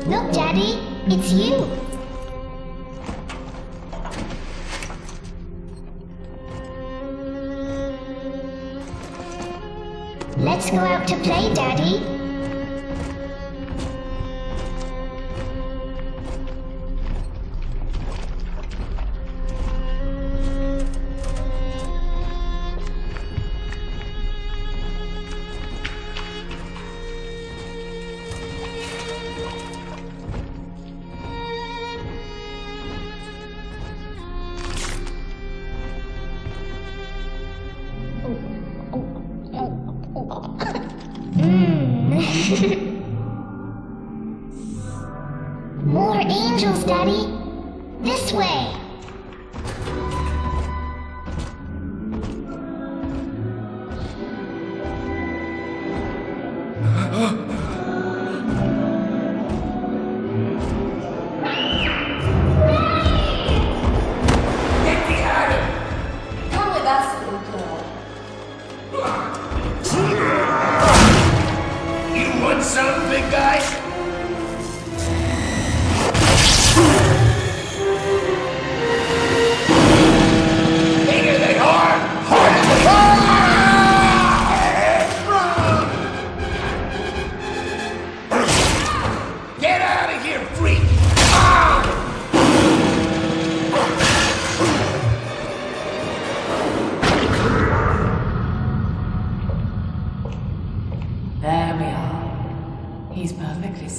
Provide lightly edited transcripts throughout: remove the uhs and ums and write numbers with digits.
Look, Daddy, it's you. Let's go out to play, Daddy. More angels, Daddy. This way.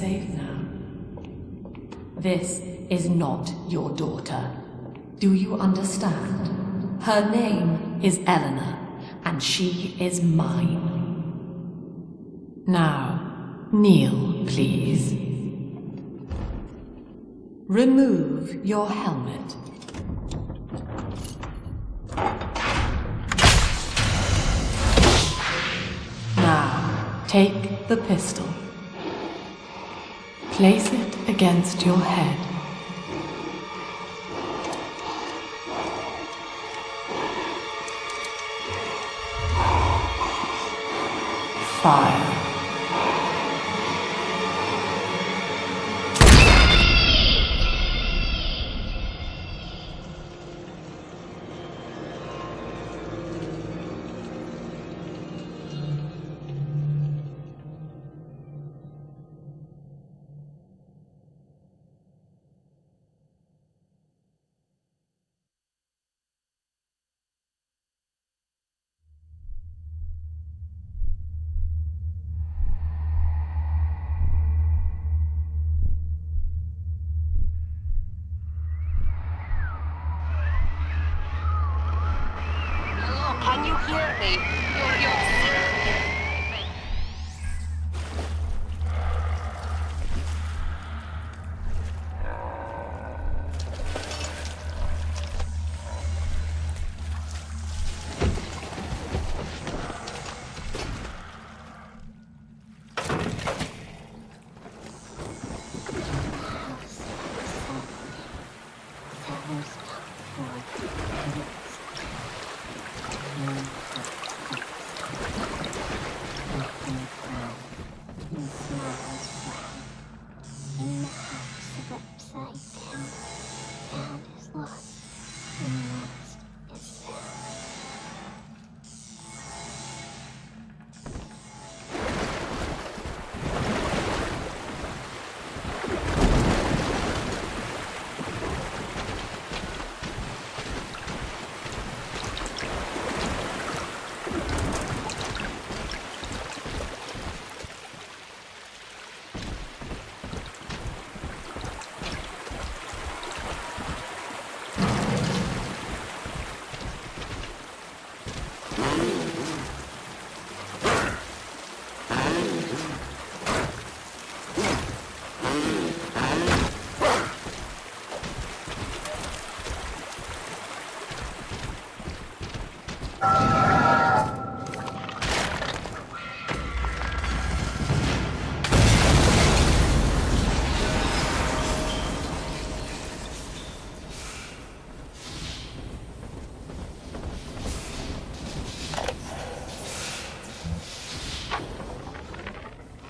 safe now. This is not your daughter. Do you understand? Her name is Eleanor, and she is mine. Now, kneel, please. Remove your helmet. Now, take the pistol. Place it against your head. Fire. Can you hear me?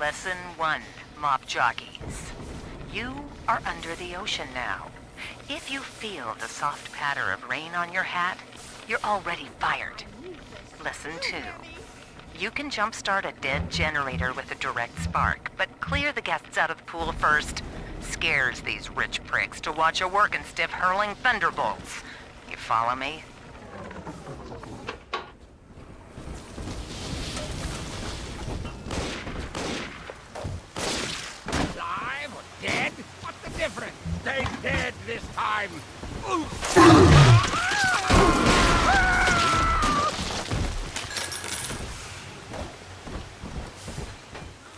Lesson 1, Mop Jockeys. You are under the ocean now. If you feel the soft patter of rain on your hat, you're already fired. Lesson 2. You can jumpstart a dead generator with a direct spark, but clear the guests out of the pool first. Scares these rich pricks to watch a working stiff hurling thunderbolts. You follow me? Dead? What's the difference? Stay dead this time.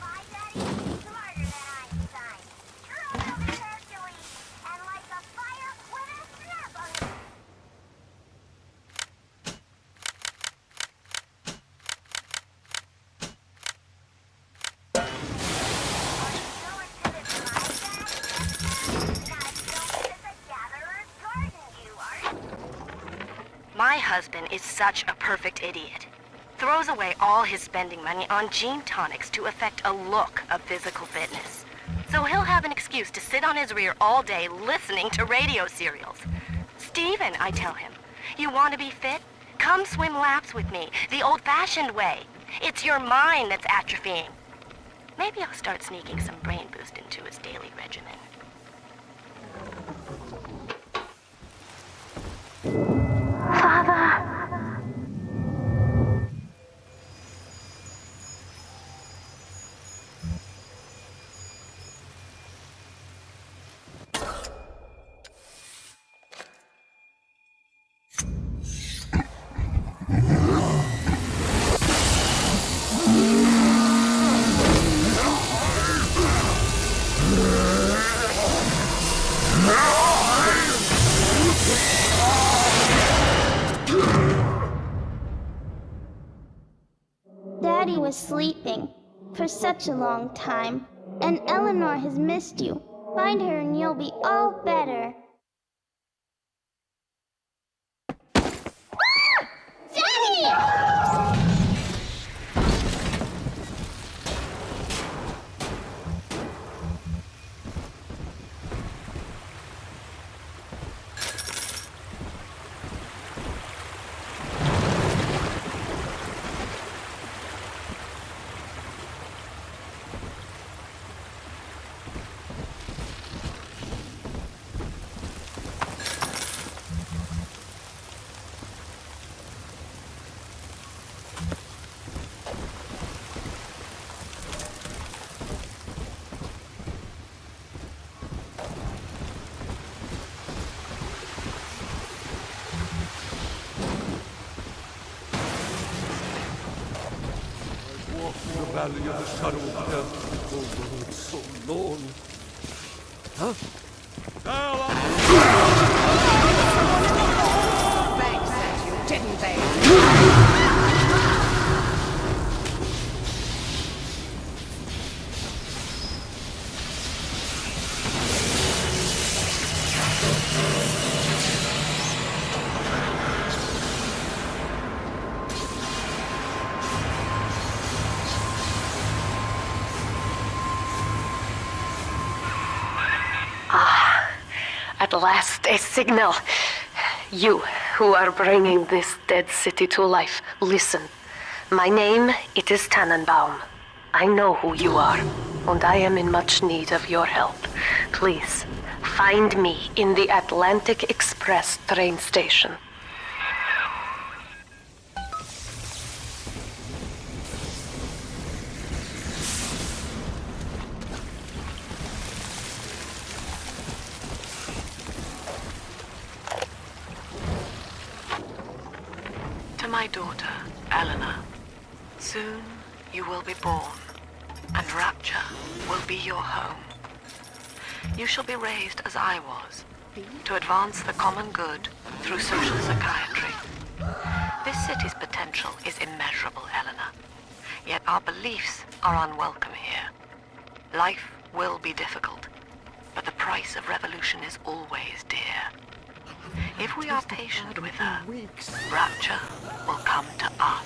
My daddy's smarter than Einstein. True over Hercules, and like a fire with a snap on it. My husband is such a perfect idiot. Throws away all his spending money on gene tonics to affect a look of physical fitness. So he'll have an excuse to sit on his rear all day listening to radio serials. Steven, I tell him, you want to be fit? Come swim laps with me, the old-fashioned way. It's your mind that's atrophying. Maybe I'll start sneaking some brain boost into his daily regimen. Father! Daddy was sleeping for such a long time, and Eleanor has missed you. Find her and you'll be all better. Daddy! The valley of the shadow of death, although it's so long. Huh? They said you didn't, they? At last, a signal. You, who are bringing this dead city to life, listen. My name, it is Tannenbaum. I know who you are, and I am in much need of your help. Please, find me in the Atlantic Express train station. To my daughter, Eleanor, soon you will be born, and Rapture will be your home. You shall be raised as I was, to advance the common good through social psychiatry. This city's potential is immeasurable, Eleanor, yet our beliefs are unwelcome here. Life will be difficult, but the price of revolution is always dear. If we are patient with her, Rapture will come to us.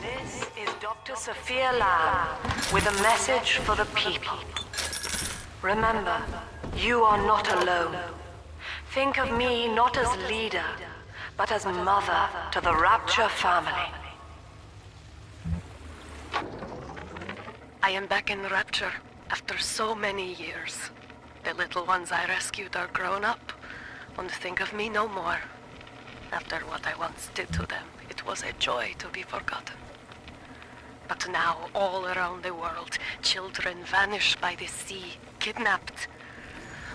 This is Dr. Sophia Lamb with a message for the people. Remember, you are not alone. Think of me not as leader, but as mother to the Rapture family. I am back in Rapture after so many years. The little ones I rescued are grown up, and think of me no more. After what I once did to them, it was a joy to be forgotten. But now, all around the world, children vanish by the sea, kidnapped.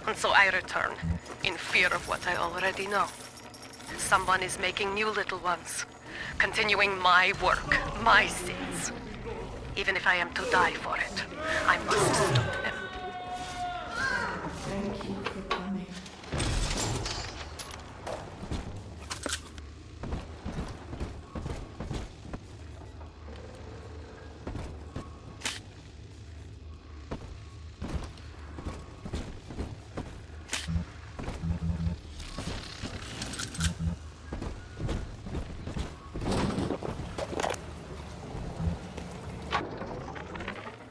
And so I return, in fear of what I already know. Someone is making new little ones, continuing my work, my sins. Even if I am to die for it, I must stop them. Thank you for coming.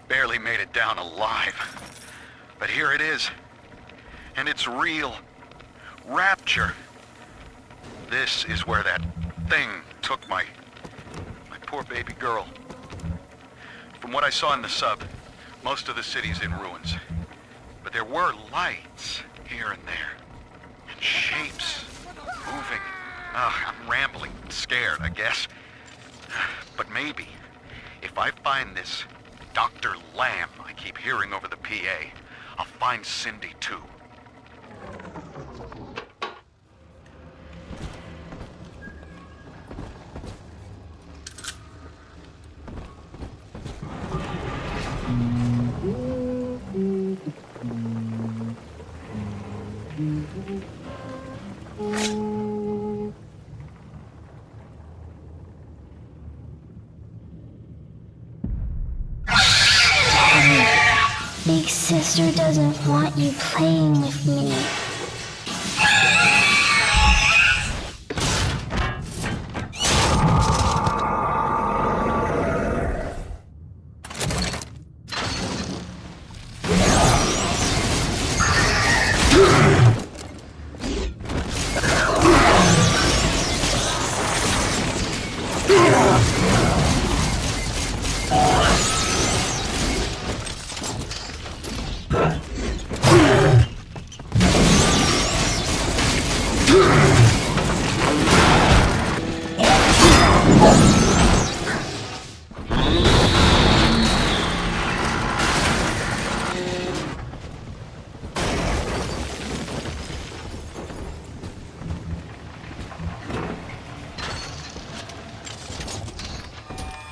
Barely made it down alive. But here it is. And it's real. Rapture. This is where that thing took my poor baby girl. From what I saw in the sub, most of the city's in ruins. But there were lights here and there. And shapes moving. I'm rambling, scared, I guess. But maybe, if I find this Dr. Lamb I keep hearing over the PA, I'll find Cindy too. Big sister doesn't want you playing with me.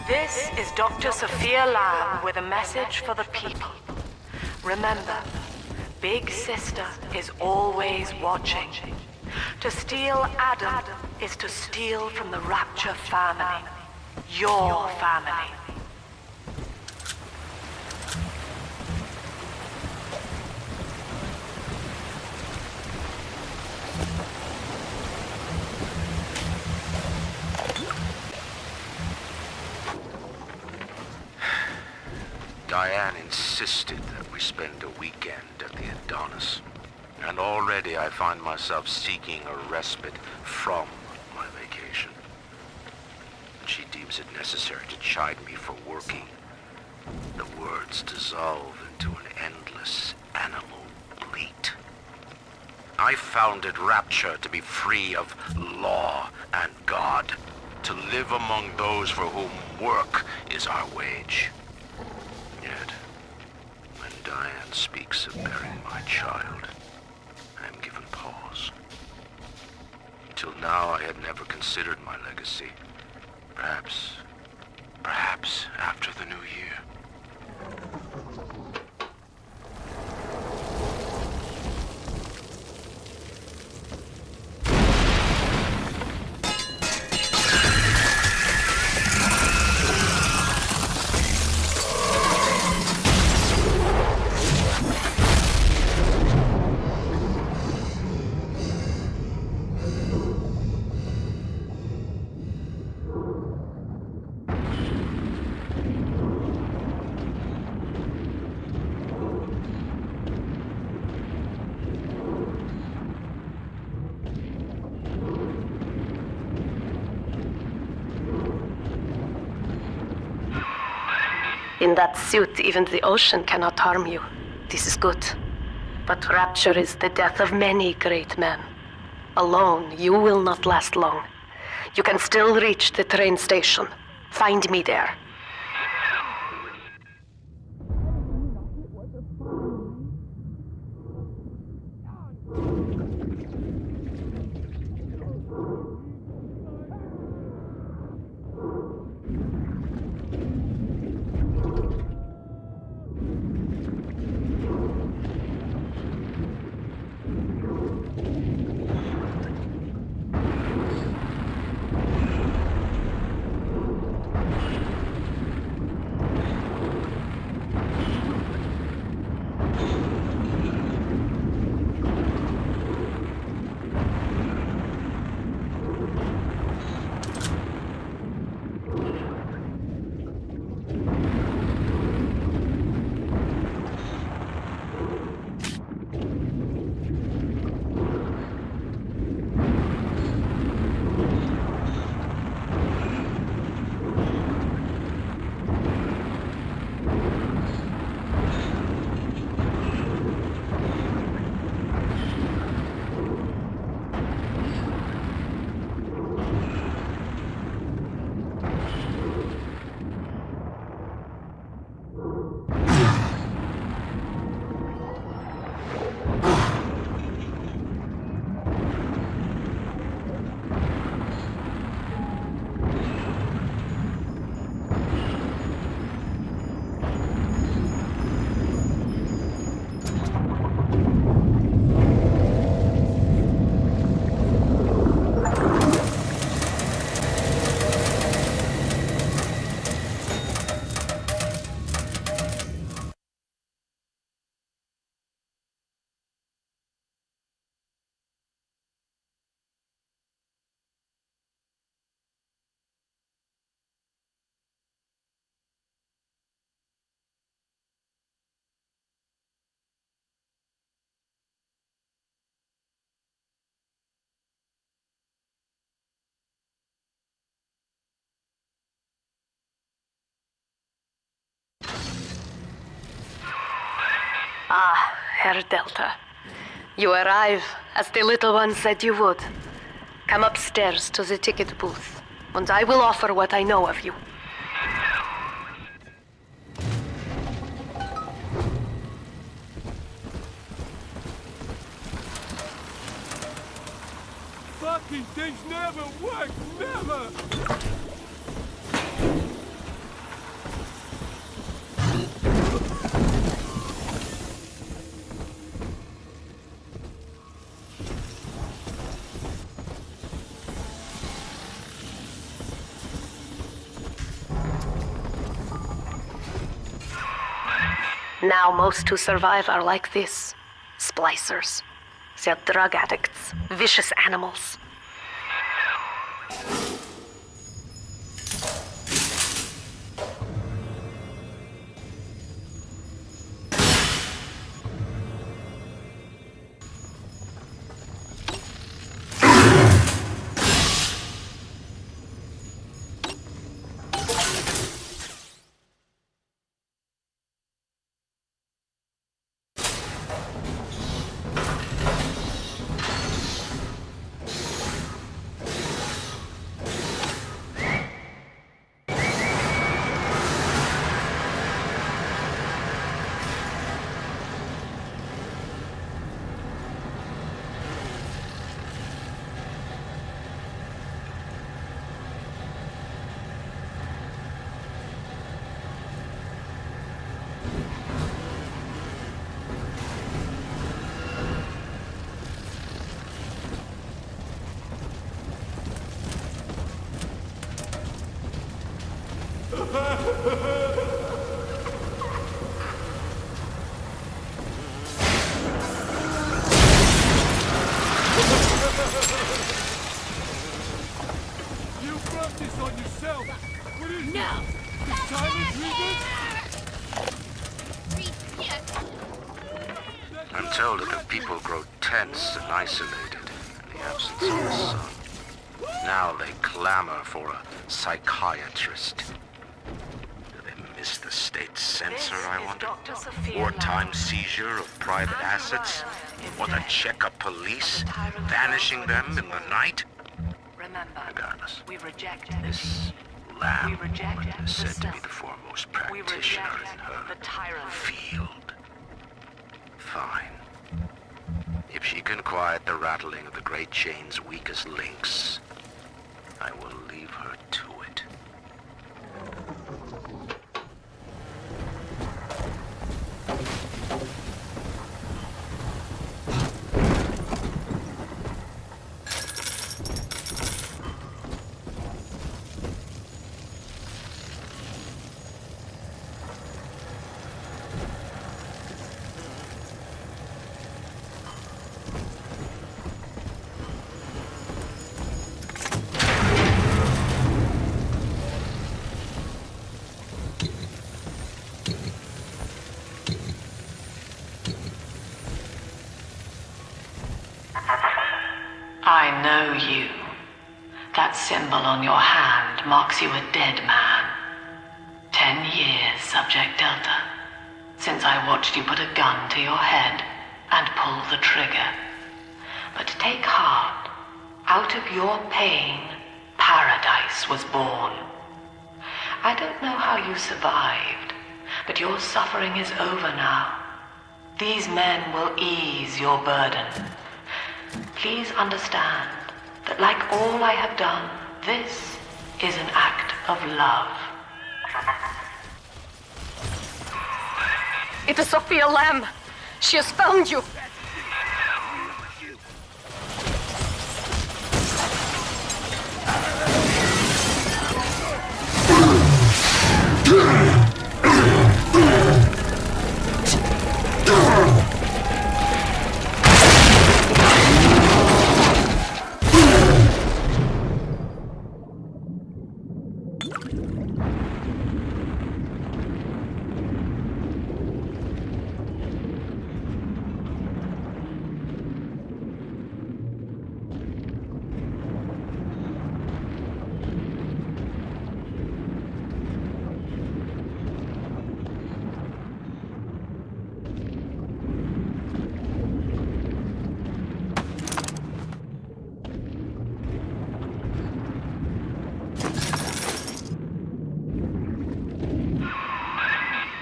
This is Dr. Sophia Lamb with a message for the people. Remember, Big Sister is always watching. To steal Adam is to steal from the Rapture family. Your family. Diane insisted that we spend a weekend at the Adonis, and already I find myself seeking a respite from my vacation. She deems it necessary to chide me for working. The words dissolve into an endless animal bleat. I founded Rapture to be free of law and God, to live among those for whom work is our wage. Yet, when Diane speaks of burying my child, I am given pause. Till now I had never considered my legacy. Perhaps after the new year. In that suit, even the ocean cannot harm you. This is good. But Rapture is the death of many great men. Alone, you will not last long. You can still reach the train station. Find me there. Ah, Herr Delta. You arrive, as the little one said you would. Come upstairs to the ticket booth, and I will offer what I know of you. Fucking things never work, never! Now most who survive are like this. Splicers. They're drug addicts. Vicious animals. You brought this on yourself! What is no! This tiny treatment? I'm told that the people grow tense and isolated in the absence of the sun. Now they clamor for a psychiatrist. Do they miss the state censor, I wonder? Wartime seizure of private assets? Or the Cheka police vanishing them in the night? Remember, Regardless, we reject this lamb We reject is the said to be self. the foremost We practitioner reject in her the tyrant. field. Fine. If she can quiet the rattling of the great chain's weakest links, I will leave her to it. I know you. That symbol on your hand marks you a dead man. 10 years, Subject Delta, since I watched you put a gun to your head and pull the trigger. But take heart. Out of your pain, paradise was born. I don't know how you survived, but your suffering is over now. These men will ease your burden. Please understand that like all I have done, this is an act of love. It is Sophia Lamb. She has found you.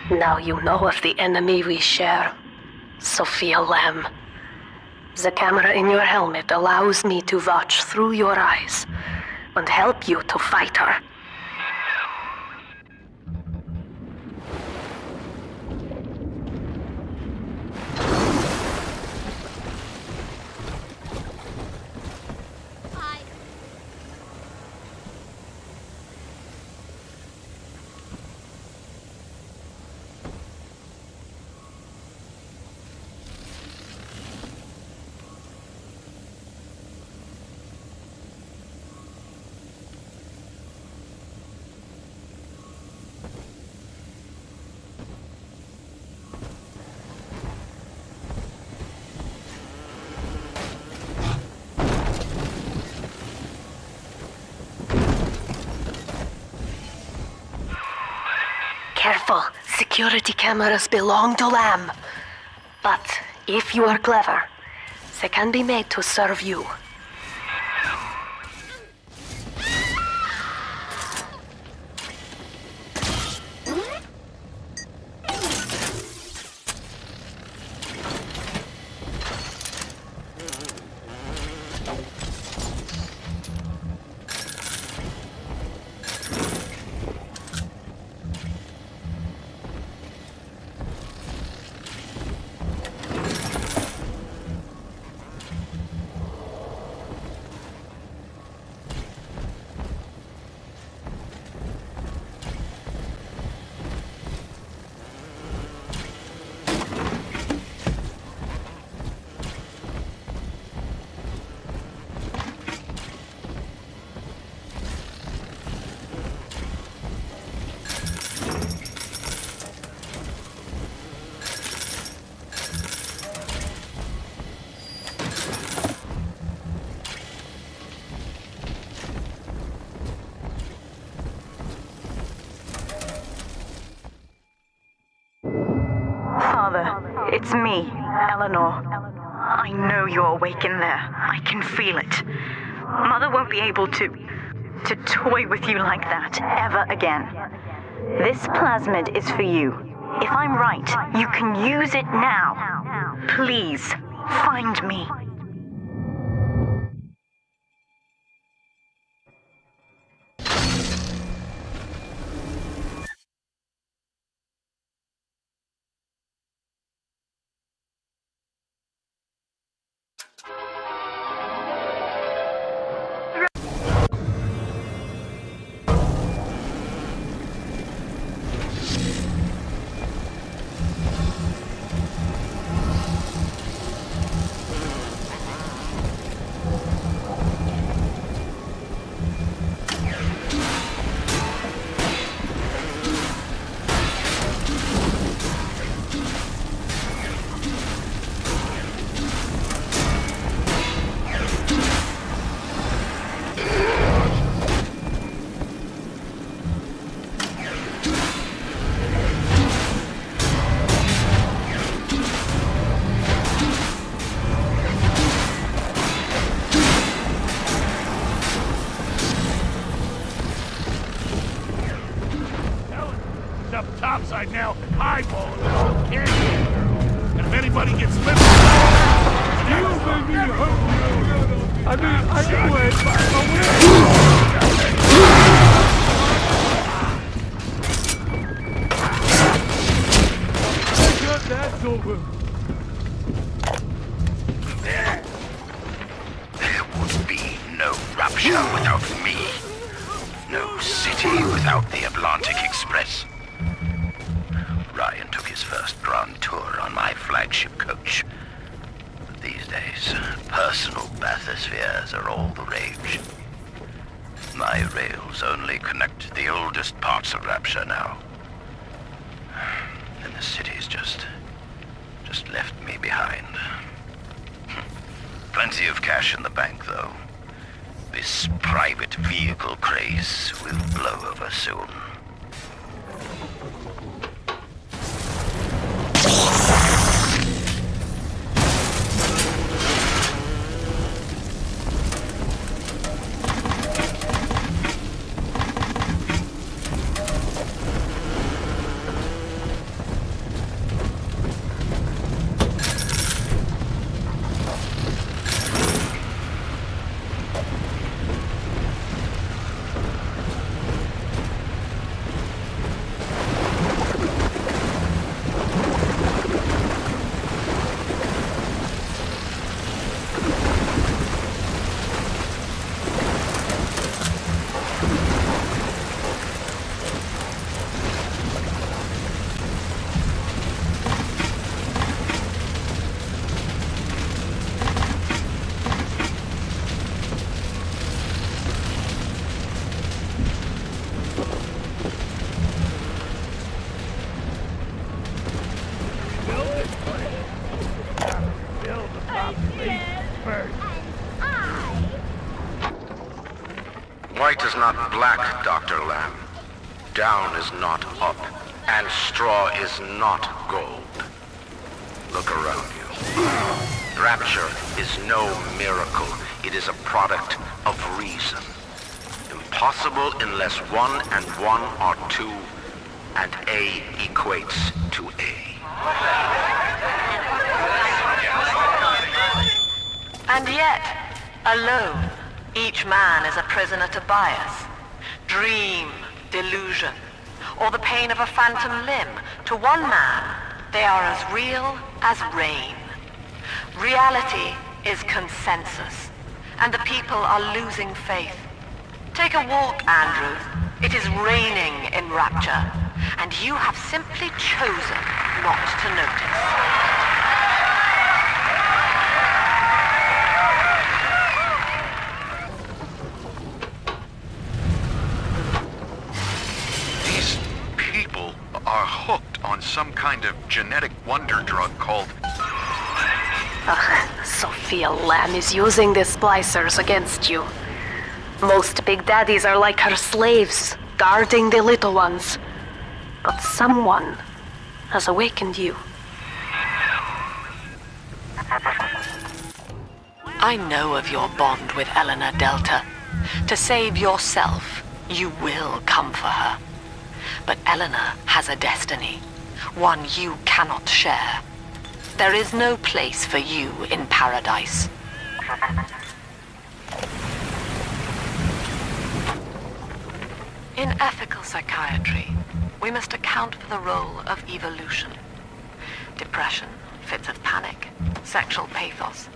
Now you know of the enemy we share, Sophia Lamb. The camera in your helmet allows me to watch through your eyes and help you to fight her. Careful, security cameras belong to Lamb. But if you are clever, they can be made to serve you. Father, it's me, Eleanor. I know you're awake in there. I can feel it. Mother won't be able to toy with you like that ever again. This plasmid is for you. If I'm right, you can use it now. Please, find me. Topside now, eyeball can't. And if anybody gets slipped, You made me hurt. I mean, I knew it. That's over. There would be no Rapture without me. No city without the Atlantic Express. Ryan took his first grand tour on my flagship coach. But these days, personal bathyspheres are all the rage. My rails only connect the oldest parts of Rapture now. And the city's just left me behind. Plenty of cash in the bank, though. This private vehicle craze will blow over soon. not black, Dr. Lamb. Down is not up, and straw is not gold. Look around you. Rapture is no miracle. It is a product of reason. Impossible unless 1 and 1 are 2, and A equates to A. And yet, alone, each man is a prisoner to bias, dream, delusion, or the pain of a phantom limb. To one man, they are as real as rain. Reality is consensus, and the people are losing faith. Take a walk, Andrew. It is raining in Rapture, and you have simply chosen not to notice. Are hooked on some kind of genetic wonder drug called... Sophia Lamb is using the Splicers against you. Most big daddies are like her slaves, guarding the little ones. But someone has awakened you. I know of your bond with Eleanor Delta. To save yourself, you will come for her. But Eleanor has a destiny, one you cannot share. There is no place for you in paradise. In ethical psychiatry, we must account for the role of evolution. Depression, fits of panic, sexual pathos,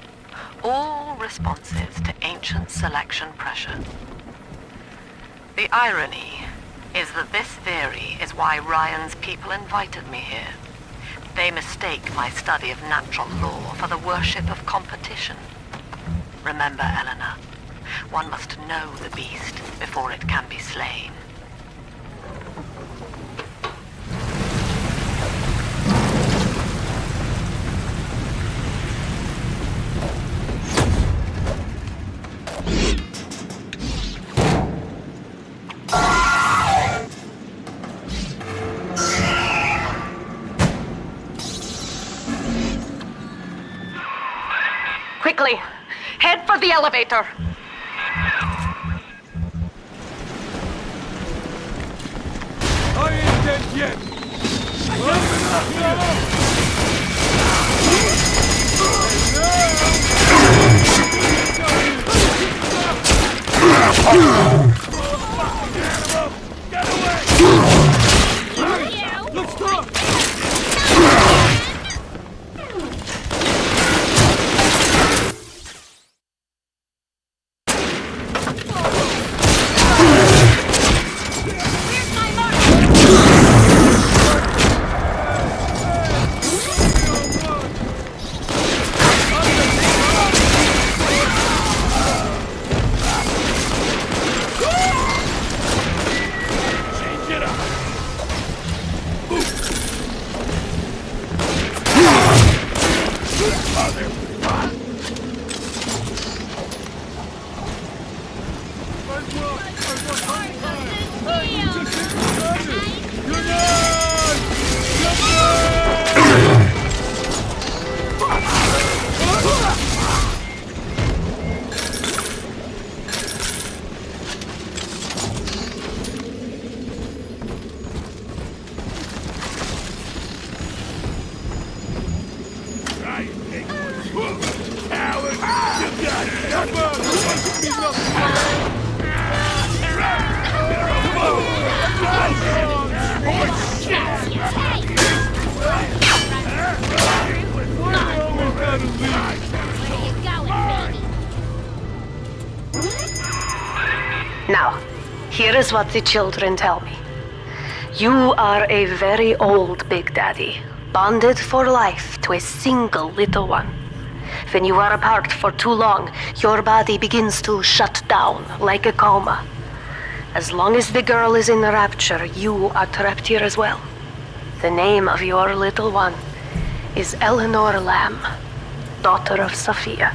all responses to ancient selection pressure. The irony is that this theory is why Ryan's people invited me here. They mistake my study of natural law for the worship of competition. Remember, Eleanor, one must know the beast before it can be slain. Quickly, head for the elevator. I ain't dead yet. Get away! Let's talk. Now, here is what the children tell me. You are a very old Big Daddy, bonded for life to a single little one. When you are apart for too long, your body begins to shut down like a coma. As long as the girl is in Rapture, you are trapped here as well. The name of your little one is Eleanor Lamb, daughter of Sophia.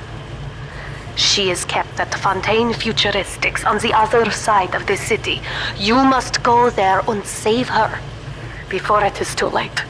She is kept at Fontaine Futuristics on the other side of the city. You must go there and save her before it is too late.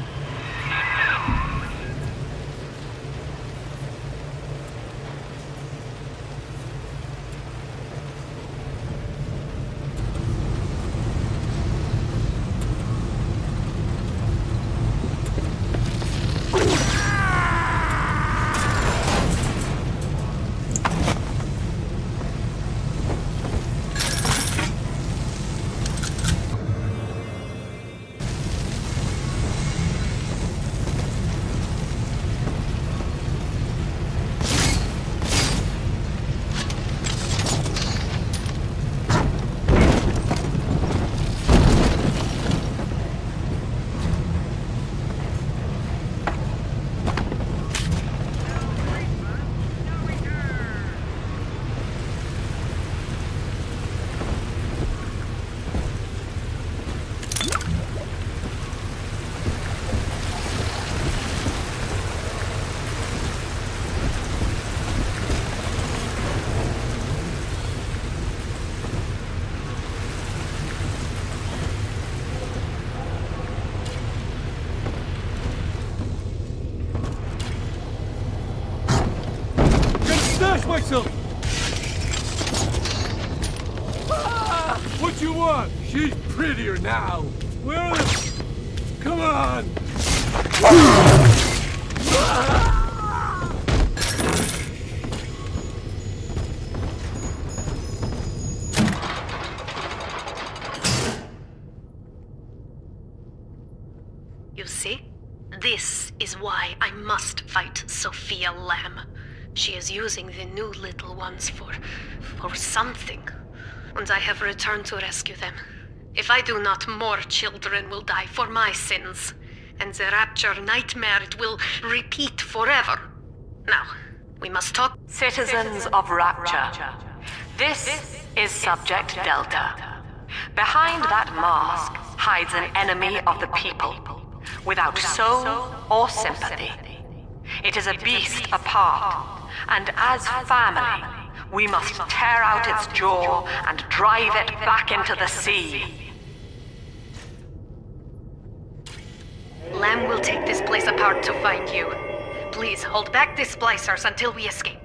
Myself. Ah, what you want? She's prettier now. Well, come on. You see? This is why I must fight Sophia Lamb. She is using the new little ones for something. And I have returned to rescue them. If I do not, more children will die for my sins. And the Rapture nightmare, it will repeat forever. Now, we must talk. Citizens of Rapture, this is Subject Delta. Behind that mask hides an enemy of the people, without soul or sympathy. It is a beast apart, and as family, we must tear out its jaw and drive it back into the sea. Lamb will take this place apart to find you. Please hold back the Splicers until we escape.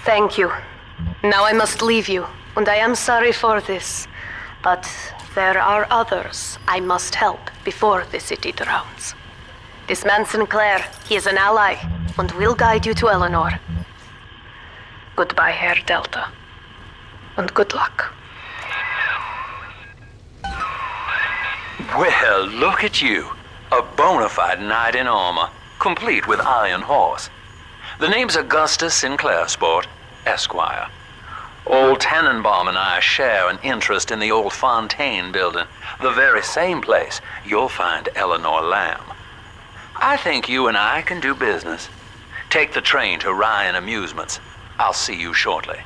Thank you. Now I must leave you, and I am sorry for this. But there are others I must help before the city drowns. This man Sinclair, he is an ally, and will guide you to Eleanor. Goodbye, Herr Delta. And good luck. Well, look at you. A bona fide knight in armor, complete with iron horse. The name's Augustus Sinclair, Sport, Esquire. Old Tannenbaum and I share an interest in the old Fontaine building, the very same place you'll find Eleanor Lamb. I think you and I can do business. Take the train to Ryan Amusements. I'll see you shortly.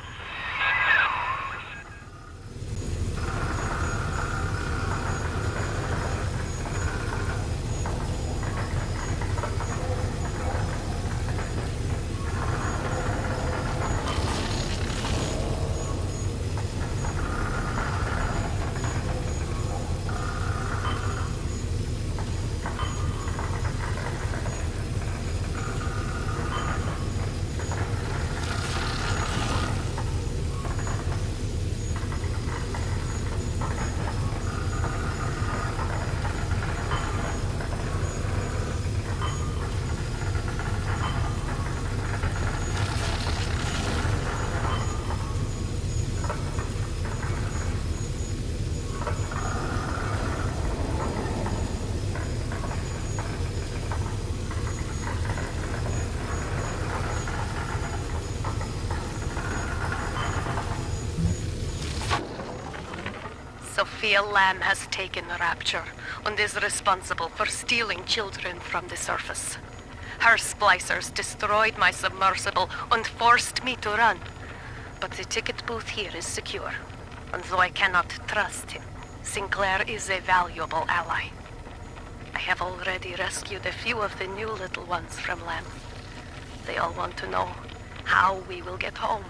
Sophia Lamb has taken Rapture and is responsible for stealing children from the surface. Her splicers destroyed my submersible and forced me to run. But the ticket booth here is secure, and though I cannot trust him, Sinclair is a valuable ally. I have already rescued a few of the new little ones from Lamb. They all want to know how we will get home.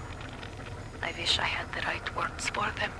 I wish I had the right words for them.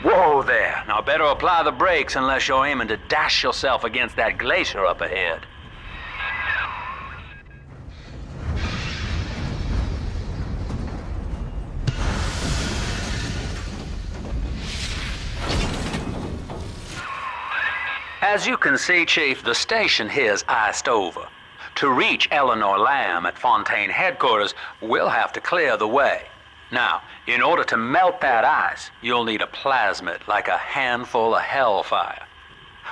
Whoa there. Now better apply the brakes unless you're aiming to dash yourself against that glacier up ahead. As you can see, Chief, the station here's iced over. To reach Eleanor Lamb at Fontaine headquarters, we'll have to clear the way. Now, in order to melt that ice, you'll need a plasmid, like a handful of hellfire.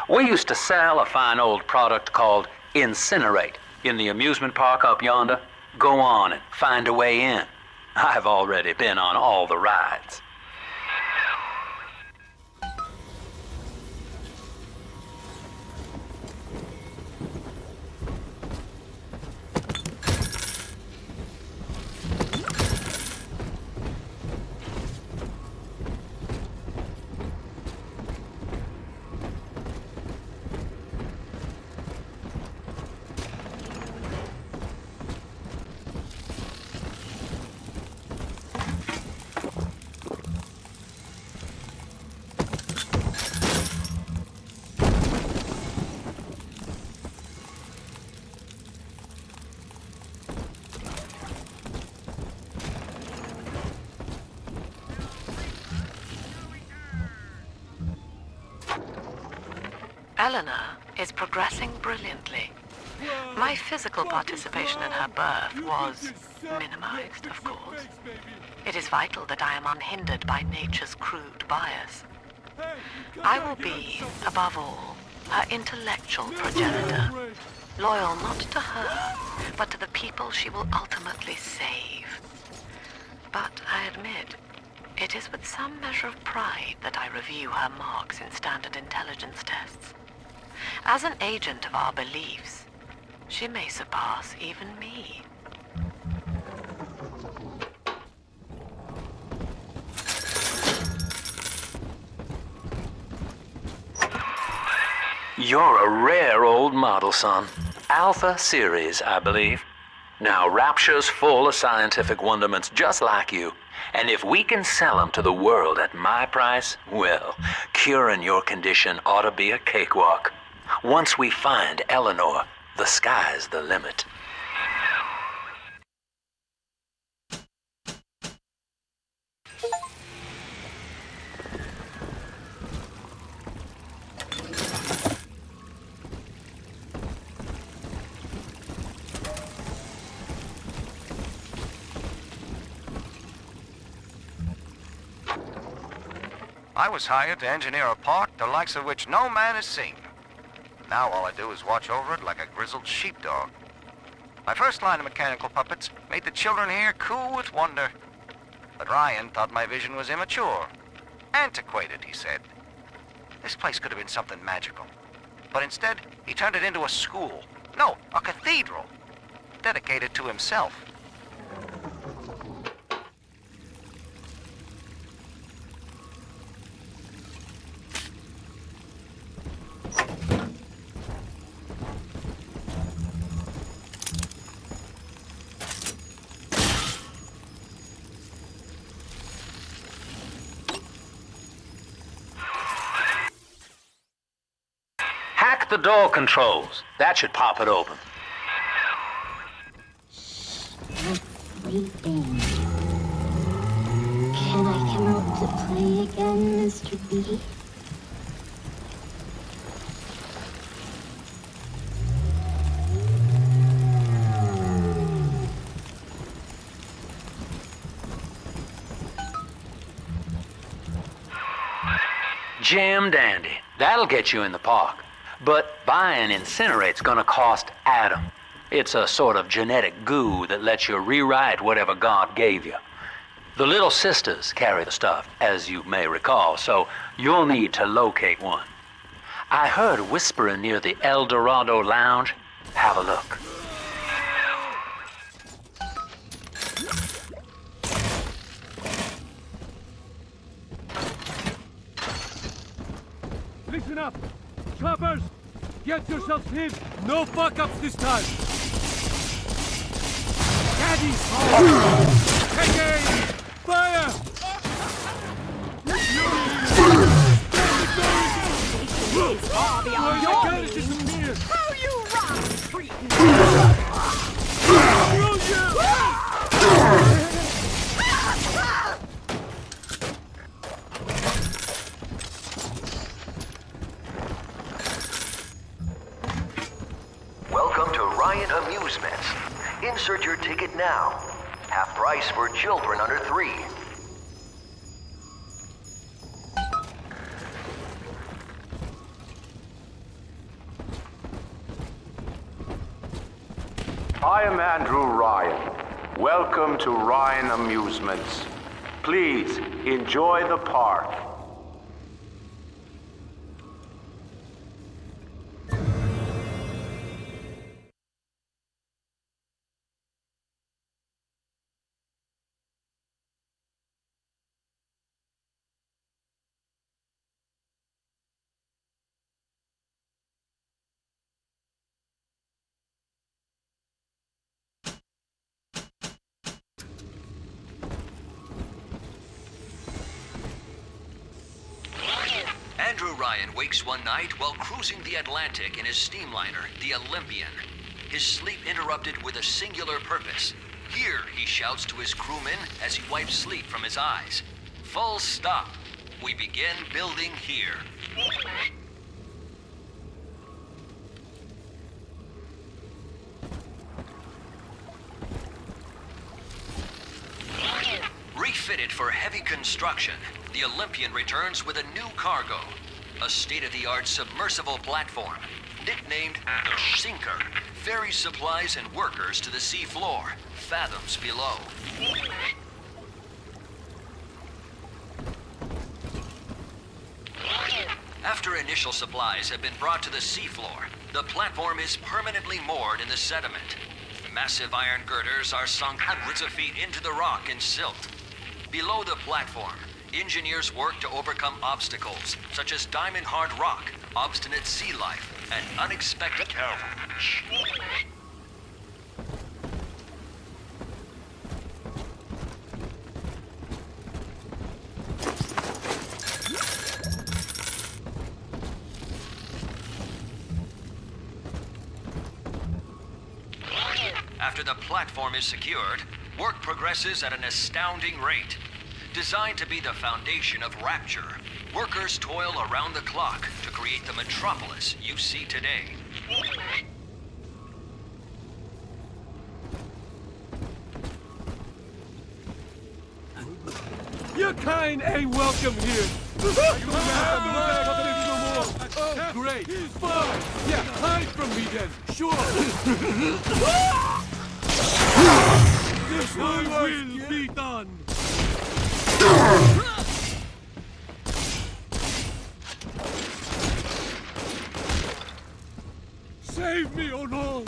We used to sell a fine old product called Incinerate in the amusement park up yonder. Go on and find a way in. I've already been on all the rides. Eleanor is progressing brilliantly. My physical participation in her birth was minimized, of course. It is vital that I am unhindered by nature's crude bias. I will be, above all, her intellectual progenitor, loyal not to her, but to the people she will ultimately save. But I admit, it is with some measure of pride that I review her marks in standard intelligence tests. As an agent of our beliefs, she may surpass even me. You're a rare old model, son. Alpha series, I believe. Now, Rapture's full of scientific wonderments just like you. And if we can sell them to the world at my price, well, curing your condition ought to be a cakewalk. Once we find Eleanor, the sky's the limit. I was hired to engineer a park the likes of which no man has seen. Now all I do is watch over it like a grizzled sheepdog. My first line of mechanical puppets made the children here coo with wonder. But Ryan thought my vision was immature. Antiquated, he said. This place could have been something magical. But instead, he turned it into a school. No, a cathedral. Dedicated to himself. Hack the door controls. That should pop it open. Sleeping. Can I come out to play again, Mr. B? Jam dandy. That'll get you in the park. But buying Incinerate's gonna cost Adam. It's a sort of genetic goo that lets you rewrite whatever God gave you. The little sisters carry the stuff, as you may recall, so you'll need to locate one. I heard whispering near the El Dorado Lounge. Have a look. Listen up! Choppers! Get yourselves hid! No fuck-ups this time! Daddy's home! Take aim! Fire! Why the gun disappeared? How you rock, freak! Welcome to Ryan Amusements. Insert your ticket now. Half price for children under 3. I am Andrew Ryan. Welcome to Ryan Amusements. Please, enjoy the park. Andrew Ryan wakes one night while cruising the Atlantic in his steamliner, the Olympian. His sleep interrupted with a singular purpose. Here, he shouts to his crewmen as he wipes sleep from his eyes. Full stop. We begin building here. Refitted for heavy construction, the Olympian returns with a new cargo. a state-of-the-art submersible platform, nicknamed the Sinker, ferries supplies and workers to the sea floor, fathoms below. After initial supplies have been brought to the seafloor, the platform is permanently moored in the sediment. Massive iron girders are sunk hundreds of feet into the rock and silt. Below the platform, engineers work to overcome obstacles such as diamond-hard rock, obstinate sea life, and unexpected challenge. After the platform is secured, work progresses at an astounding rate. Designed to be the foundation of Rapture, workers toil around the clock to create the metropolis you see today. Your kind ain't welcome here. Oh, great. Fine. Yeah, hide from me then. Sure. This one will be done. Save me, oh no!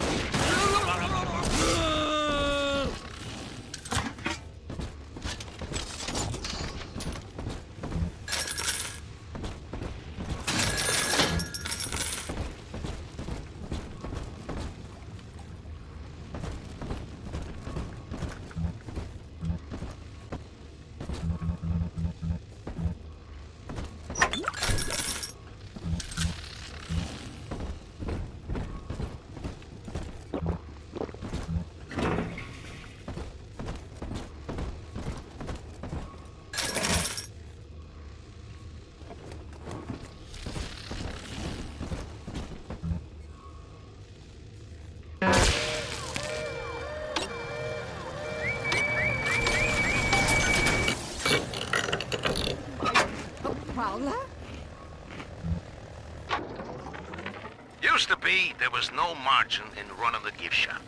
Used to be, there was no margin in running the gift shop.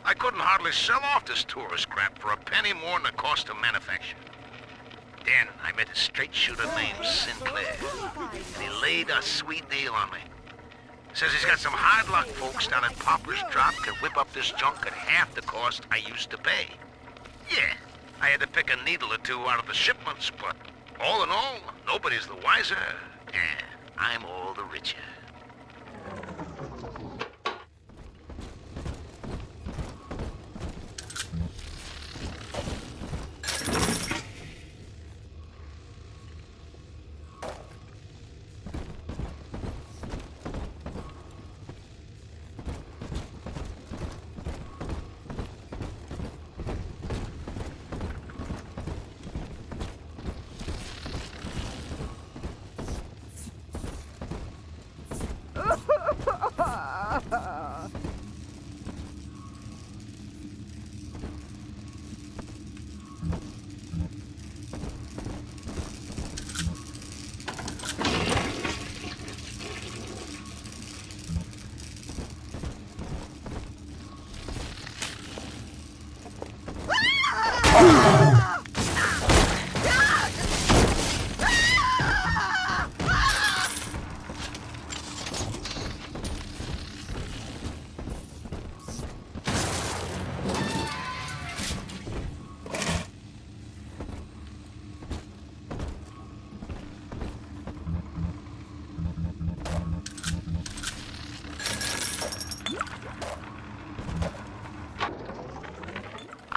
I couldn't hardly sell off this tourist crap for a penny more than the cost of manufacture. Then I met a straight shooter named Sinclair, and he laid a sweet deal on me. Says he's got some hard luck folks down at Popper's Drop can whip up this junk at half the cost I used to pay. Yeah, I had to pick a needle or two out of the shipments, but all in all, nobody's the wiser, and I'm all the richer.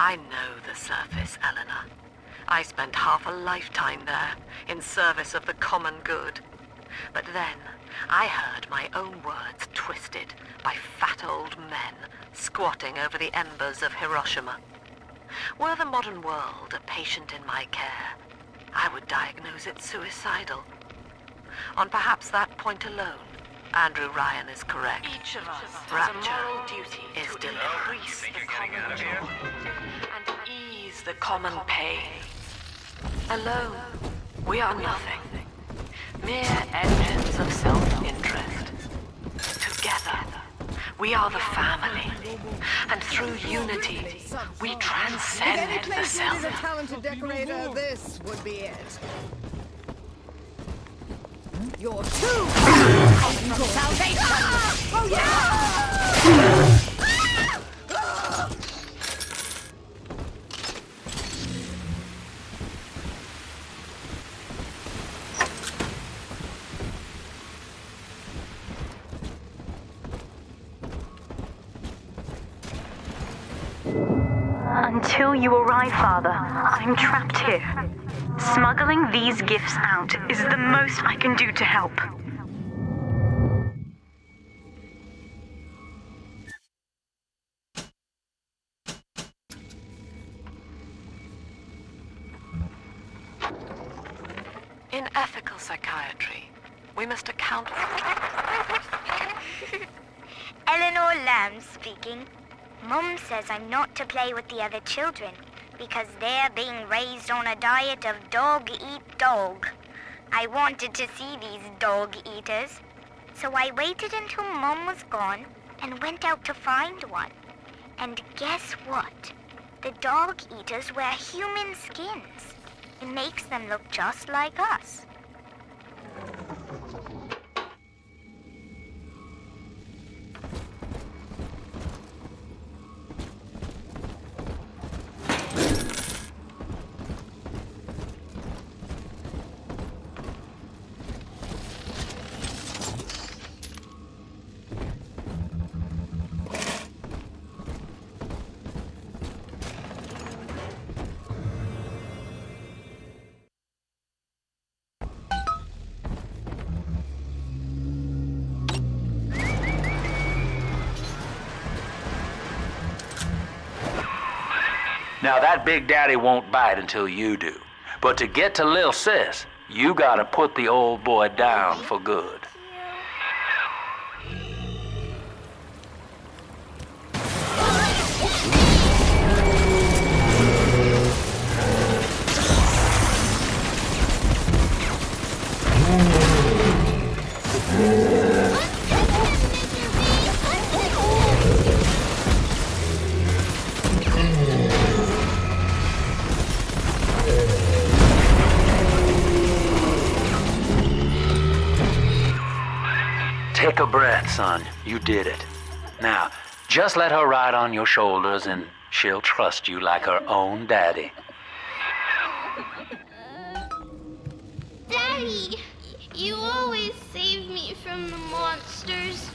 I know the surface, Eleanor. I spent half a lifetime there, in service of the common good. But then, I heard my own words twisted by fat old men squatting over the embers of Hiroshima. Were the modern world a patient in my care, I would diagnose it suicidal. On perhaps that point alone, Andrew Ryan is correct. Each of us Rapture has a moral duty is to increase the common joy and ease the common pain. Alone, we are nothing. Mere engines We are the family, and through unity, we transcend the self. If any place needed a talented decorator, this would be it. You're too from salvation! Oh yeah! Until you arrive, Father, I'm trapped here. Smuggling these gifts out is the most I can do to help. In ethical psychiatry, we must account for... Eleanor Lamb speaking. Mum says I'm not to play with the other children because they're being raised on a diet of dog-eat-dog. I wanted to see these dog-eaters, so I waited until Mum was gone and went out to find one. And guess what? The dog-eaters wear human skins. It makes them look just like us. Now that Big Daddy won't bite until you do. But to get to Lil Sis, you gotta put the old boy down for good. Take a breath, son. You did it. Now, just let her ride on your shoulders and she'll trust you like her own daddy. Daddy, you always save me from the monsters.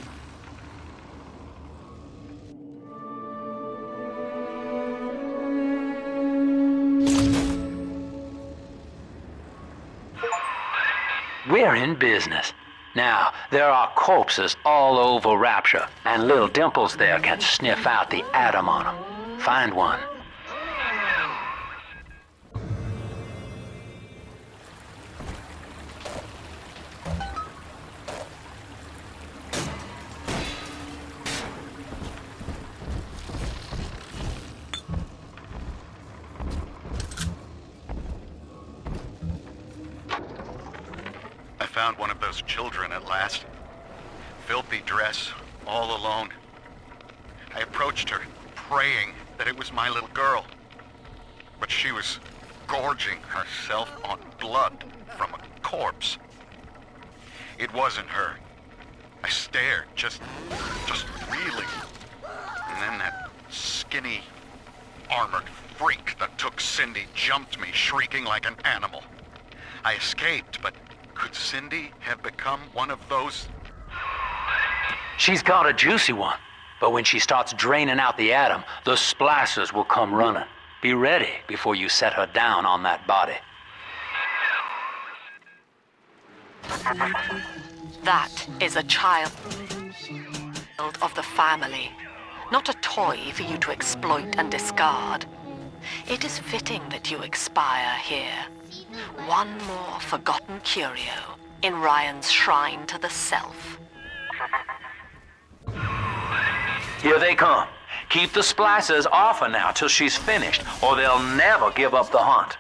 We're in business. Now, there are corpses all over Rapture, and little Dimples there can sniff out the atom on them. Find one. I found one of those children at last. Filthy dress, all alone. I approached her, praying that it was my little girl. But she was gorging herself on blood from a corpse. It wasn't her. I stared, just reeling. And then that skinny, armored freak that took Cindy jumped me, shrieking like an animal. I escaped, but could Cindy have become one of those? She's got a juicy one, but when she starts draining out the atom, the Splicers will come running. Be ready before you set her down on that body. That is a child of the family, not a toy for you to exploit and discard. It is fitting that you expire here. One more forgotten curio in Ryan's shrine to the self. Here they come. Keep the Splicers off her now till she's finished, or they'll never give up the hunt.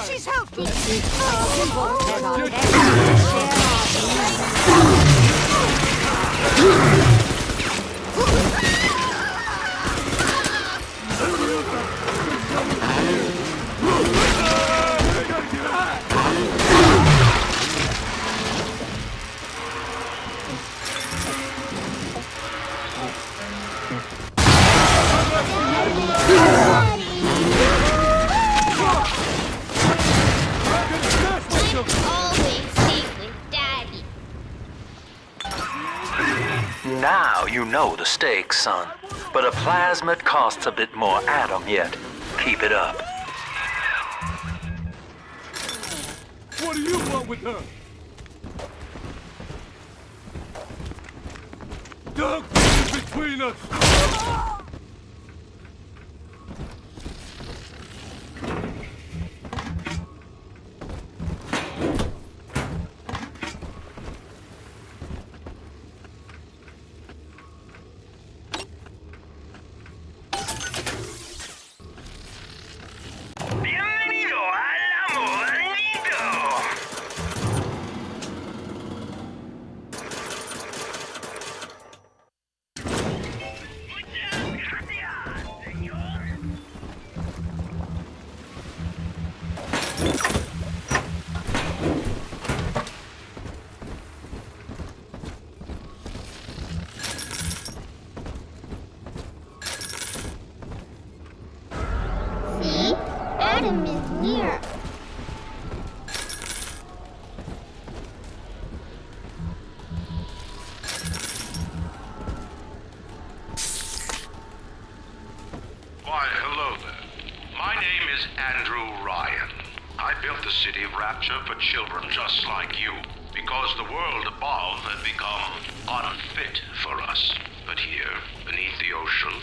She's helping. Now you know the stakes, son. But a plasmid costs a bit more atom yet. Keep it up. What do you want with her? Don't get between us! Adam is near. Why, hello there. My name is Andrew Ryan. I built the city of Rapture for children just like you, because the world above had become unfit for us. But here, beneath the ocean,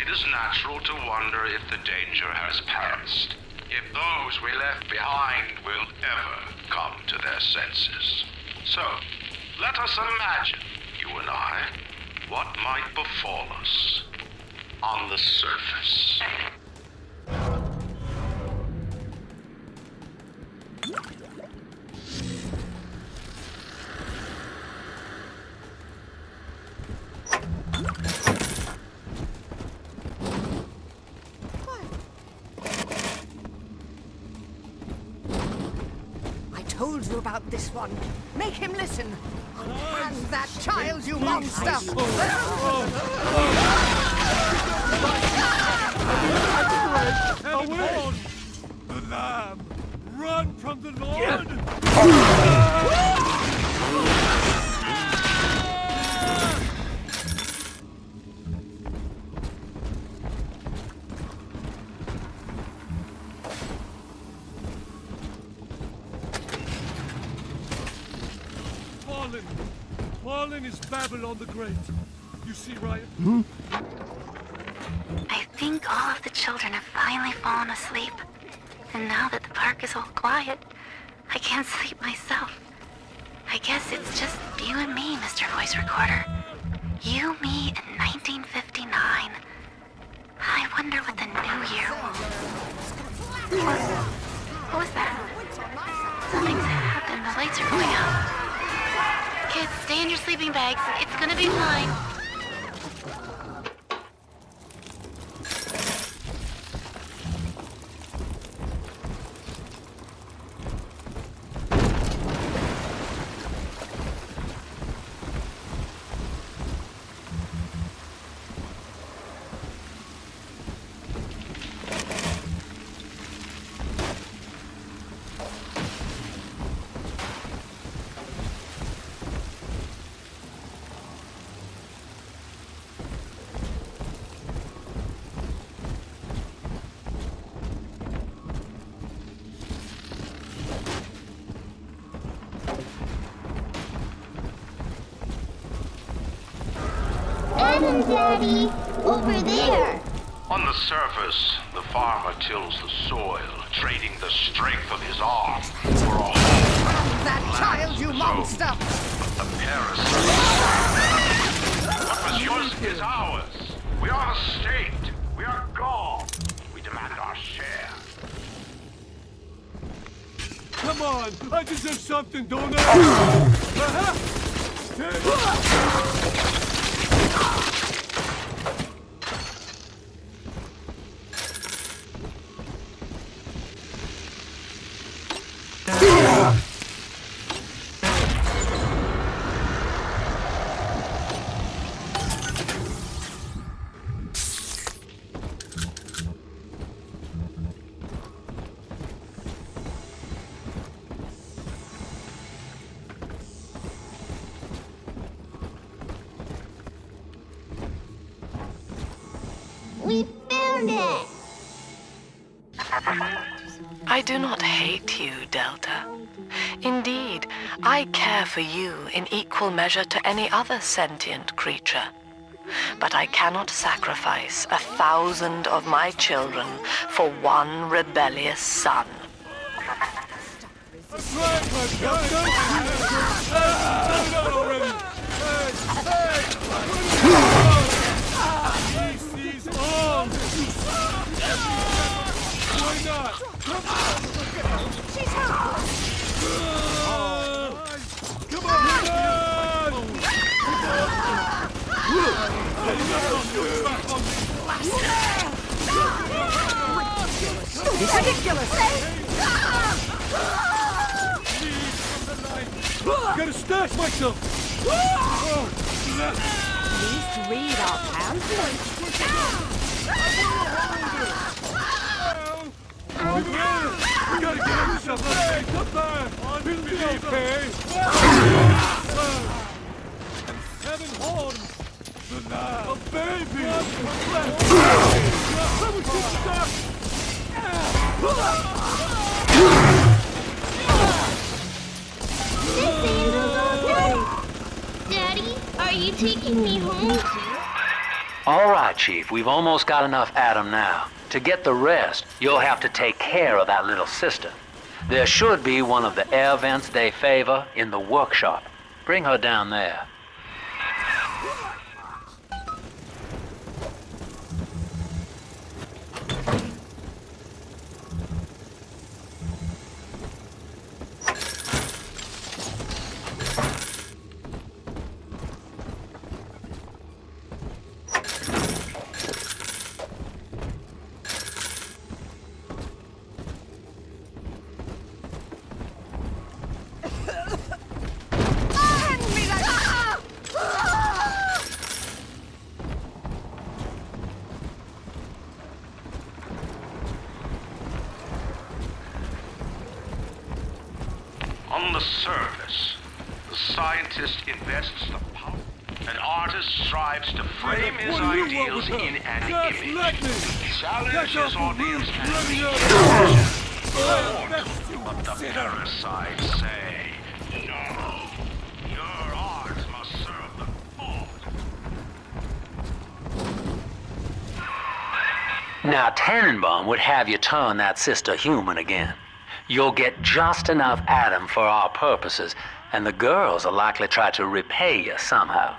it is natural to wonder if the danger has passed. If those we left behind will ever come to their senses. So, let us imagine, you and I, what might befall us on the surface. I told you about this one. Make him listen. And that child, you monster! Away! The lamb! Run from the Lord! Fallen is Babylon the Great. You see, Ryan? I think all of the children have finally fallen asleep. And now that the park is all quiet, I can't sleep myself. I guess it's just you and me, Mr. Voice Recorder. You, me, in 1959. I wonder what the new year will... What was that? Something's happened. The lights are going out. Kids, stay in your sleeping bags. It's gonna be fine. Adam, Daddy! Over there! On the surface, the farmer tills the soil trading the strength of his arm for a whole That child, you monster! the parasite. What was yours is ours. We are the state. We are God. We demand our share. Come on, I deserve something, don't I? We found it! I do not hate you, Delta. Indeed, I care for you in equal measure to any other sentient creature. But I cannot sacrifice 1,000 of my children for one rebellious son. That's right, my These arms! Why not? She's hurt! Come on, It's ridiculous! Gotta stash myself! Please read our pamphlets. We gotta get on yourself. Hey, come back! We'll be okay. 7 horns! A baby! Daddy, are you taking me home? All right, Chief, we've almost got enough Adam now. To get the rest, you'll have to take care of that little sister. There should be one of the air vents they favor in the workshop. Bring her down there. On the surface, the scientist invests the power. An artist strives to frame his ideals in an image. Challenge his audience and but the parasites say, no, your art must serve the cause. Now, Tannenbaum would have you turn that sister human again. You'll get just enough Adam for our purposes, and the girls will likely try to repay you somehow.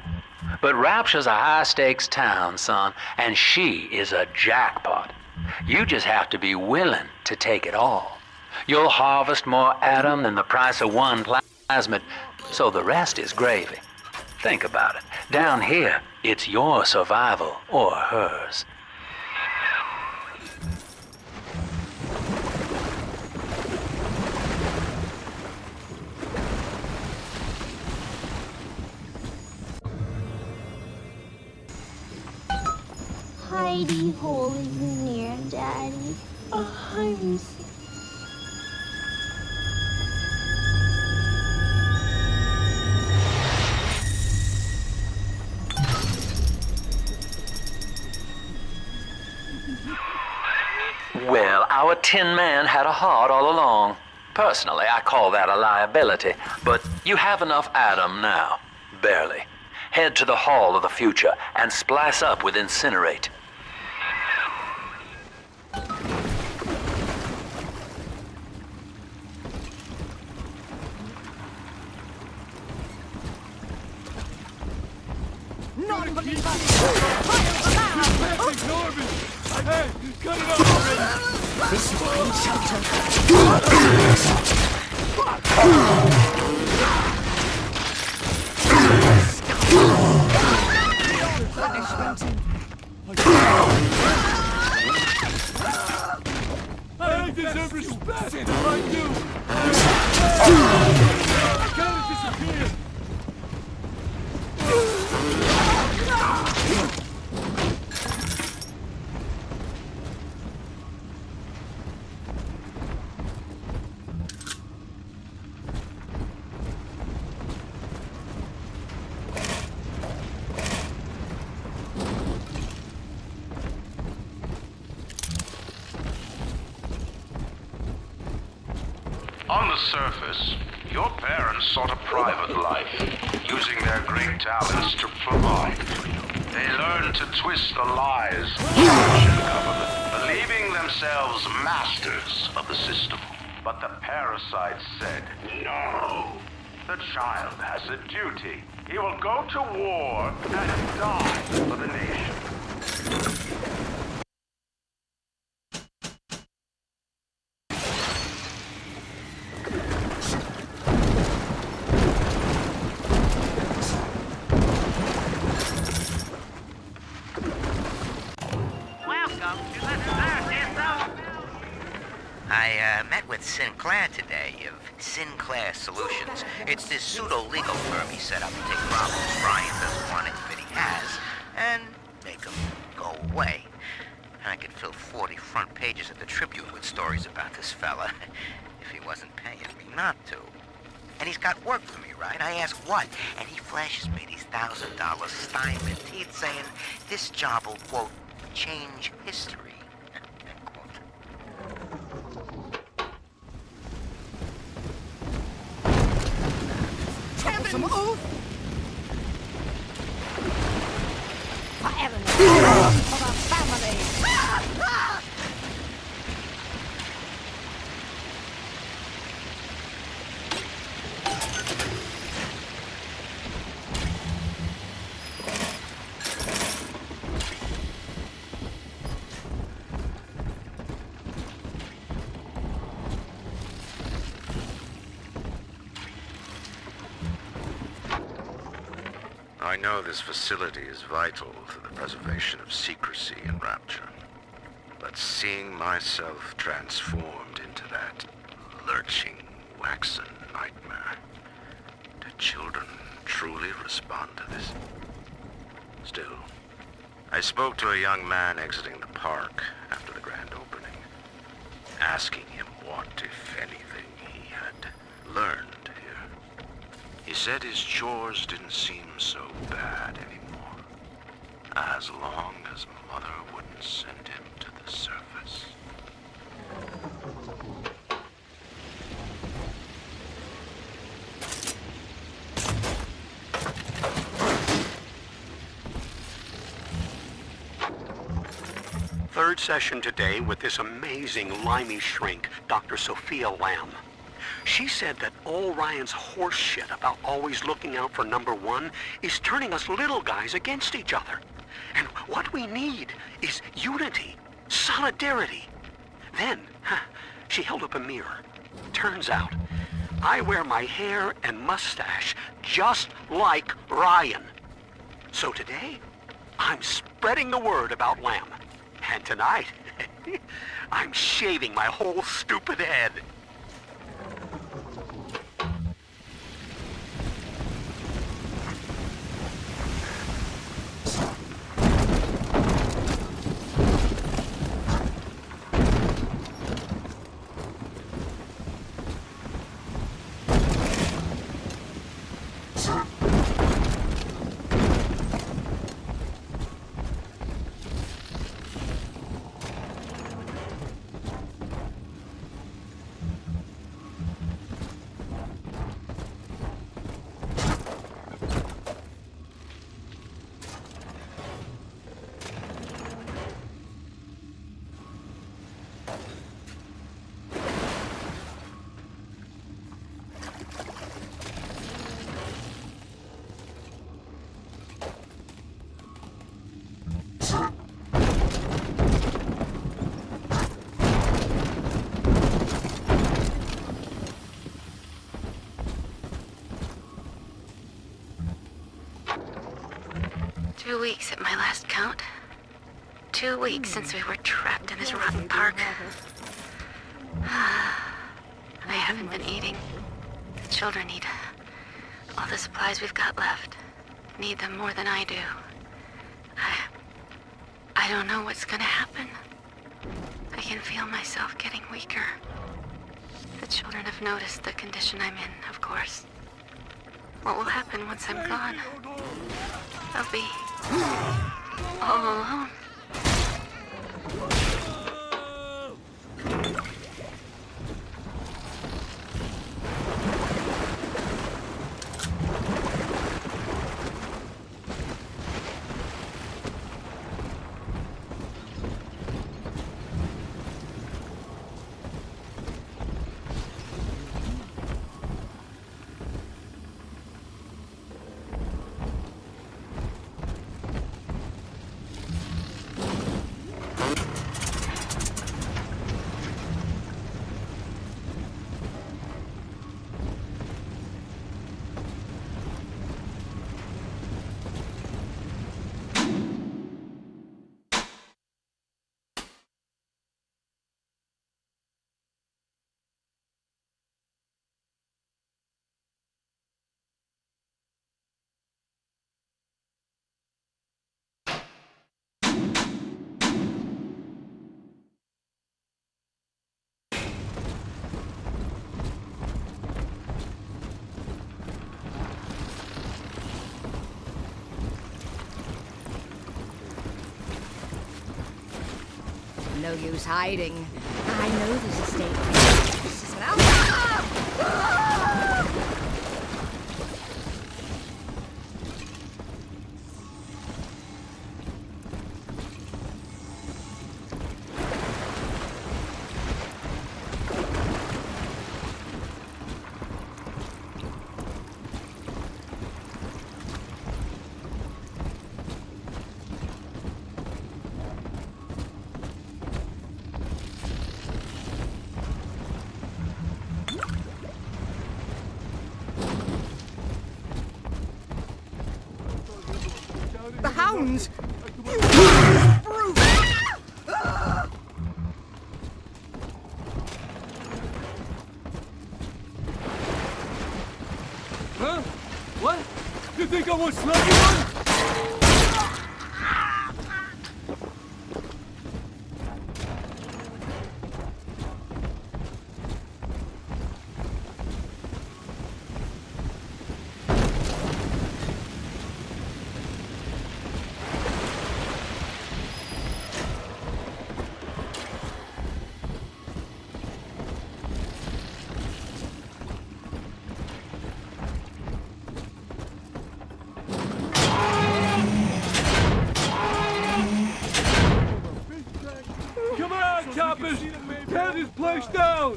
But Rapture's a high-stakes town, son, and she is a jackpot. You just have to be willing to take it all. You'll harvest more Adam than the price of one plasmid, so the rest is gravy. Think about it. Down here, it's your survival or hers. Hidey hole is near, Daddy. I'm sick. Well, our Tin Man had a heart all along. Personally, I call that a liability, but you have enough Adam now. Barely. Head to the Hall of the Future and splice up with Incinerate. believe us! Ignore me! Hey, cut it off already! This is my shelter. I deserve respect like you! I gotta disappear! On the surface, your parents sought a private life, using their great talents to provide for you. They learned to twist the lies of church and government, believing themselves masters of the system. But the parasites said, no. The child has a duty. He will go to war and die for the nation. I met with Sinclair today of Sinclair Solutions. It's this pseudo-legal firm he set up to take problems Brian doesn't want it, but he has, and make them go away. I could fill 40 front pages of the Tribune with stories about this fella, if he wasn't paying me not to. And he's got work for me, right? I ask what, and he flashes me these $1,000 stipend teeth saying this job will, quote, change history. Some oath! For Eleanor! For the family! I know this facility is vital to the preservation of secrecy in Rapture, but seeing myself transformed into that lurching, waxen nightmare, do children truly respond to this? Still, I spoke to a young man exiting the park after the grand opening, asking him what, if anything, he had learned. He said his chores didn't seem so bad anymore, as long as Mother wouldn't send him to the surface. Third session today with this amazing limey shrink, Dr. Sophia Lamb. She said that all Ryan's horse shit about always looking out for number one is turning us little guys against each other. And what we need is unity, solidarity. Then, she held up a mirror. Turns out, I wear my hair and mustache just like Ryan. So today, I'm spreading the word about Lamb. And tonight, I'm shaving my whole stupid head. 2 weeks at my last count. 2 weeks since we were trapped in this rotten park. I haven't been eating. The children need all the supplies we've got left. Need them more than I do. I don't know what's gonna happen. I can feel myself getting weaker. The children have noticed the condition I'm in, of course. What will happen once I'm gone? I'll be all alone. No use hiding. I know this estate. This is what the hounds! Huh? What? You think I want sluggy one? Choppers! Tear this place down!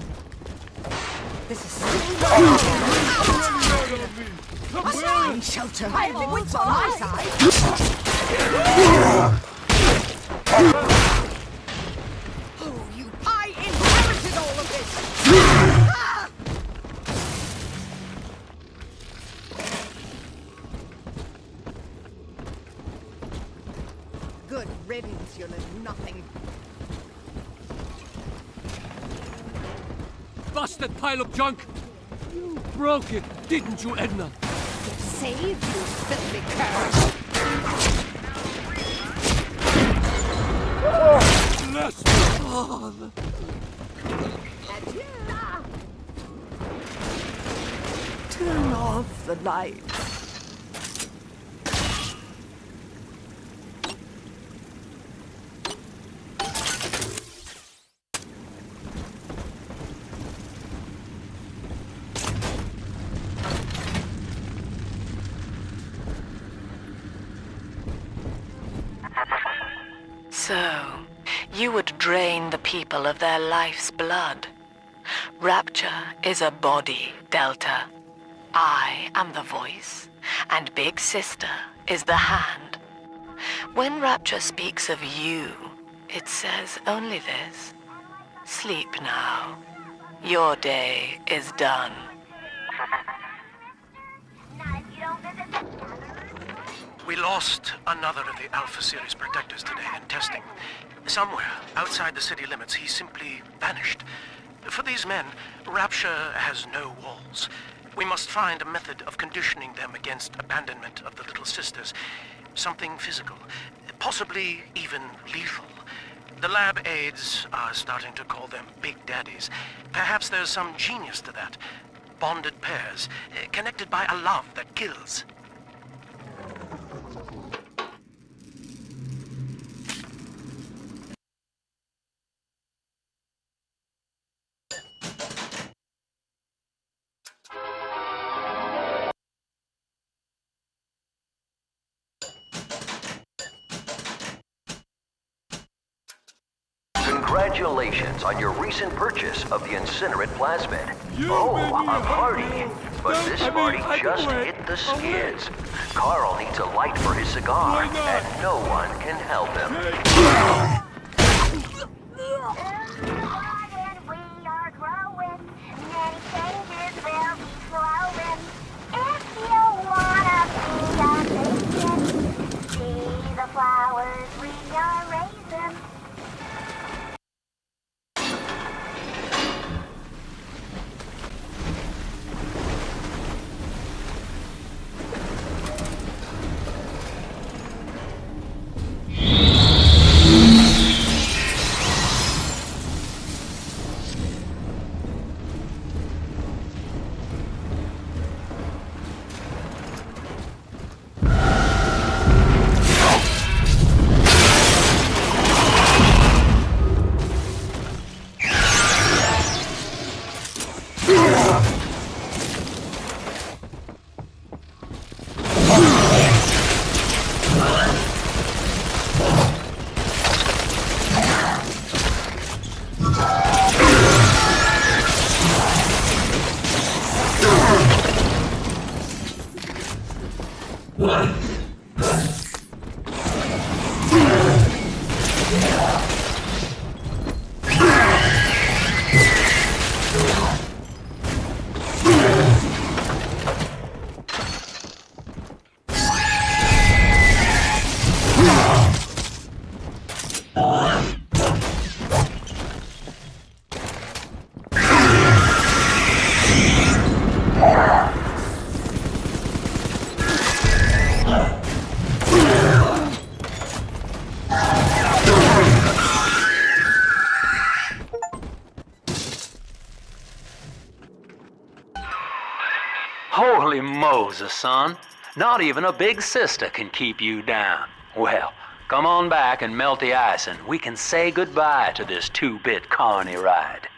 This is so Must find shelter. Everyone's on my side. Oh, I inherited all of this! Good riddance, you little nothing. Busted pile of junk! You broke it, didn't you, Edna? Save you, filthy cur! Bless me! Father! Turn off the lights. So, you would drain the people of their life's blood. Rapture is a body, Delta. I am the voice, and Big Sister is the hand. When Rapture speaks of you, it says only this. Sleep now. Your day is done. We lost another of the Alpha Series protectors today in testing. Somewhere outside the city limits, he simply vanished. For these men, Rapture has no walls. We must find a method of conditioning them against abandonment of the Little Sisters. Something physical, possibly even lethal. The lab aides are starting to call them Big Daddies. Perhaps there's some genius to that. Bonded pairs, connected by a love that kills. Congratulations on your recent purchase of the incinerate plasmid. A party! But this party just hit the skids. Carl needs a light for his cigar, and no one can help him. Flowers we are raising. Holy Moses, son. Not even a big sister can keep you down. Well, come on back and melt the ice and we can say goodbye to this 2-bit carny ride.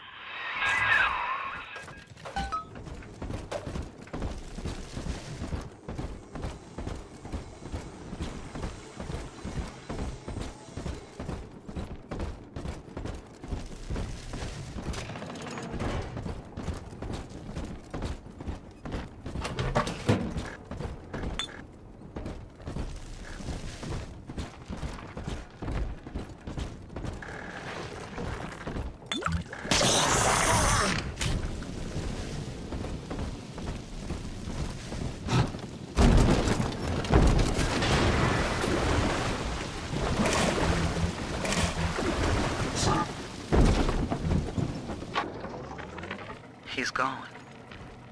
He's gone.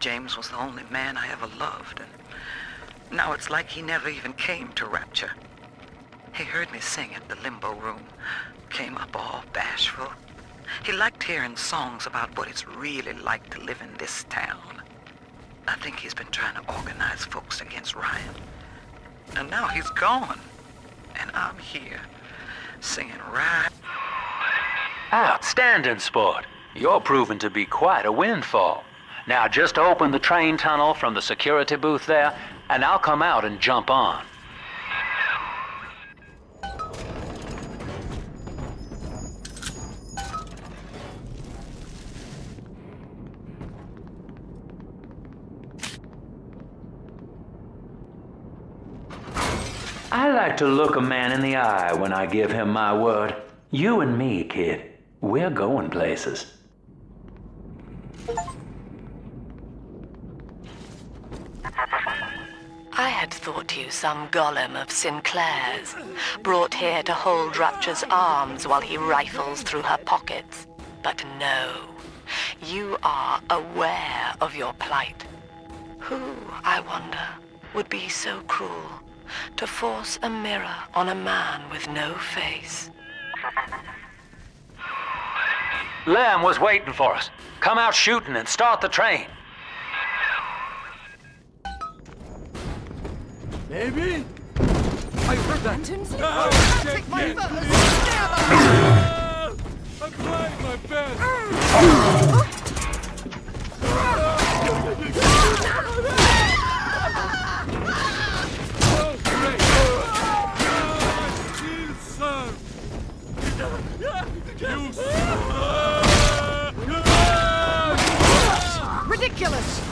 James was the only man I ever loved, and now it's like he never even came to Rapture. He heard me sing at the limbo room, came up all bashful. He liked hearing songs about what it's really like to live in this town. I think he's been trying to organize folks against Ryan. And now he's gone, and I'm here, singing right. Outstanding, sport. You're proving to be quite a windfall. Now just open the train tunnel from the security booth there, and I'll come out and jump on. I like to look a man in the eye when I give him my word. You and me, kid, we're going places. I had thought you some golem of Sinclair's, brought here to hold Rapture's arms while he rifles through her pockets. But no, you are aware of your plight. Who, I wonder, would be so cruel to force a mirror on a man with no face? Lamb was waiting for us. Come out shooting and start the train. Baby? I heard that. Take my furs! I'm trying my best. Ridiculous!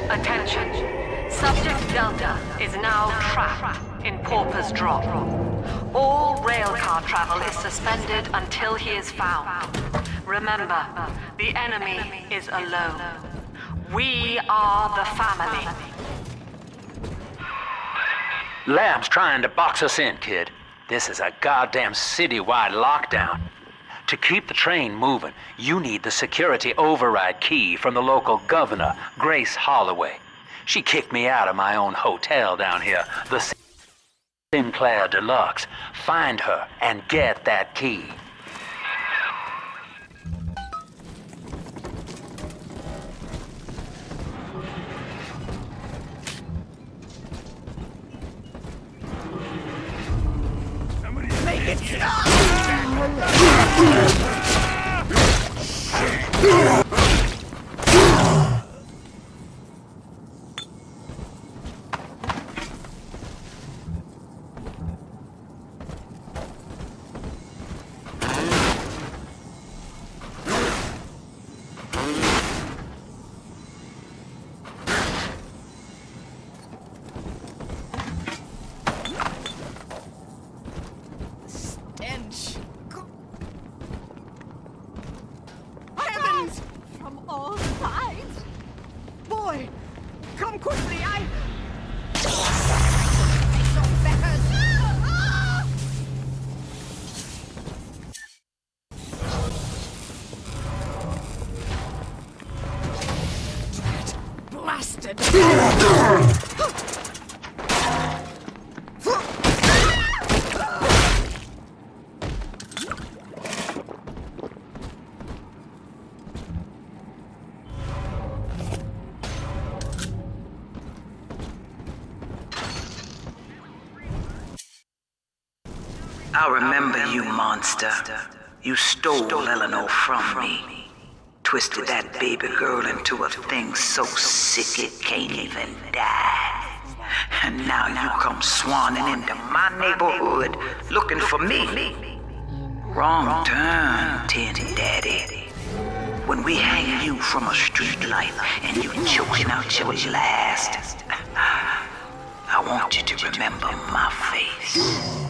Attention. Subject Delta is now trapped in Pauper's Drop. All railcar travel is suspended until he is found. Remember, the enemy is alone. We are the family. Lamb's trying to box us in, kid. This is a goddamn citywide lockdown. To keep the train moving, you need the security override key from the local governor, Grace Holloway. She kicked me out of my own hotel down here, the Sinclair Deluxe. Find her and get that key. Make it stop! I remember you, monster. You stole Eleanor from me. Twisted that baby girl into a thing so sick it can't even die. And now you come swanning into my neighborhood looking for me. Wrong turn, Tin Daddy. When we hang you from a street light and you choking out your last, I want you to remember my face.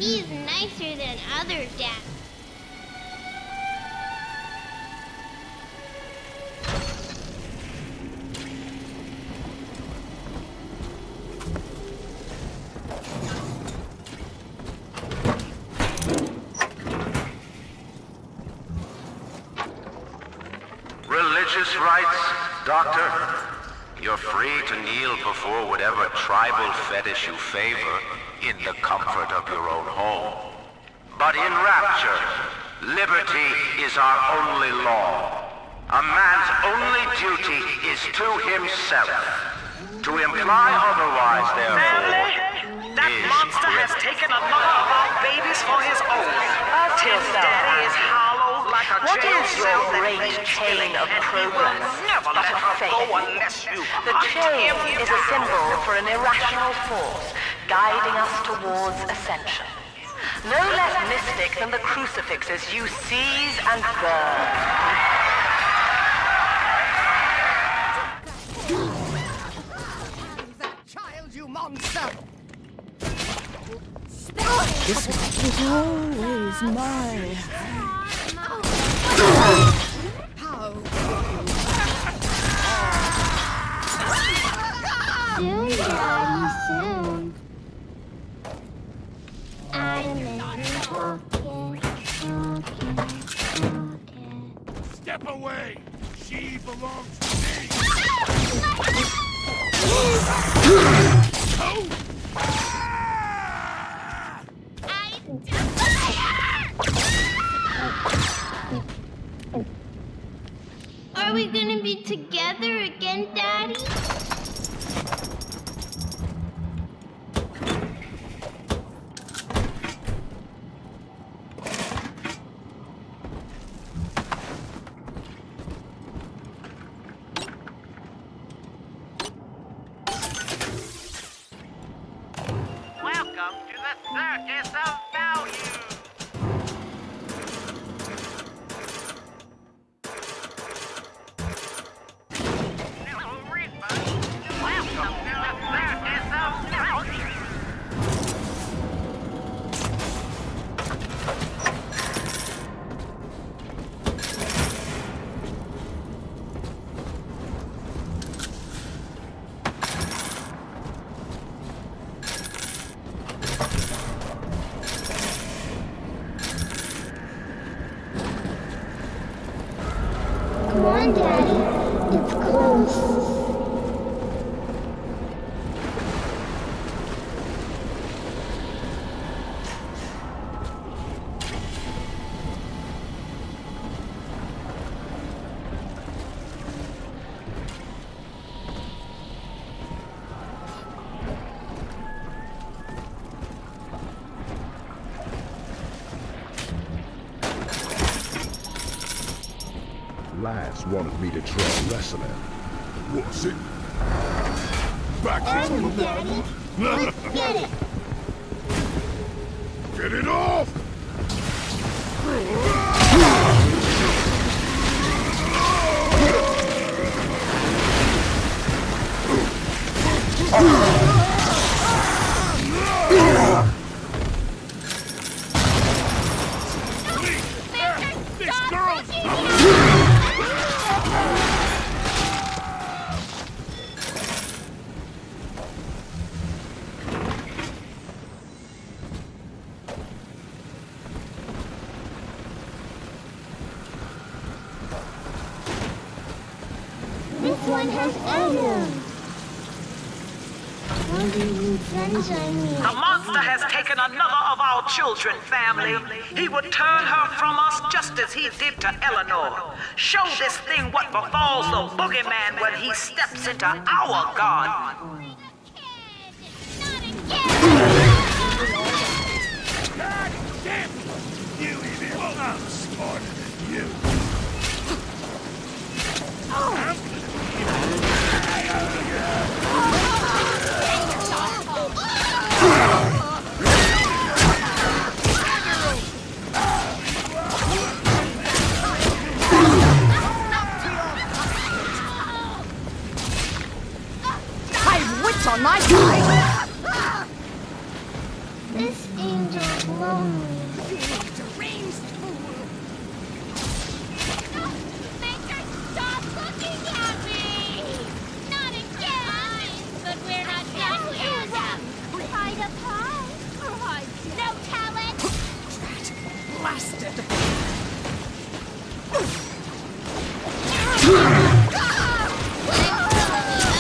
He's nicer than other dads. Religious rites, Doctor? You're free to kneel before whatever tribal fetish you favor in the comfort of your own home. But in Rapture, liberty is our only law. A man's only duty is to himself. To imply otherwise, therefore, That monster has taken another of our babies for his own. His daddy is hollow like a What jail is cell your that great keeps chain of and progress he will never but let of her faith? go unless you The chain is a symbol for an irrational force guiding us towards ascension. No less mystic than the crucifixes you seize and burn. Child, you monster! This was always mine. Soon, Daddy, soon. I miss you talking. Step away! She belongs to me! Are we gonna be together again, Daddy? Welcome to the Circus of Value! Come on, Daddy. It's close. Lads wanted me to try wrestling. Was it? Back On, in Daddy. Let's get it. Get it off! This girl's... This one has items. The monster has taken another of our children, family. He would turn her from us just as he did to Eleanor. Show this thing what befalls the boogeyman when he steps into our garden. God damn it! You even... I'm smarter than you. I've wits on my side! This angel's lonely. Deranged fool! Maker, stop looking at me! Not again! But we're not done yet! Hide up high! Or hide no talent! Blasted!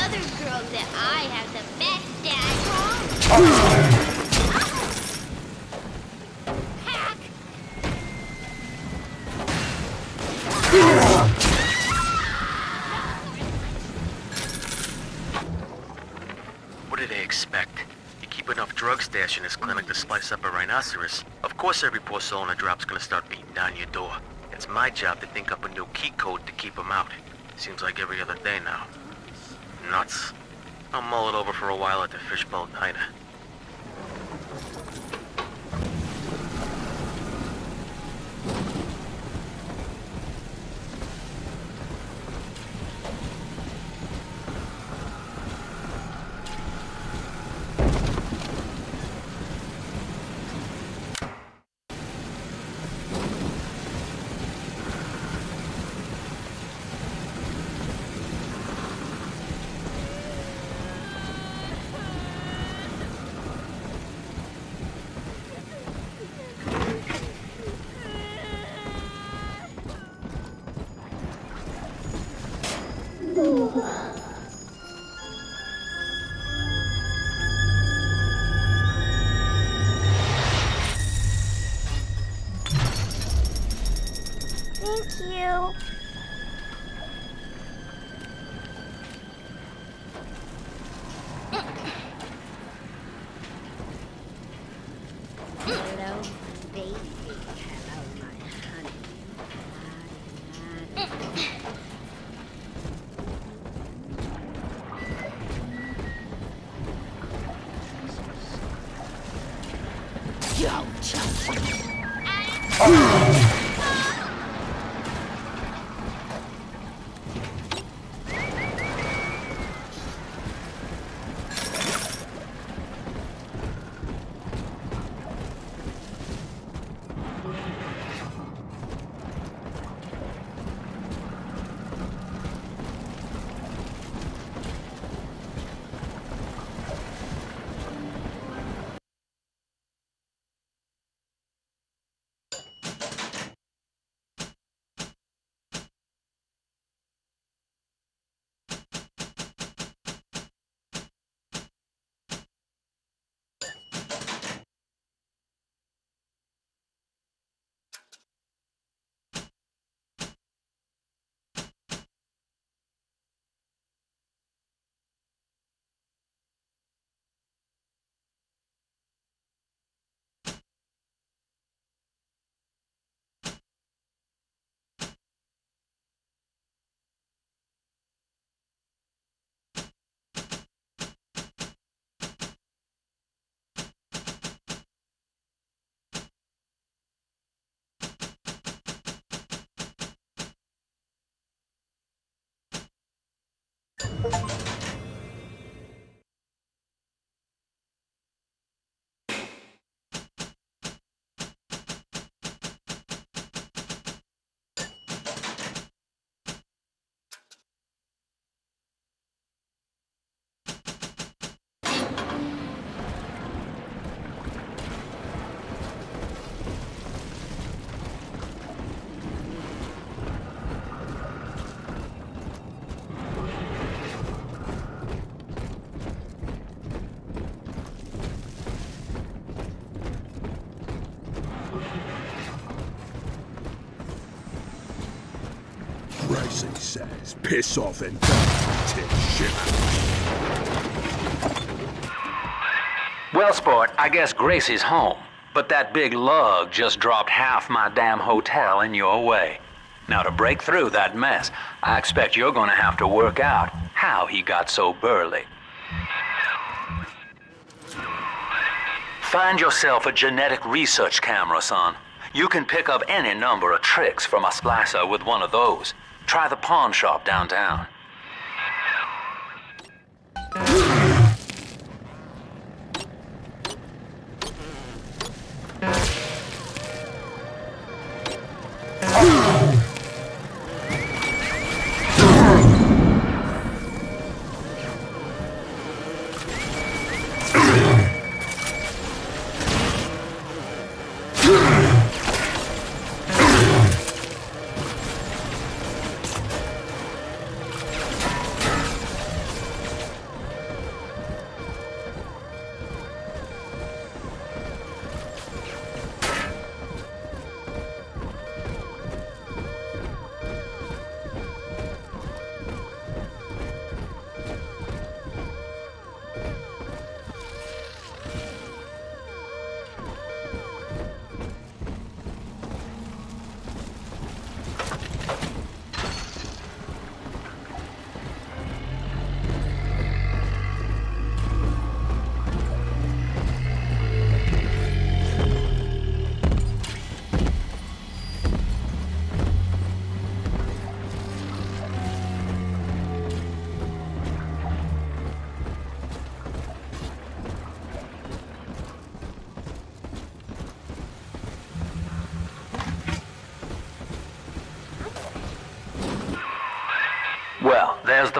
Other girls that I have the best dad. Hack! What do they expect? You keep enough drug stash in this clinic to slice up a rhinoceros. Of course every poor soul in a drop's gonna start beating down your door. It's my job to think up a new key code to keep them out. Seems like every other day now. Nuts. I'll mull it over for a while at the fishbowl diner. Thank you. Hello, baby. Hello, my honey. Racing says, piss off and die, shivers. Well, sport, I guess Gracie's home. But that big lug just dropped half my damn hotel in your way. Now, to break through that mess, I expect you're gonna have to work out how he got so burly. Find yourself a genetic research camera, son. You can pick up any number of tricks from a splicer with one of those. Try the pawn shop downtown.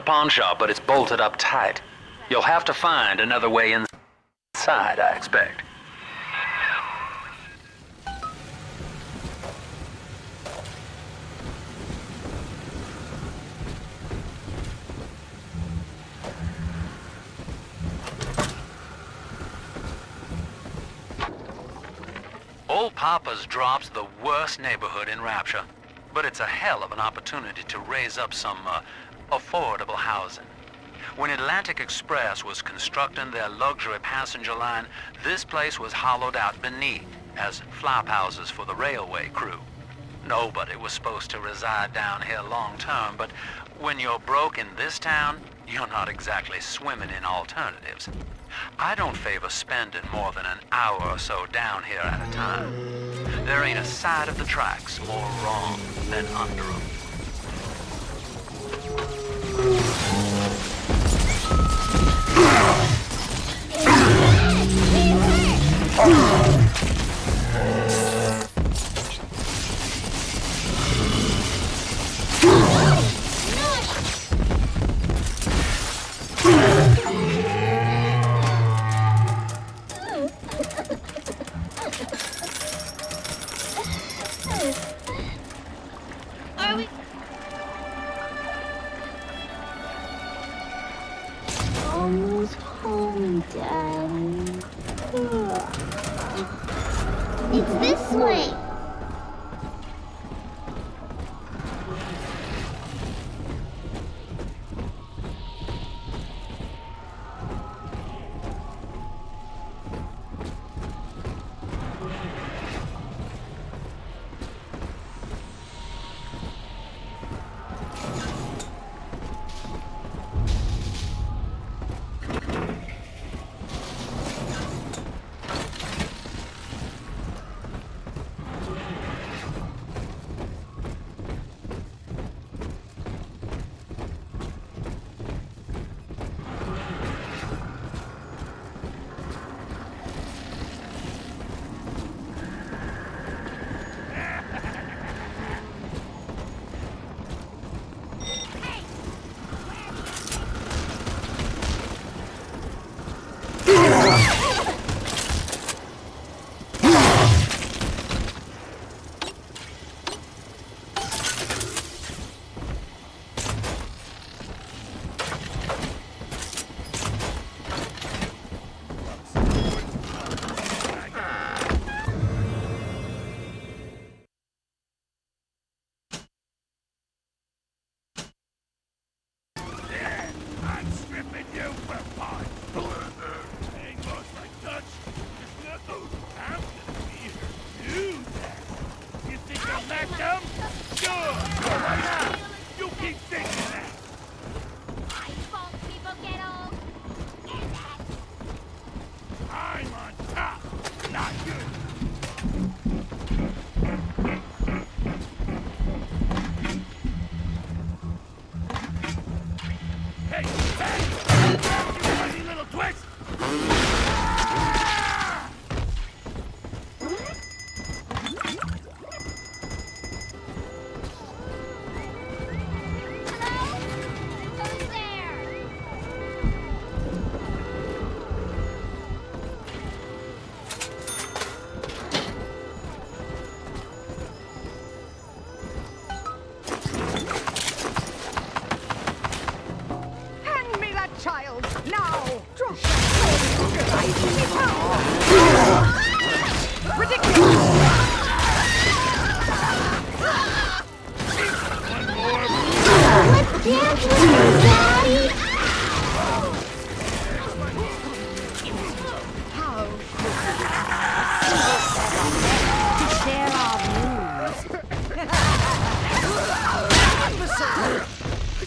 pawn shop, but it's bolted up tight. You'll have to find another way inside, I expect. Old Papa's Drop's the worst neighborhood in Rapture, but it's a hell of an opportunity to raise up some affordable housing. When Atlantic Express was constructing their luxury passenger line, this place was hollowed out beneath as flop houses for the railway crew. Nobody was supposed to reside down here long term, but when you're broke in this town, you're not exactly swimming in alternatives. I don't favor spending more than an hour or so down here at a time. There ain't a side of the tracks more wrong than under 'em. Almost home, Daddy. It's this way.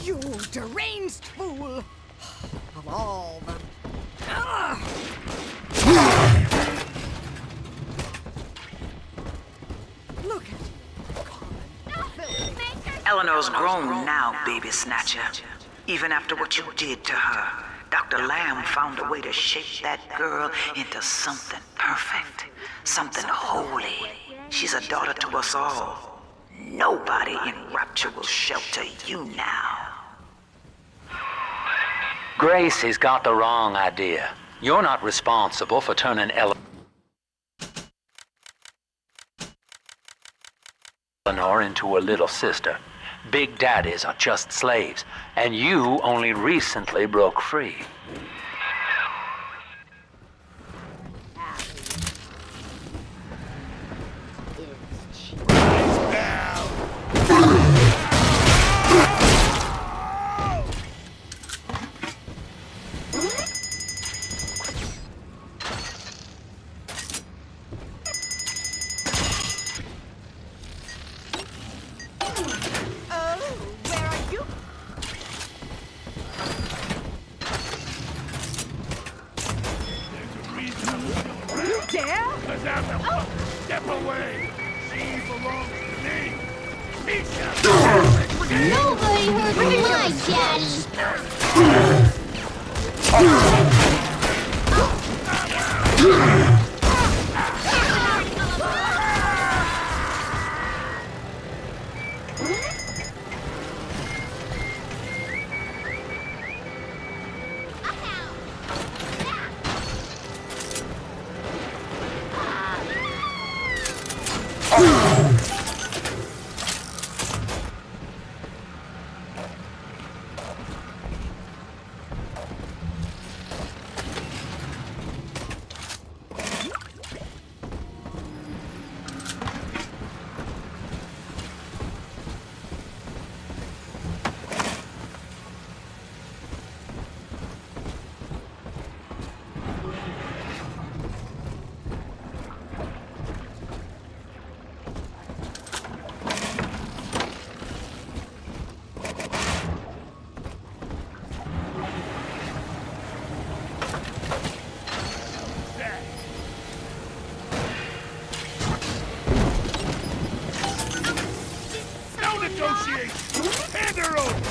You deranged fool! Of all the... Look at you. Eleanor's grown now, baby snatcher. Even after what you did to her, Dr. Lamb found a way to shape that girl into something perfect, something holy. She's a daughter to us all. Nobody in Rapture will shelter you now. Gracie's got the wrong idea. You're not responsible for turning Eleanor into a little sister. Big daddies are just slaves, and you only recently broke free. Step away! She belongs to me! Nobody hurt my daddy! Hand her over!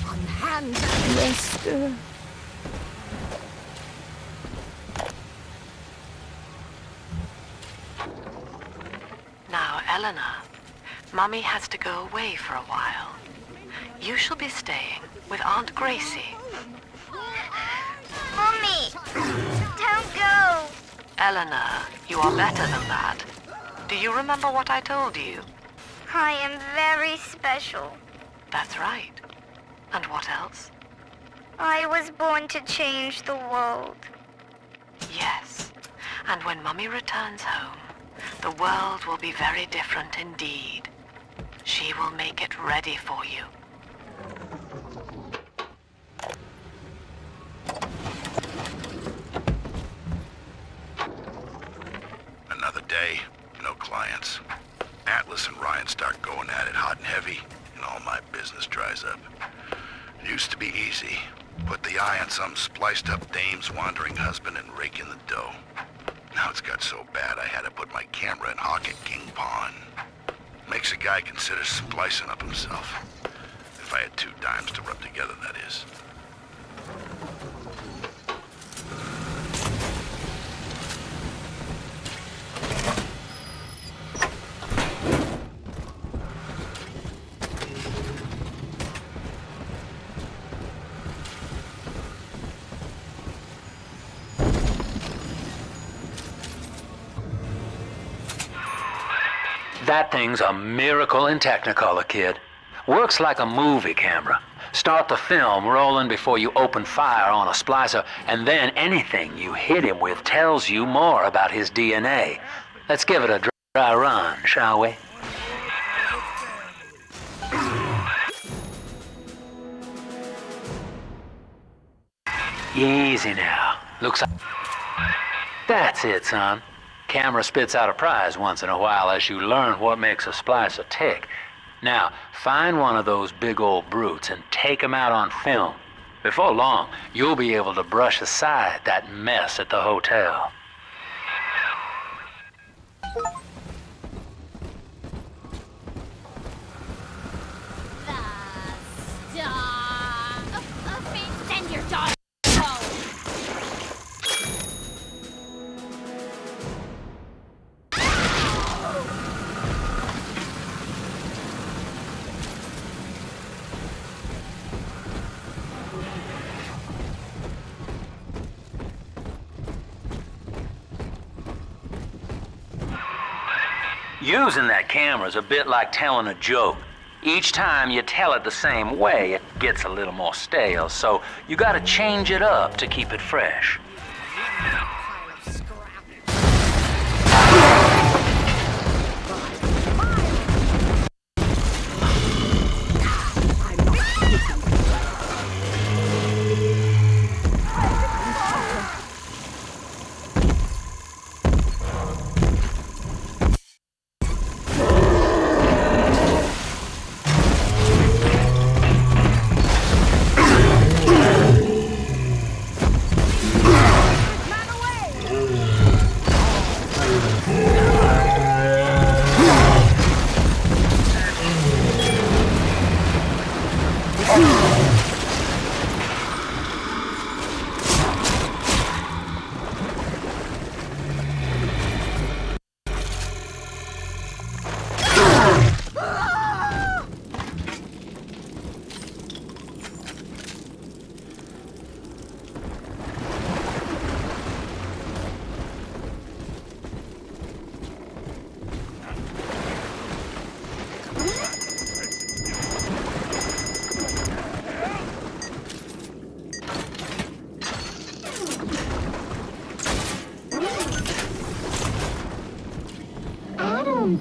Unhand that Lester. Now, Eleanor, Mommy has to go away for a while. You shall be staying with Aunt Gracie. Mommy! Don't go! Eleanor, you are better than that. Do you remember what I told you? I am very special. That's right. And what else? I was born to change the world. Yes. And when Mummy returns home, the world will be very different indeed. She will make it ready for you. Another day, no clients. Atlas and Ryan start going at it hot and heavy, and all my business dries up. It used to be easy. Put the eye on some spliced-up dame's wandering husband and rake in the dough. Now it's got so bad I had to put my camera in Hawk at King Pawn. Makes a guy consider splicing up himself. If I had 2 dimes to rub together, that is. That thing's a miracle in Technicolor, kid. Works like a movie camera. Start the film rolling before you open fire on a splicer, and then anything you hit him with tells you more about his DNA. Let's give it a dry run, shall we? Easy now. Looks like... That's it, son. Camera spits out a prize once in a while as you learn what makes a splicer tick. Now, find one of those big old brutes and take him out on film. Before long, you'll be able to brush aside that mess at the hotel. The Using that camera's a bit like telling a joke. Each time you tell it the same way, it gets a little more stale, so you gotta change it up to keep it fresh.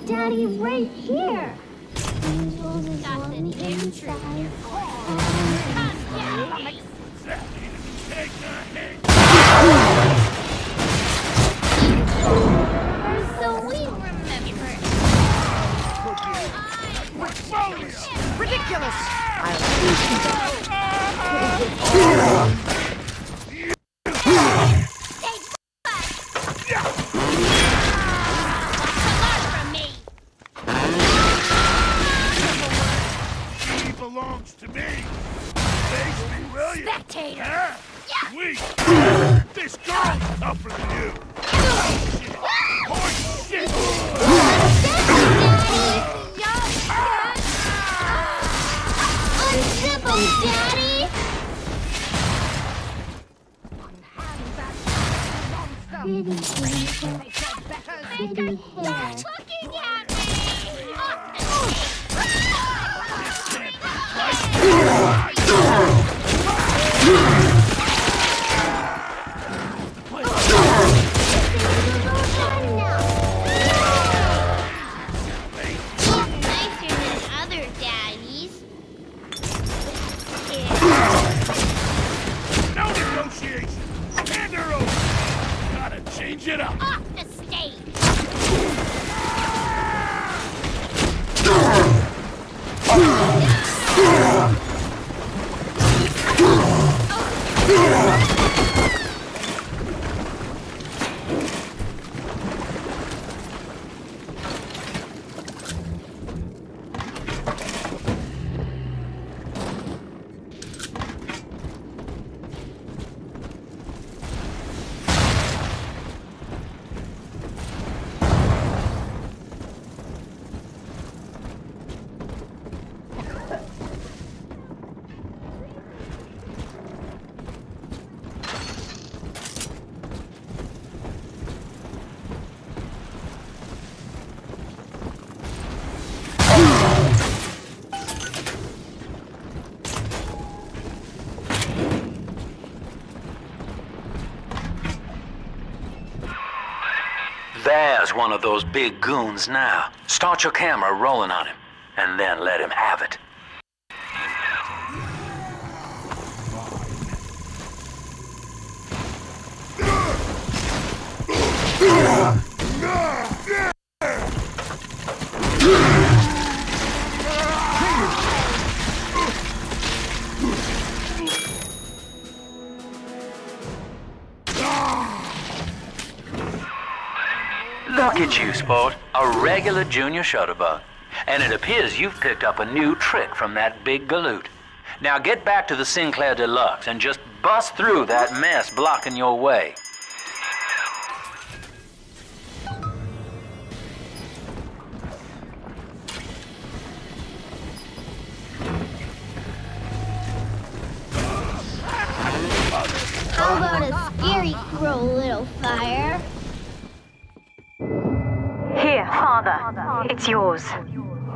Daddy's right here. Angels is on the inside. So we remember. Ridiculous! Belongs to me. Face me, will you? Spectator. Huh? Weak. This girl's tougher than you. Horse shit. Unzip him, Daddy. Pretty hair. Looking at me. No negotiation. Hand her over. Gotta change it up. Off the stage. There's one of those big goons now. Start your camera rolling on him, and then let him have it. Look at you, sport. A regular junior shutterbug. And it appears you've picked up a new trick from that big galoot. Now get back to the Sinclair Deluxe and just bust through that mess blocking your way. How about a scary grow, little fire? Here, Father, it's yours.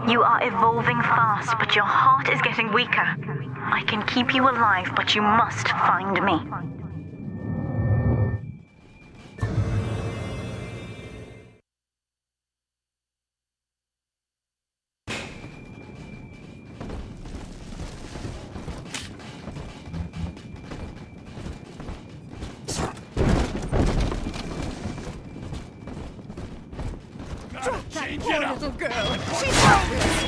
You are evolving fast, but your heart is getting weaker. I can keep you alive, but you must find me. Change it up. Little girl. She's helpless.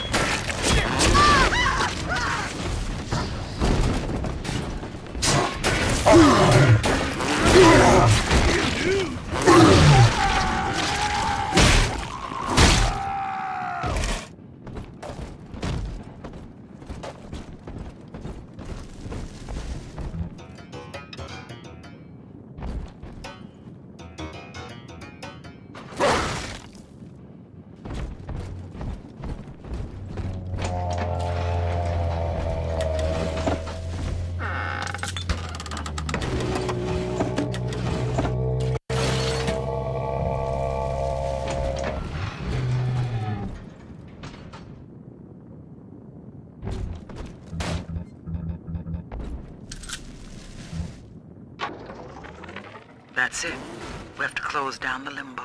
That's it. We have to close down the limbo.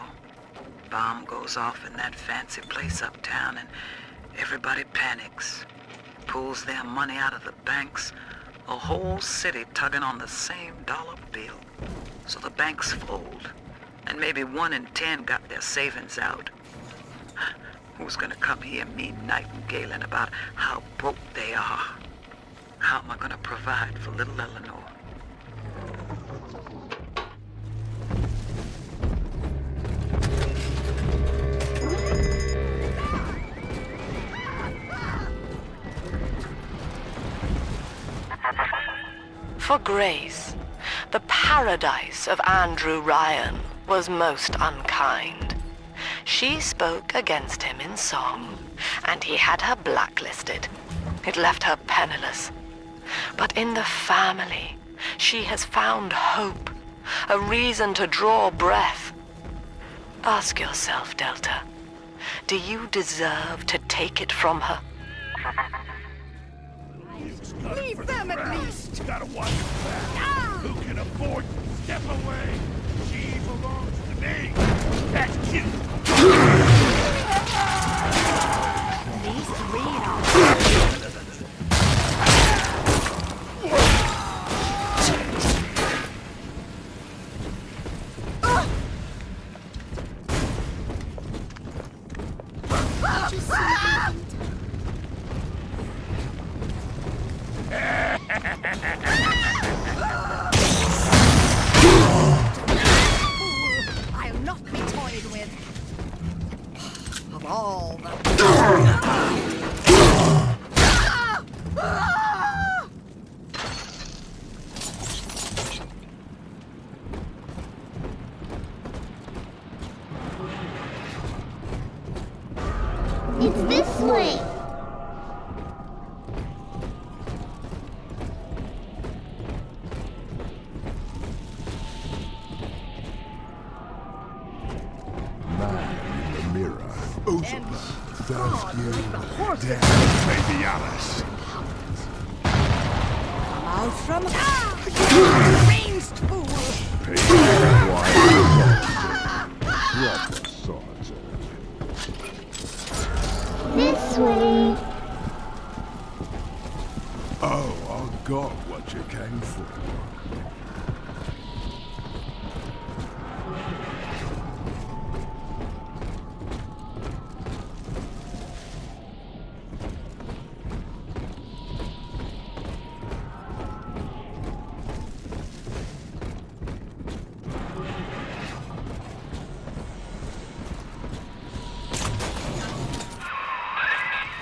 Bomb goes off in that fancy place uptown and everybody panics. Pulls their money out of the banks. A whole city tugging on the same dollar bill. So the banks fold. And maybe 1 in 10 got their savings out. Who's gonna come here me nightingaling about how broke they are? How am I gonna provide for little Eleanor? For Grace, the paradise of Andrew Ryan was most unkind. She spoke against him in song, and he had her blacklisted. It left her penniless. But in the family, she has found hope, a reason to draw breath. Ask yourself, Delta, do you deserve to take it from her? Leave them at least. Gotta watch your back. Who can afford to step away? She belongs to me. That's cute. These three are... I'll not be toyed with. Of all the... It's this way. Baby Alice. Out from... Ranged fool! This way. Oh, I got what you came for.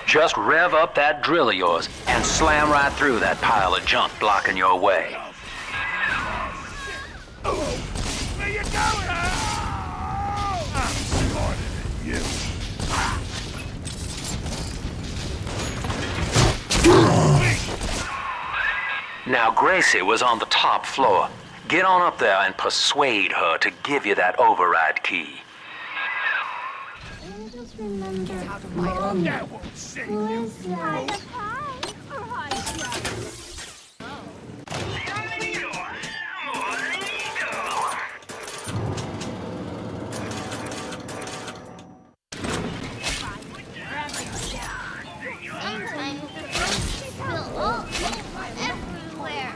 Just rev up that drill of yours and slam right through that pile of junk blocking your way. Where you going? I'm smarter than you. Now, Gracie was on the top floor. Get on up there and persuade her to give you that override key. And just remember. Out of my Mom. That won't save Who you. is that? Sometimes the roads spill all everywhere.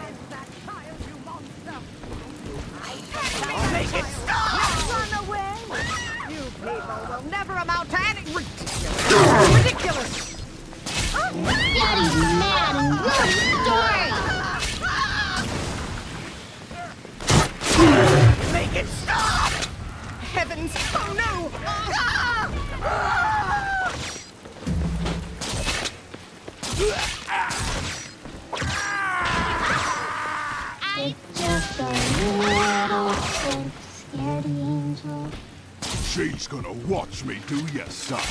Make it stop! Run away! You people will never amount to anything ridiculous! Daddy's mad and really story. Make it stop! Heavens! Oh no! It's just a little sick, scaredy angel. She's gonna watch me do your son.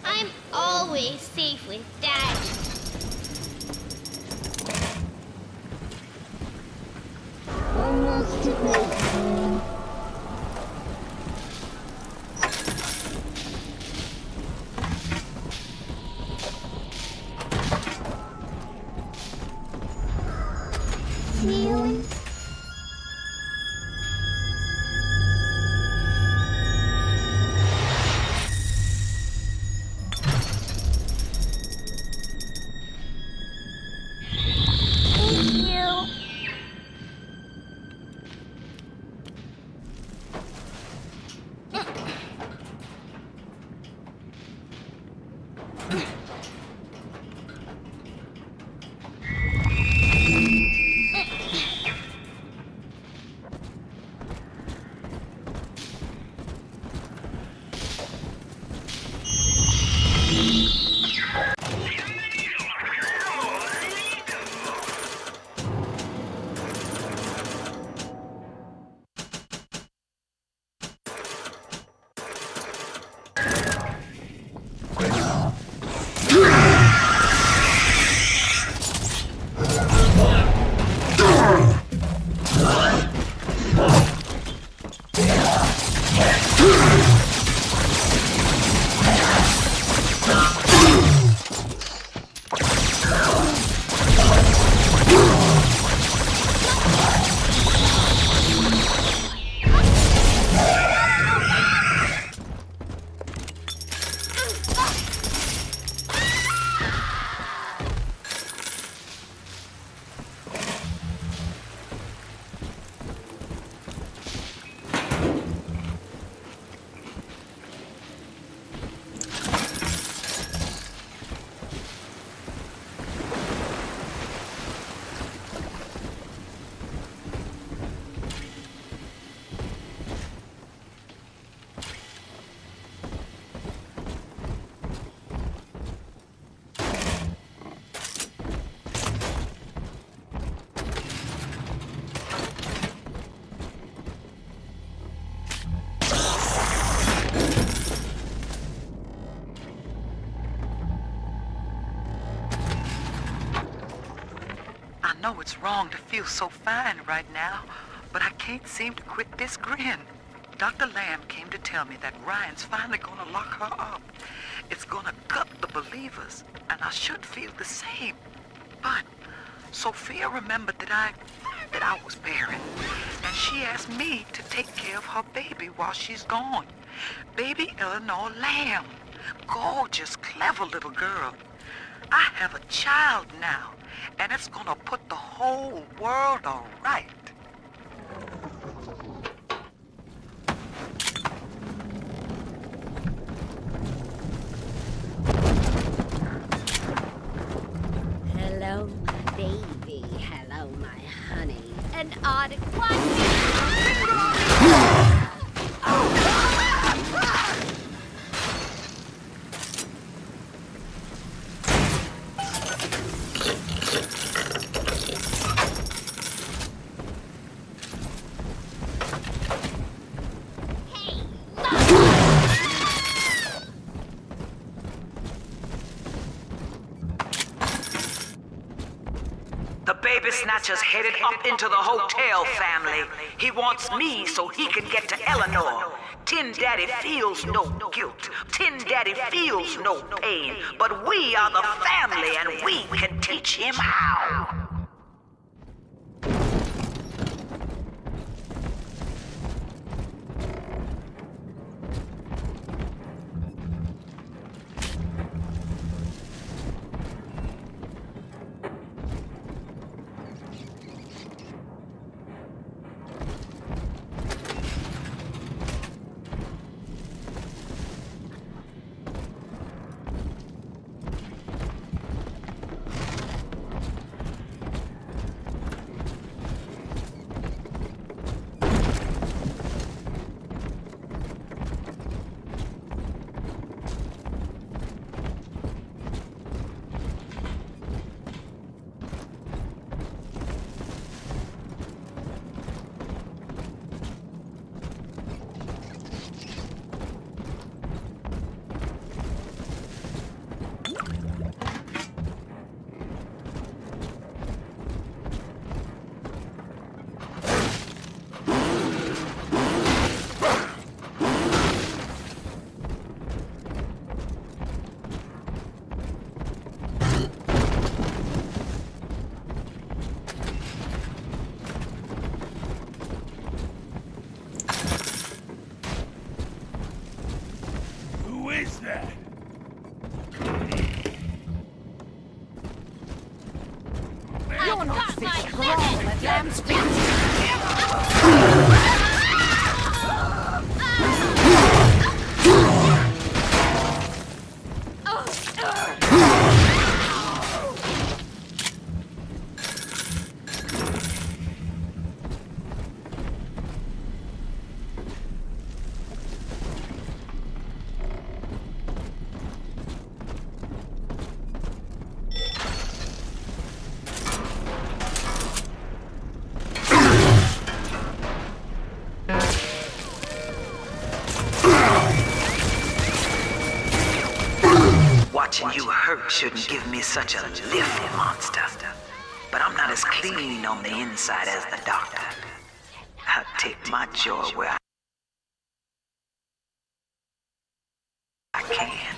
I'm always safe with Daddy. Almost everything. Ceiling. Thank you. I know it's wrong to feel so fine right now, but I can't seem to quit this grin. Dr. Lamb came to tell me that Ryan's finally gonna lock her up. It's gonna gut the believers, and I should feel the same. But Sophia remembered that I was barren, and she asked me to take care of her baby while she's gone. Baby Eleanor Lamb. Gorgeous, clever little girl. I have a child now, and it's gonna put the whole world all right. Hello, my baby. Hello, my honey. An odd question. The baby snatcher's headed up into the hotel, family. He wants me so he can get to Eleanor. Tin Daddy feels no guilt. Tin Daddy feels no pain. But we are the family and we can teach him how. Watching you hurt shouldn't give me such a lift, monster. But I'm not as clean on the inside as the doctor. I'll take my joy where I can.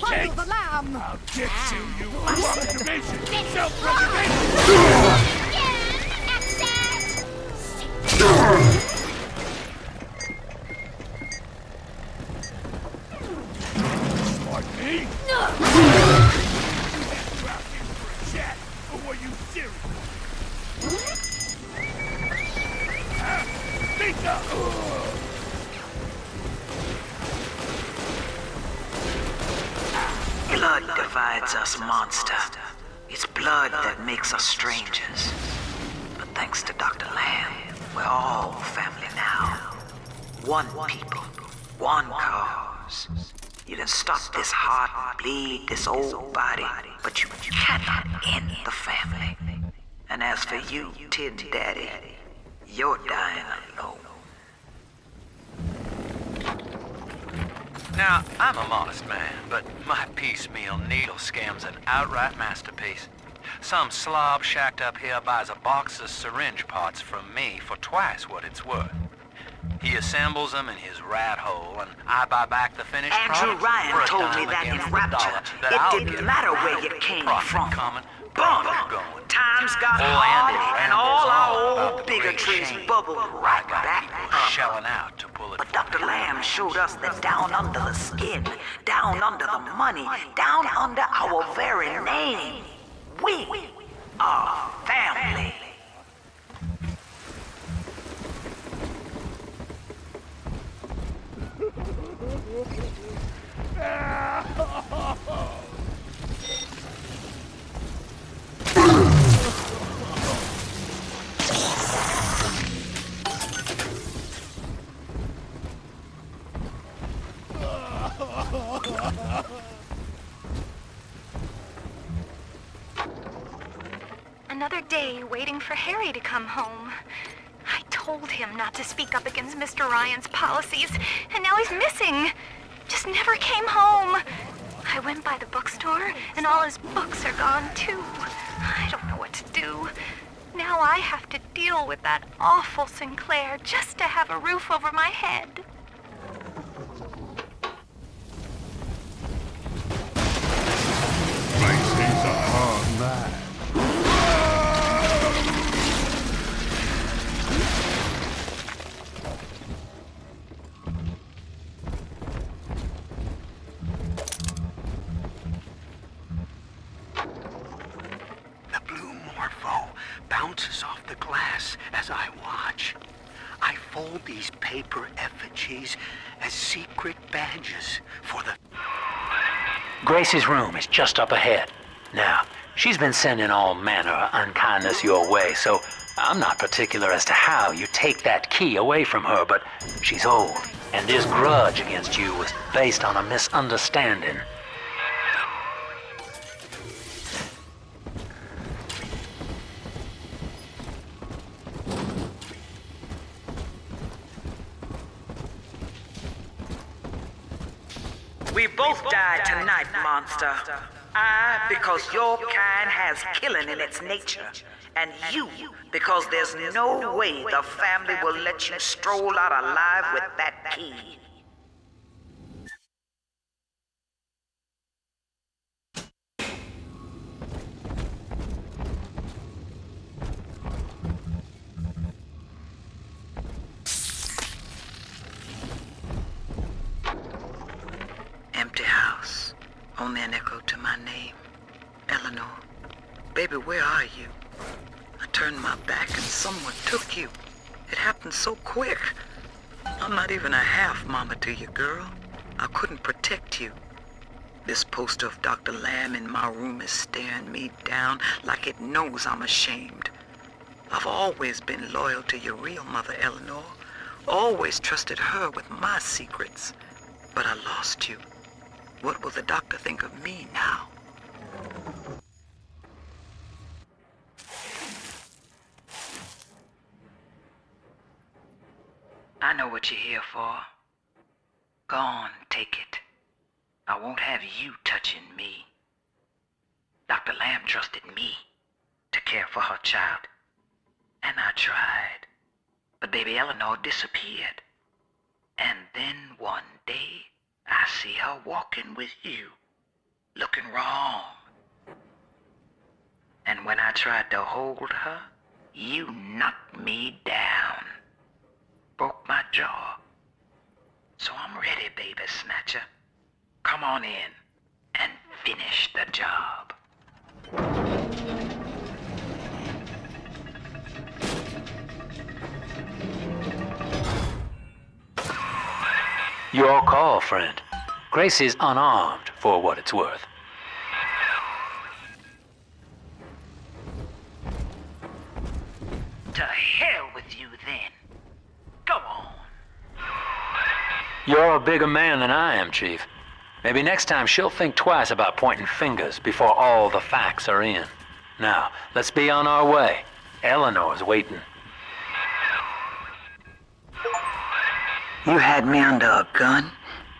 Follow the lamb! I'll get to you! Self-preservation! Self-preservation! Smart me? No! You out here for a chat, or were you serious? Speak up! Blood divides us, monster. It's blood that makes us strangers. But thanks to Dr. Lamb, we're all family now. One people, one cause. You can stop this heart bleed, this old body, but you cannot end the family. And as for you, Tin Daddy, you're dying alone. Now, I'm a modest man, but my piecemeal needle scam's an outright masterpiece. Some slob shacked up here buys a box of syringe parts from me for twice what it's worth. He assembles them in his rat hole, and I buy back the finished Andrew product Ryan for a told dime me that in against the Rapture, dollar that it didn't matter where you came from. Coming, Boom! Times got hard, and all our old bigotries bubbled right back up. Shelling out to pull it. But Dr. Lamb showed us that down under the skin, down under the money, down under our very name, we are family. day waiting for Harry to come home. I told him not to speak up against Mr. Ryan's policies, and now he's missing. Just never came home. I went by the bookstore, and all his books are gone, too. I don't know what to do. Now I have to deal with that awful Sinclair just to have a roof over my head. He's a hard man. The blue morpho bounces off the glass as I watch. I fold these paper effigies as secret badges for the... Grace's room is just up ahead. Now, she's been sending all manner of unkindness your way, so I'm not particular as to how you take that key away from her, but she's old, and this grudge against you was based on a misunderstanding. We both died tonight, monster. I, because your kind has killing in its nature. And you, because there's no way the family will let you stroll out alive with that key. Empty house. Only an echo to my name. Eleanor. Baby, where are you? I turned my back and someone took you. It happened so quick. I'm not even a half mama to you, girl. I couldn't protect you. This poster of Dr. Lamb in my room is staring me down like it knows I'm ashamed. I've always been loyal to your real mother, Eleanor. Always trusted her with my secrets. But I lost you. What will the doctor think of me now? I know what you're here for. Go on, take it. I won't have you touching me. Dr. Lamb trusted me to care for her child. And I tried. But baby Eleanor disappeared. And then one day, I see her walking with you, looking wrong. And when I tried to hold her, you knocked me down. Broke my jaw. So I'm ready, baby snatcher. Come on in and finish the job. Your call, friend. Grace is unarmed, for what it's worth. To hell with you then. Go on. You're a bigger man than I am, Chief. Maybe next time she'll think twice about pointing fingers before all the facts are in. Now, let's be on our way. Eleanor's waiting. You had me under a gun,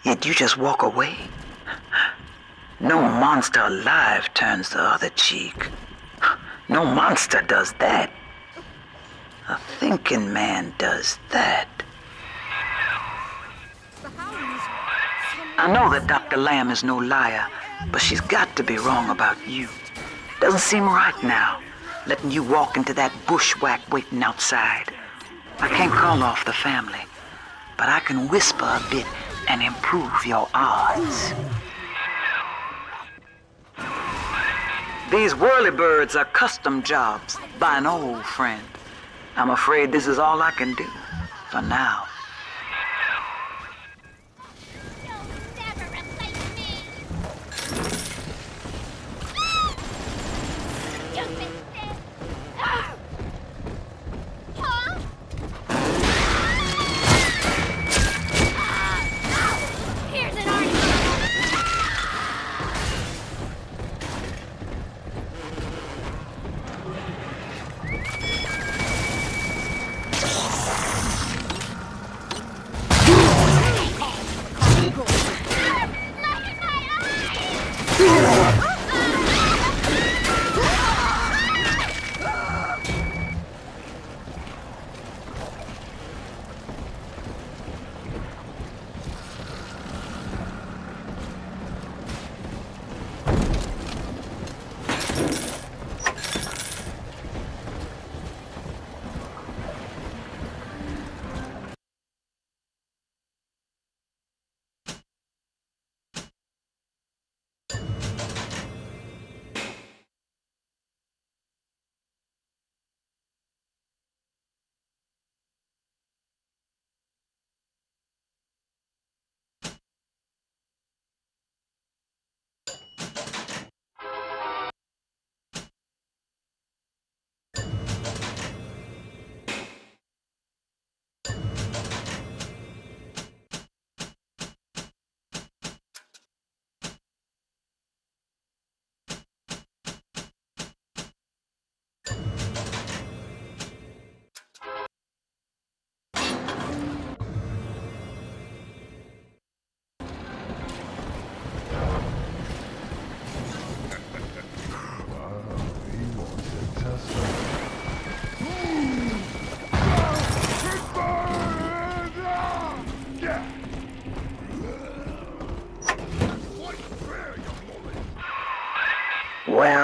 yet you just walk away? No monster alive turns the other cheek. No monster does that. A thinking man does that. I know that Dr. Lamb is no liar, but she's got to be wrong about you. Doesn't seem right now, letting you walk into that bushwhack waiting outside. I can't call off the family, but I can whisper a bit and improve your odds. These whirlybirds are custom jobs by an old friend. I'm afraid this is all I can do for now.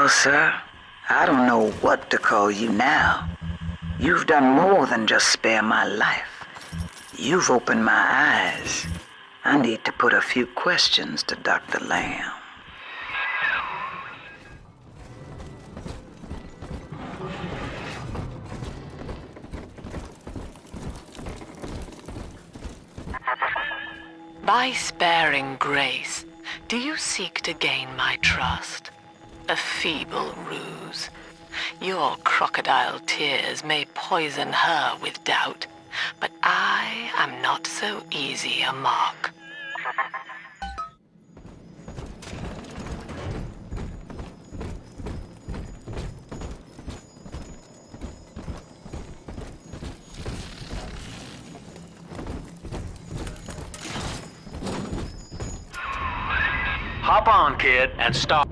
Well, sir, I don't know what to call you now. You've done more than just spare my life. You've opened my eyes. I need to put a few questions to Dr. Lamb. By sparing grace, do you seek to gain my trust? A feeble ruse. Your crocodile tears may poison her with doubt, but I am not so easy a mark. Hop on, kid, and stop.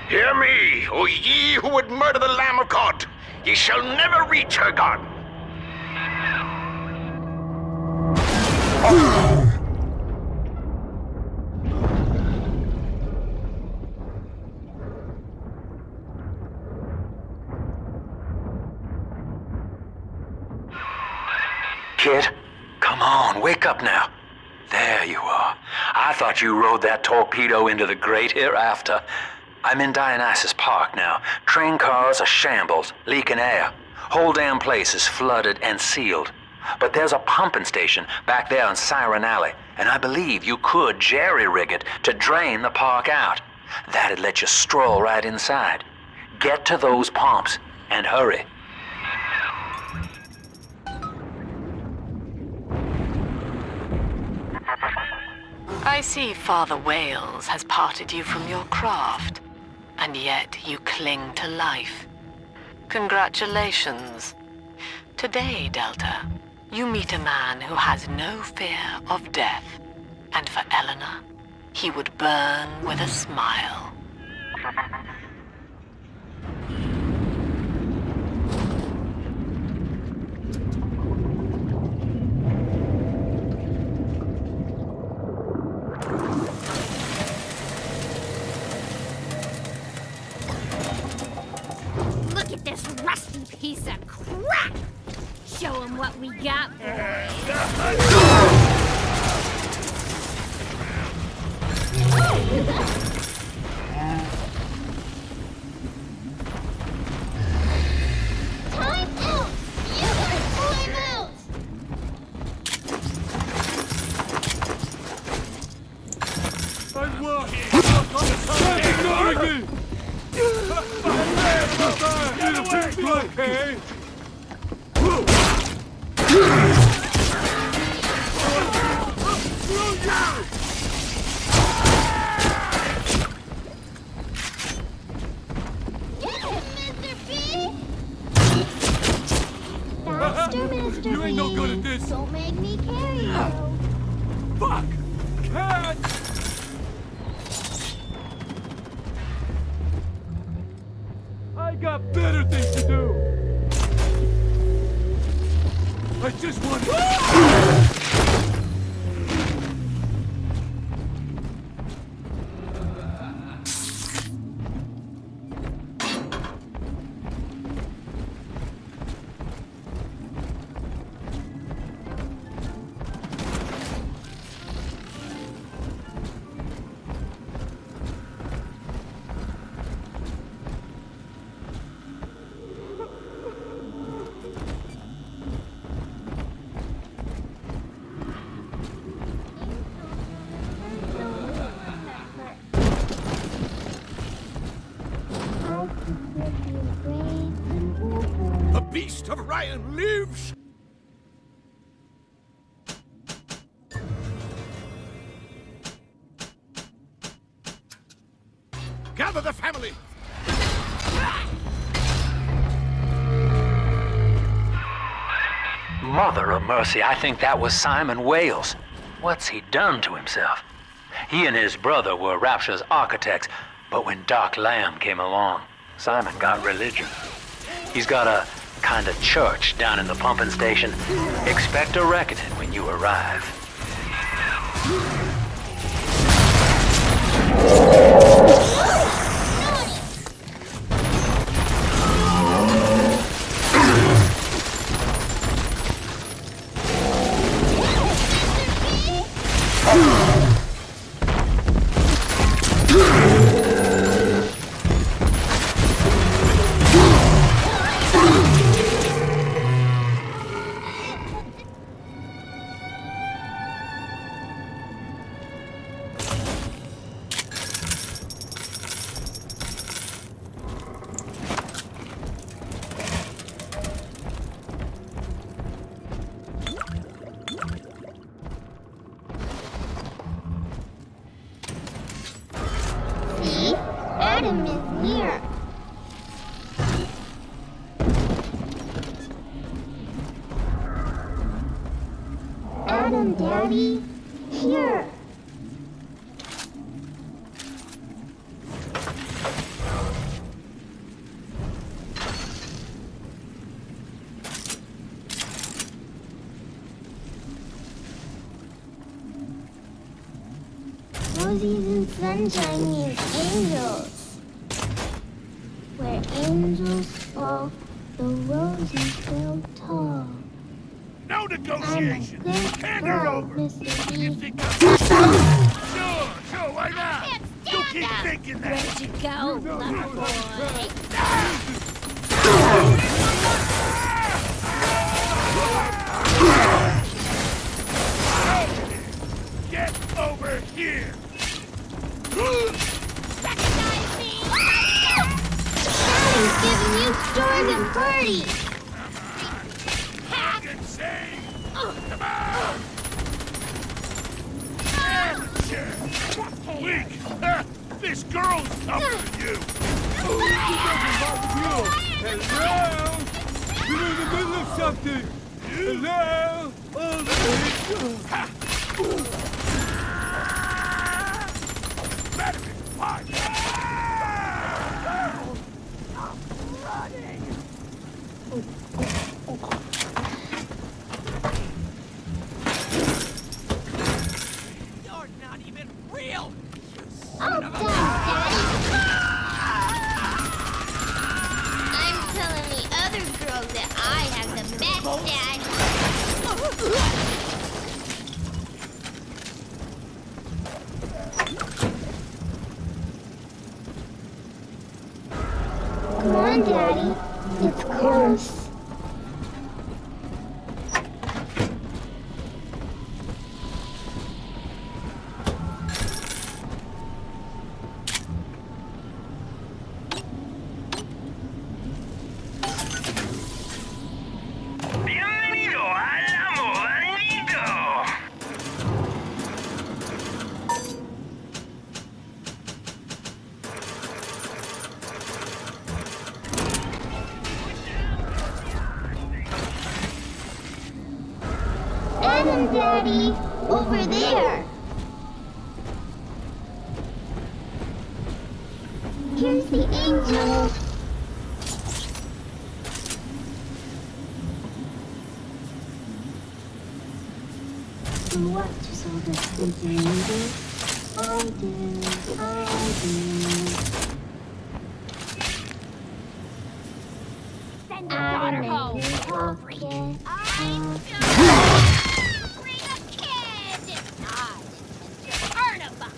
Hear me, O ye who would murder the Lamb of God! Ye shall never reach her garden! Kid, come on, wake up now. There you are. I thought you rode that torpedo into the great hereafter. I'm in Dionysus Park now. Train cars are shambles, leaking air. Whole damn place is flooded and sealed. But there's a pumping station back there in Siren Alley, and I believe you could jerry-rig it to drain the park out. That'd let you stroll right inside. Get to those pumps, and hurry. I see Father Wales has parted you from your craft, and yet you cling to life. Congratulations. Today, Delta, you meet a man who has no fear of death, and for Eleanor, he would burn with a smile. Look at this rusty piece of crap! Show him what we got, Time out! You guys time out! I'm working! Stop ignoring me! You okay? Faster, Mr. You ain't no B. good at this. Don't make me carry you. Fuck! Cat! I got better things to do. I just want to... of Ryan lives! Gather the family! Mother of mercy, I think that was Simon Wales. What's he done to himself? He and his brother were Rapture's architects, but when Doc Lamb came along, Simon got religion. He's got a kind of church down in the pumping station. Expect a reckoning when you arrive. Adam is near. Adam, Daddy, here. Roses and sunshine mean angels. Where angels fall, the roses grow tall. No negotiation! Hand her over! Mr. B. Sure, why not? You keep thinking that! Where'd you go, lover boy? Get over here! Recognize me! Daddy's giving you stores and parties. Come on! Weak! This girl's tougher than you! Hello? You're in the middle of something! Hello? Battery, fine! You're not even real! Oh, God, Daddy! I'm telling the other girls that I have the best dad. Come on, Daddy. It's close. Adam, Daddy, over there. Here's the angel. So what does all this thinking do? I do. Send your daughter home! Talking. Bring a kid! Not just earn a buck!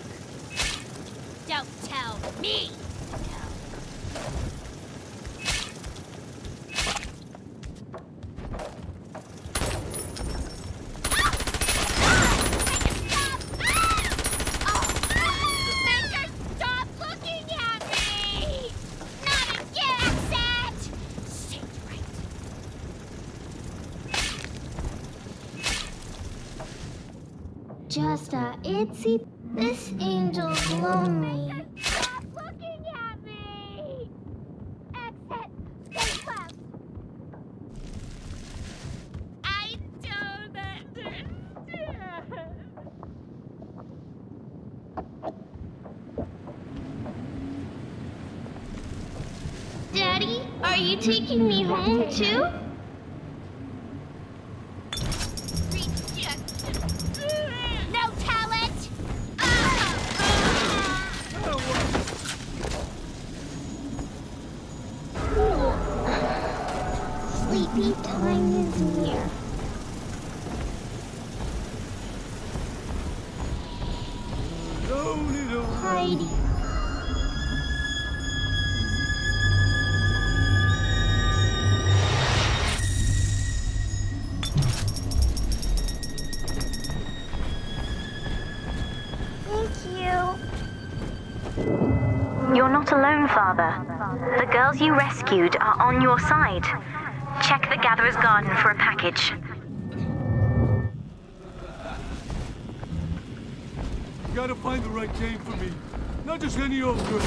Don't tell me! Stop looking at me! Not again, Seth! Stay right. just a itsy. This angel's lonely. Stop looking at me! Exit! Stay close! I don't understand. Daddy, are you taking me home too? No talent! Sleepy time is near. Heidi. You're not alone, Father. The girls you rescued are on your side. Check the Gatherer's Garden for a package. You gotta find the right game for me. Not just any old good.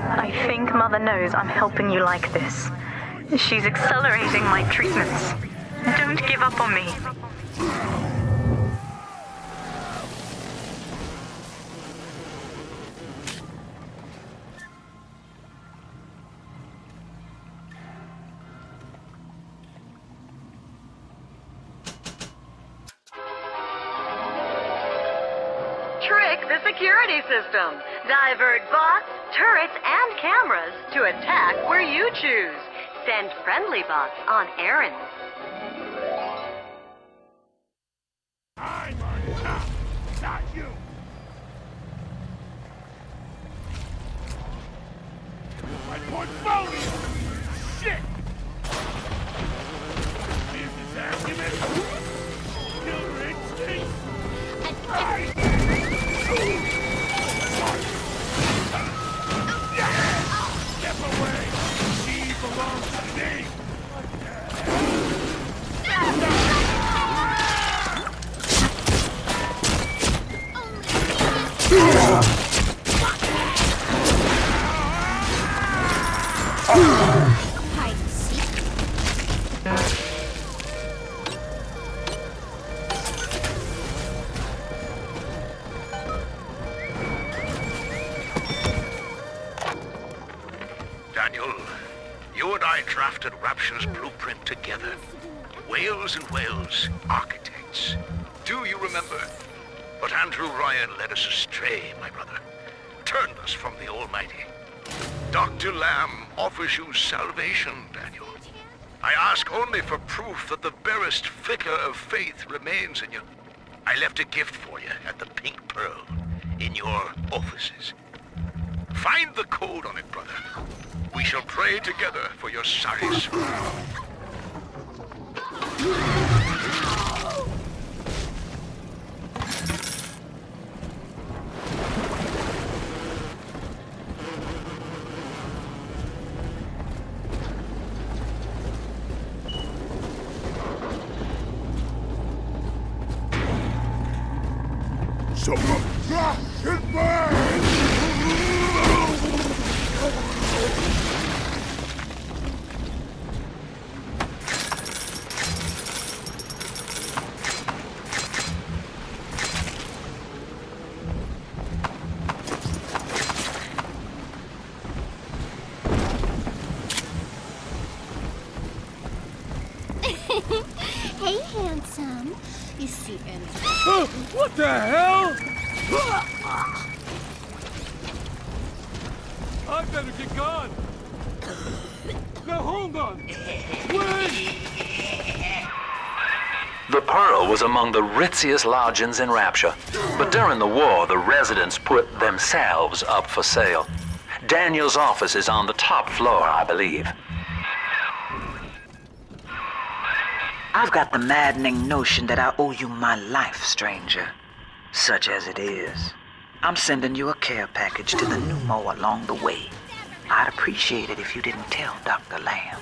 I think Mother knows I'm helping you like this. She's accelerating my treatments. Don't give up on me. Trick the security system. Divert bots, turrets, and cameras to attack where you choose. Send friendly bots on errands. I'm on top, not you. My portfolio! Shit! Business acumen! Killer instinct! Step away! She belongs to me! Daniel, you and I drafted Rapture's blueprint together. Whales and whales, architects. Do you remember? But Andrew Ryan led us astray, my brother. Turned us from the Almighty. Dr. Lamb offers you salvation, Daniel. I ask only for proof that the barest flicker of faith remains in you. I left a gift for you at the Pink Pearl. in your offices. Find the code on it, brother. We shall pray together for your sorry soul. Hey, handsome. You see anything? What the hell? I better get gone. Now hold on. Wait! The Pearl was among the ritziest lodgings in Rapture, but during the war, the residents put themselves up for sale. Daniel's office is on the top floor, I believe. I've got the maddening notion that I owe you my life, stranger. Such as it is. I'm sending you a care package to the pneumo along the way. I'd appreciate it if you didn't tell Dr. Lamb.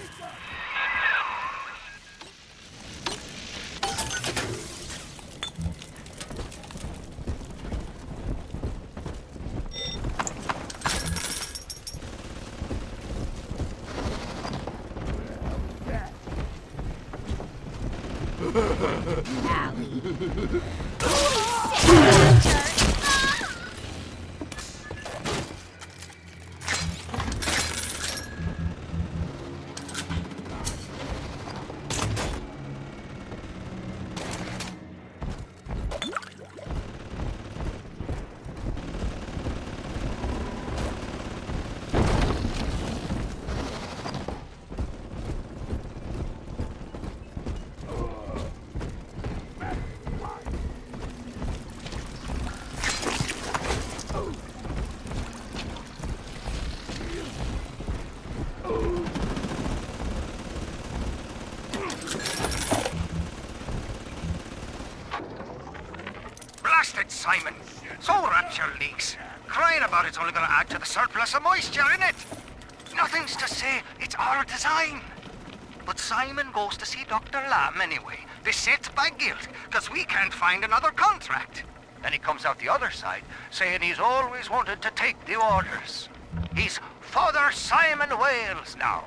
Simon. So Rapture leaks. Crying about it's only going to add to the surplus of moisture, innit? Nothing's to say, it's our design. But Simon goes to see Dr. Lamb anyway, beset by guilt, because we can't find another contract. Then he comes out the other side, saying he's always wanted to take the orders. He's Father Simon Wales now.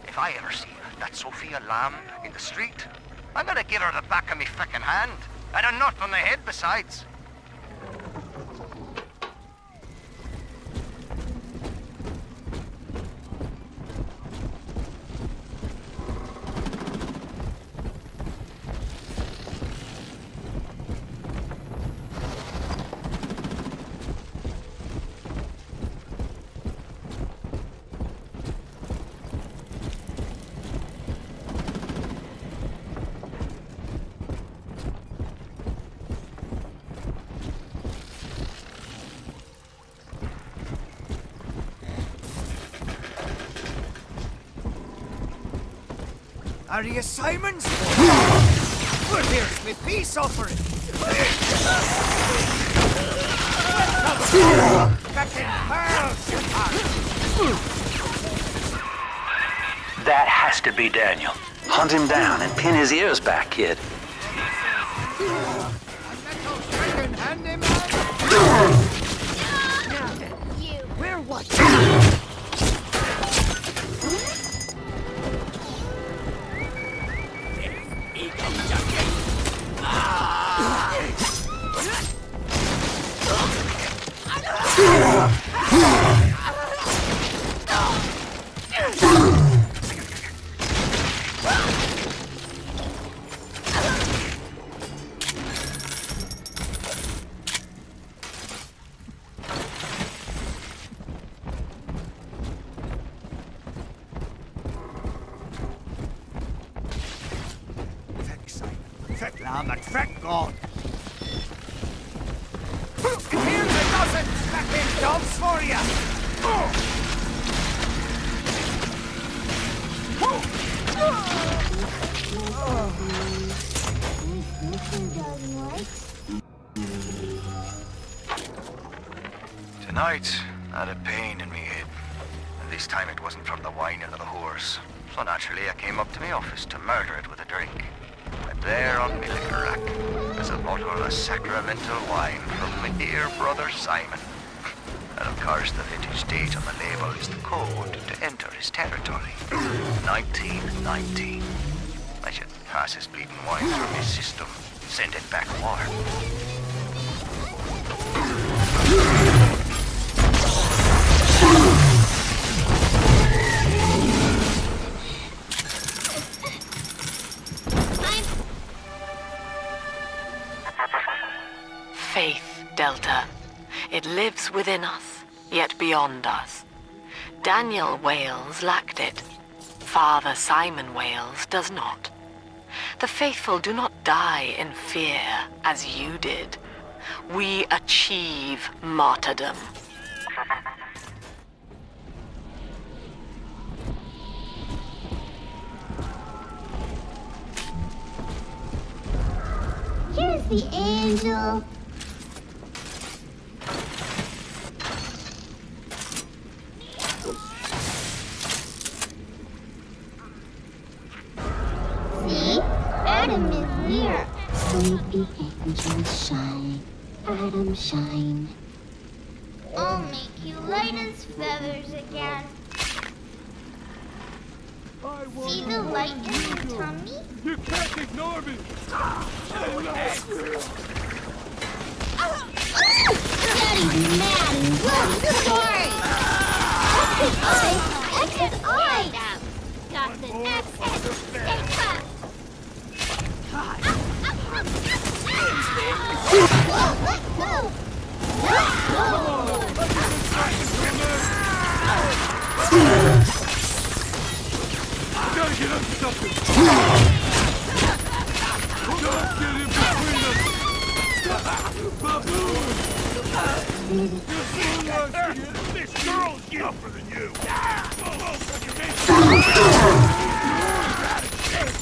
If I ever see that Sophia Lamb in the street, I'm going to give her the back of me feckin' hand, and a nut on the head besides. Are you Simons? Well, here's me peace offering. That has to be Daniel. Hunt him down and pin his ears back, kid. We're what? Feck Lamb and feck God. Here's a jobs for you! Tonight, I had a pain in me head. And this time it wasn't from the whining of the horse. So naturally, I came up to my office to murder it with a drink. And there on my liquor rack was a bottle of sacramental wine from my dear brother Simon. And of course, the vintage date on the label is the code to enter his territory. 1919. I should pass his bleeding wine through my system, send it back warm. Faith, Delta. It lives within us, yet beyond us. Daniel Wales lacked it. Father Simon Wales does not. The faithful do not die in fear, as you did. We achieve martyrdom. Here's the angel. See? Adam is near. Sleepy angels shine. Adam shine. I'll make you light as feathers again. See the light in your tummy? You can't ignore me! Daddy's mad and sorry! Exit eye! Got the exit! Stay put! Gotta get up to something! Don't get in between us! Baboon! This girl's tougher than you!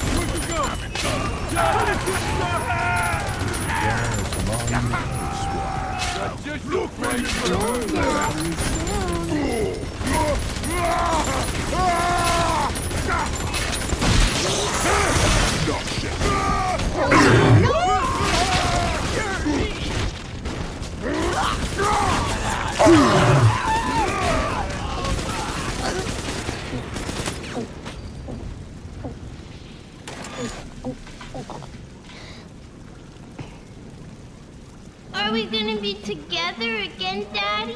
Where'd you go? Just look right for Are we gonna be together again, Daddy?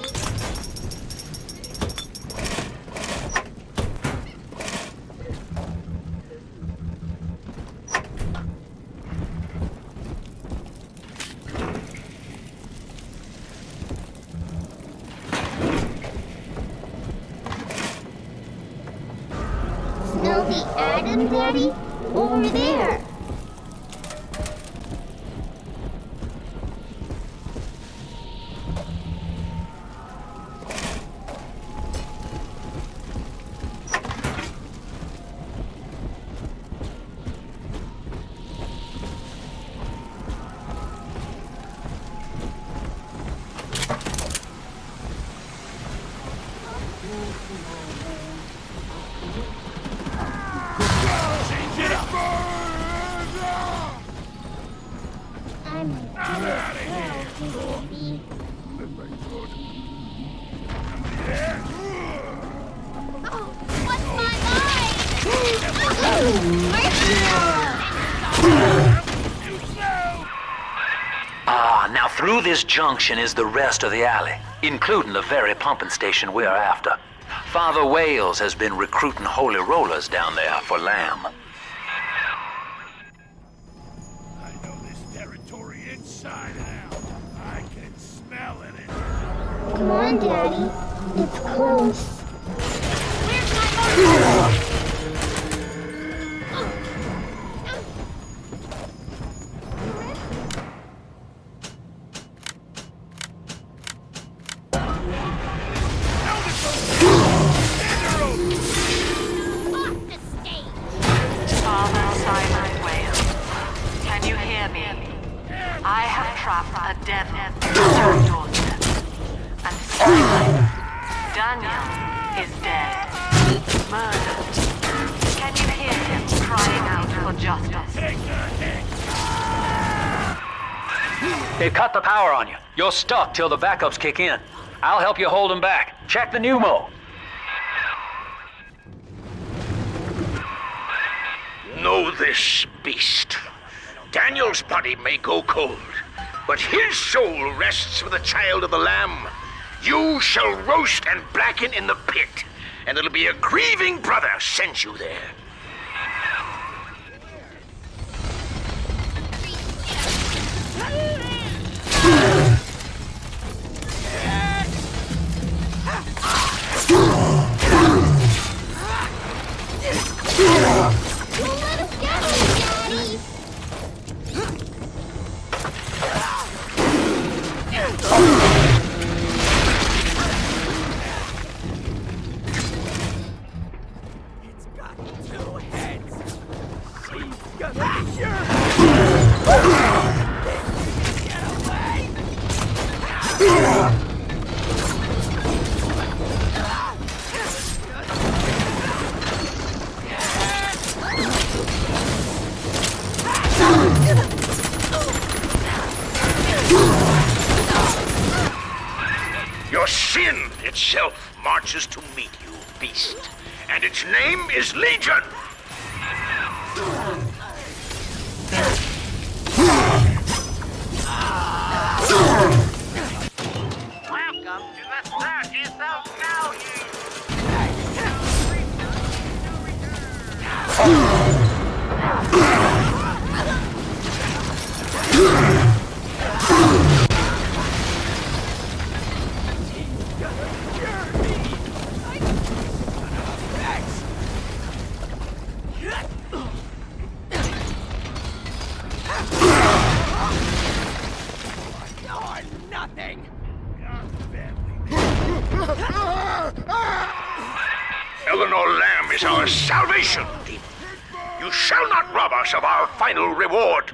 Smell the Adam, Daddy? Over there. Now through this junction is the rest of the alley, including the very pumping station we're after. Father Wales has been recruiting holy rollers down there for lamb. I know this territory inside and out. I can smell it. Come on, Daddy. It's close. Where's my justice. It cut the power on you. You're stuck till the backups kick in. I'll help you hold them back. Check the pneumo. Know this, beast. Daniel's body may go cold, but his soul rests with the child of the Lamb. You shall roast and blacken in the pit, and it'll be a grieving brother sends you there. Your sin itself marches to meet you, beast, and its name is Legion. Welcome to the circus of Nothing. Eleanor Lamb is our salvation, demon. You shall not rob us of our final reward.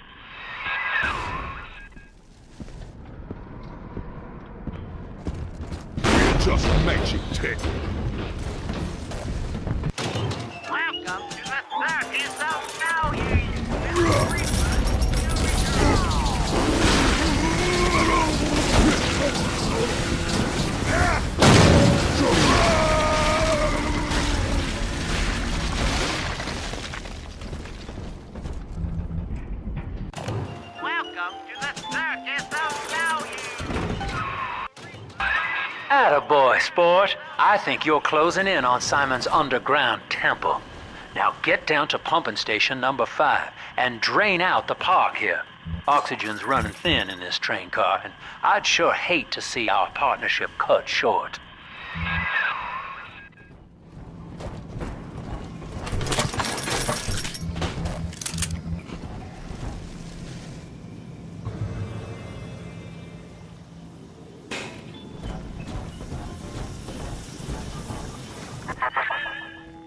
Just magic trick. Welcome to the circus of value. Attaboy, sport. I think you're closing in on Simon's underground temple. Now get down to pumping station number 5 and drain out the park here. Oxygen's running thin in this train car, and I'd sure hate to see our partnership cut short.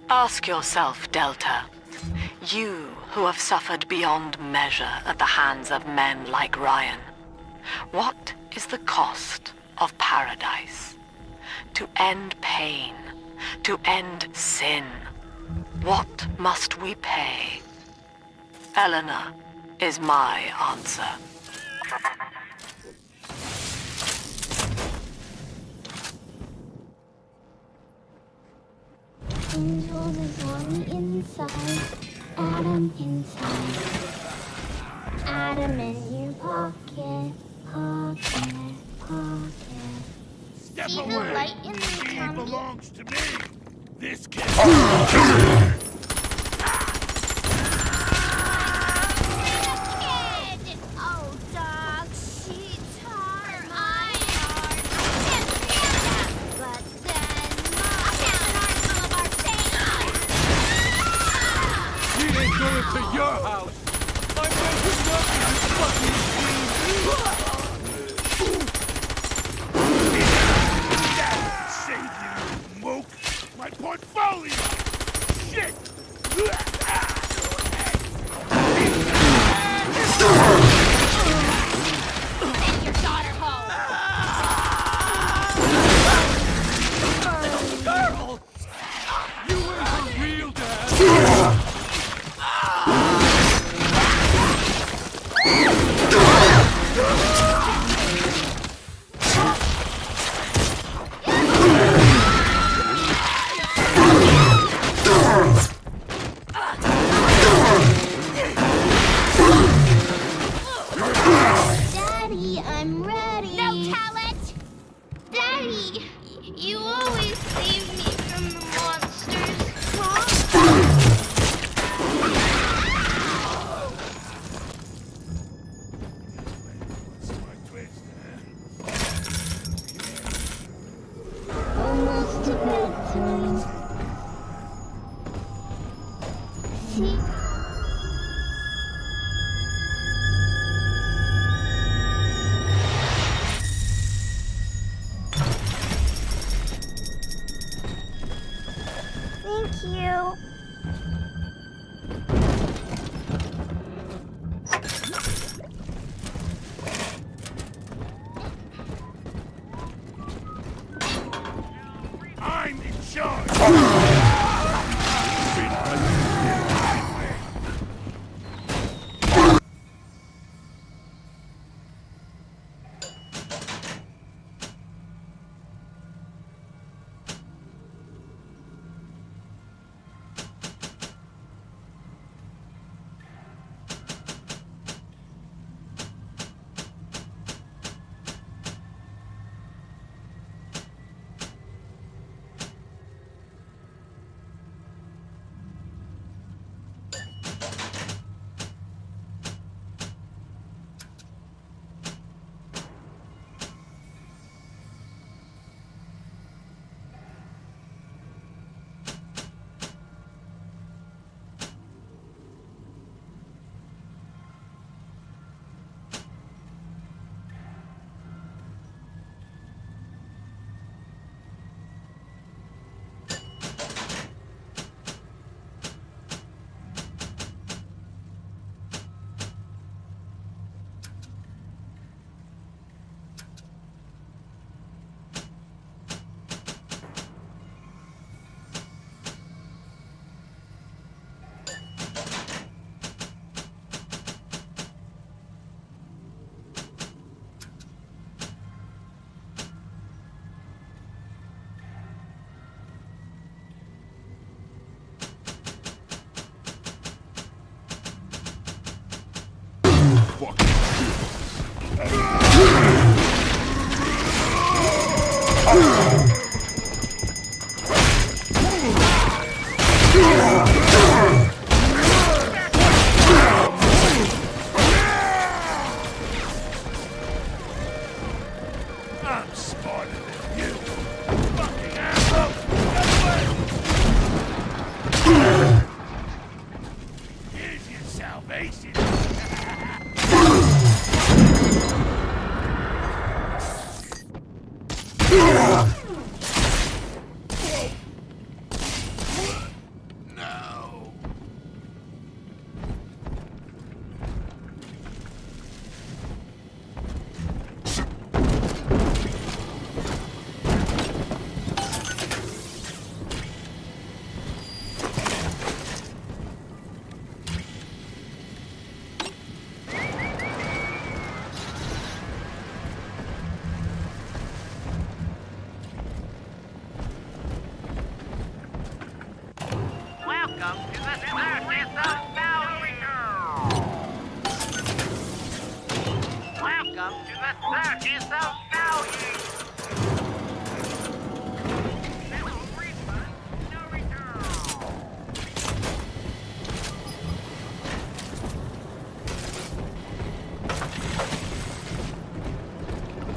Ask yourself, Delta. You who have suffered beyond measure at the hands of men like Ryan. What is the cost of paradise? To end pain, to end sin. What must we pay? Eleanor is my answer. Angels is on the inside, Adam inside. Adam in your pocket, pocket, pocket. Step See away. the light in the She tummy? belongs to me. This kid. Oh, dog, she's hard. My heart. But then, She ain't going to your house. I'm making nothing, Save you, moke. My portfolio. Shit. you. I'm in charge! I'm smarter than you. Fucking asshole! Here's your salvation.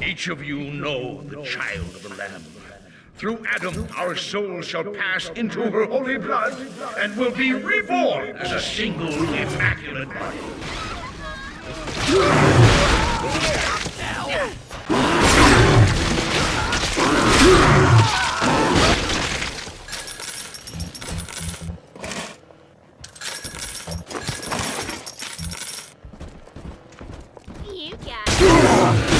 Each of you know the child of the Lamb. Through Adam, our souls shall pass into her holy blood and will be reborn as a single immaculate body. You got it.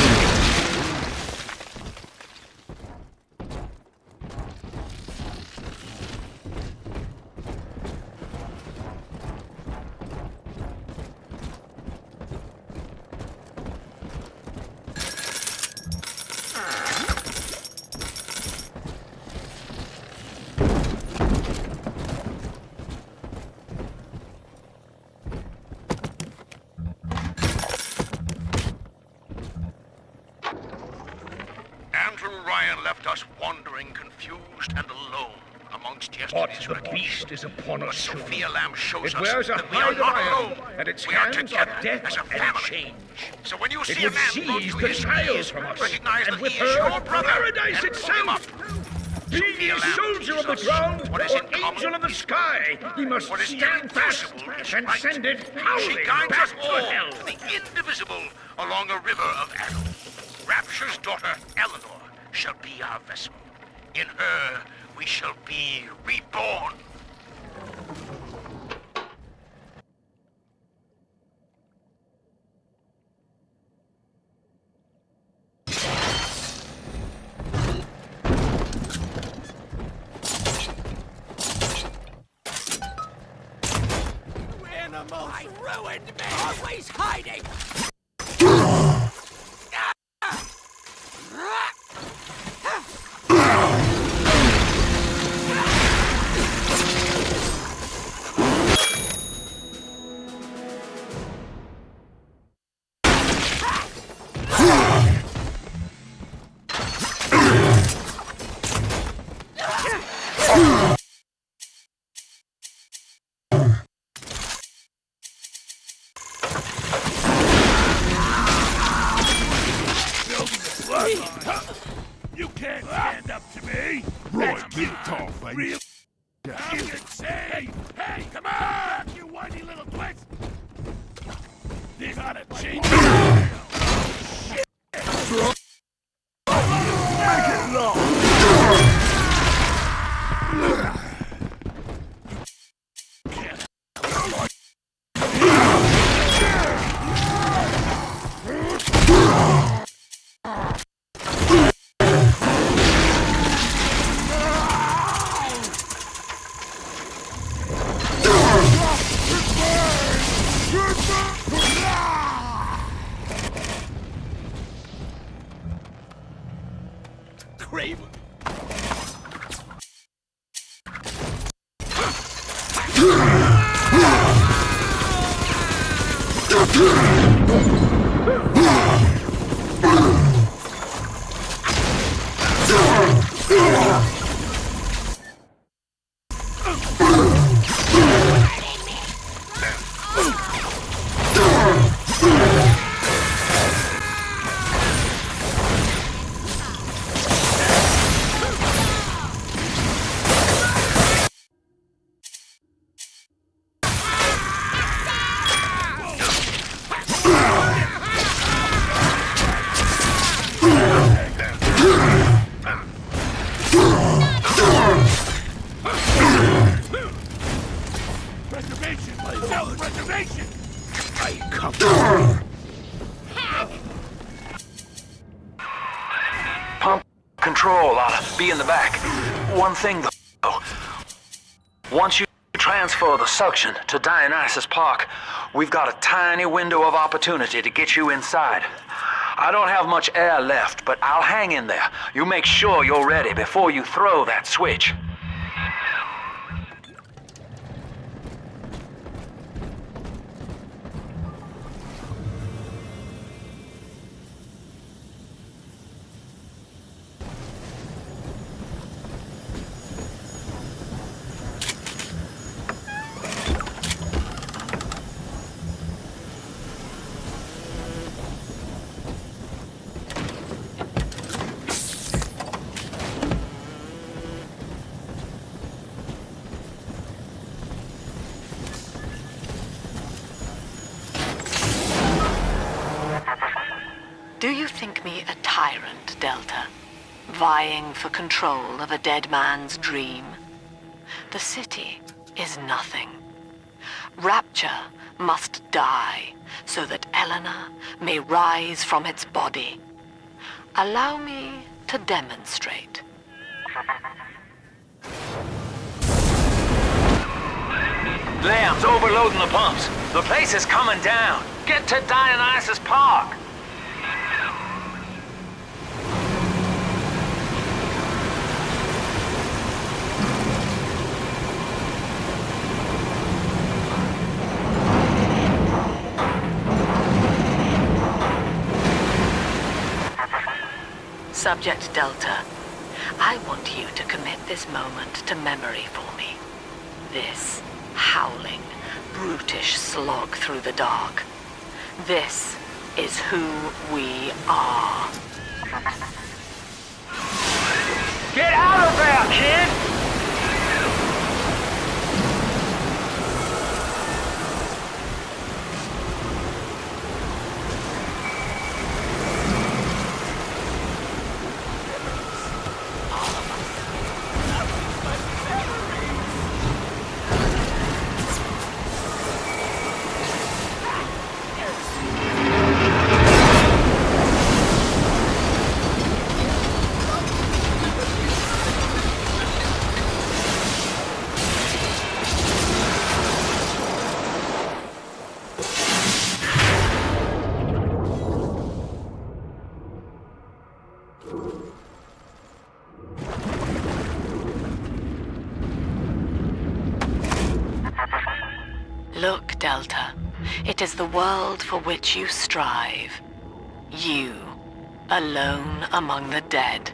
Wandering, confused, and alone amongst yesterday's wreckage. The beast is upon us. Sophia Lamb shows us that we are not alone, and its hands are death as a family. So when you see a man brought to his knees, recognize that he is your brother, paradise itself. Be ye soldier of the ground, or angel of the sky, ye must stand fast and send it howling back to hell. The indivisible along a river of arrow. Rapture's daughter, Eleanor, shall be our vessel. In her, we shall be reborn. hiding! You can't stand up to me! Right, big tall face! Real you can say! Hey, come on! You whiny little twist! This gotta change! Shit! Make it long! Craven! Self-preservation! I come. Pump control ought to be in the back. One thing though. Once you transfer the suction to Dionysus Park, we've got a tiny window of opportunity to get you inside. I don't have much air left, but I'll hang in there. You make sure you're ready before you throw that switch. Do you think me a tyrant, Delta? Vying for control of a dead man's dream? The city is nothing. Rapture must die so that Eleanor may rise from its body. Allow me to demonstrate. Lamb's overloading the pumps. The place is coming down. Get to Dionysus Park. Subject Delta, I want you to commit this moment to memory for me. This howling, brutish slog through the dark. This is who we are. Get out of there, kid! Look, Delta. It is the world for which you strive. You, alone among the dead.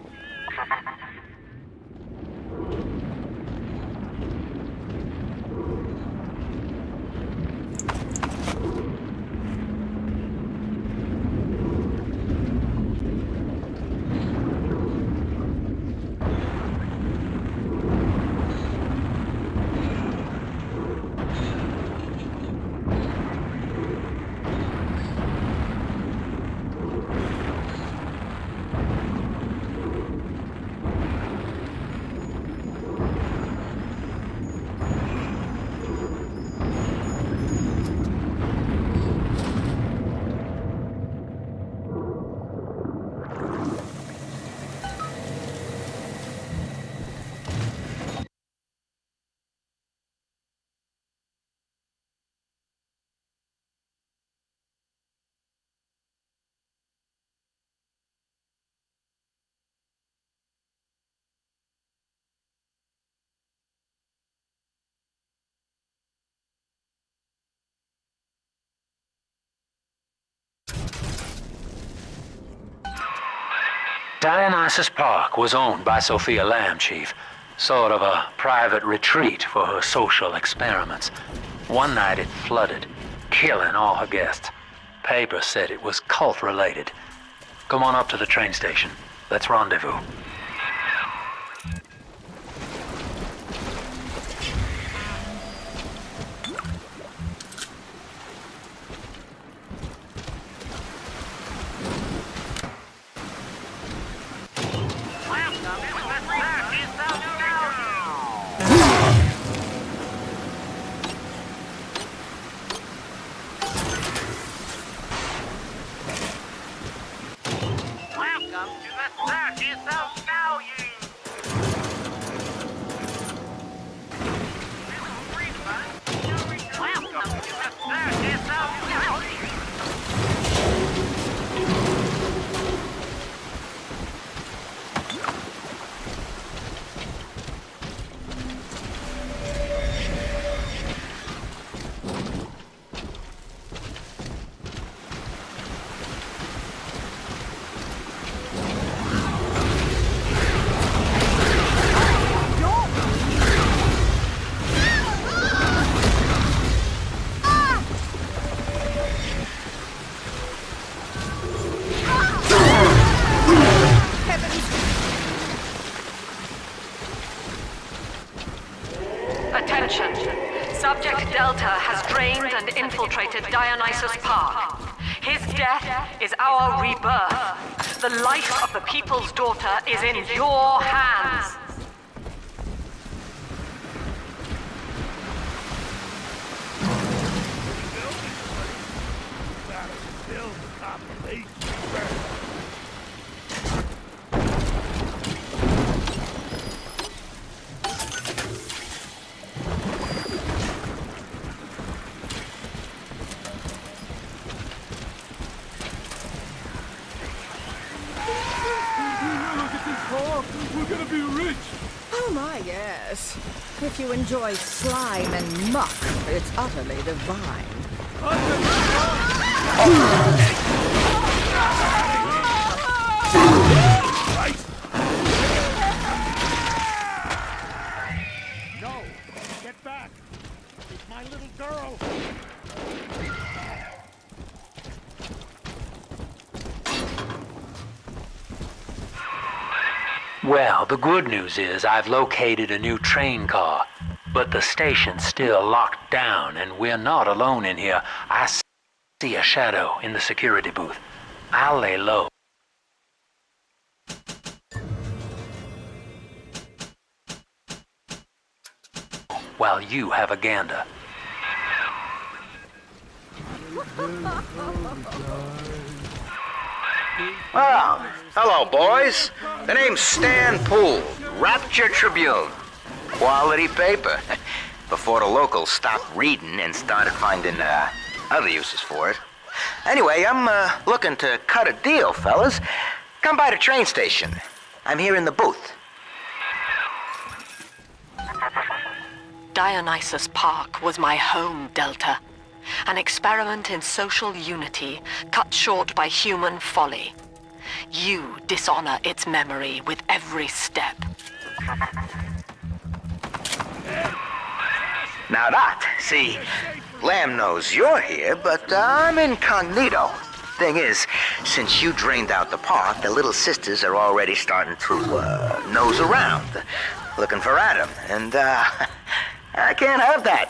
Dionysus Park was owned by Sophia Lamb, Chief. Sort of a private retreat for her social experiments. One night it flooded, killing all her guests. Papers said it was cult-related. Come on up to the train station. Let's rendezvous. Attention! Subject Delta has drained and infiltrated Dionysus Park. His death is our rebirth. The life of the people's daughter is in your hands. Yes. If you enjoy slime and muck, it's utterly divine. No! Get back! It's my little girl! Well, the good news is I've located a new train car, but the station's still locked down and we're not alone in here. I see a shadow in the security booth. I'll lay low. While you have a gander. Well, hello, boys. The name's Stan Poole, Rapture Tribune. Quality paper. Before the locals stopped reading and started finding other uses for it. Anyway, I'm looking to cut a deal, fellas. Come by the train station. I'm here in the booth. Dionysus Park was my home delta. An experiment in social unity, cut short by human folly. You dishonor its memory with every step. Now that, see, Lamb knows you're here, but I'm incognito. Thing is, since you drained out the park, the little sisters are already starting to, nose around, looking for Adam, and, I can't have that.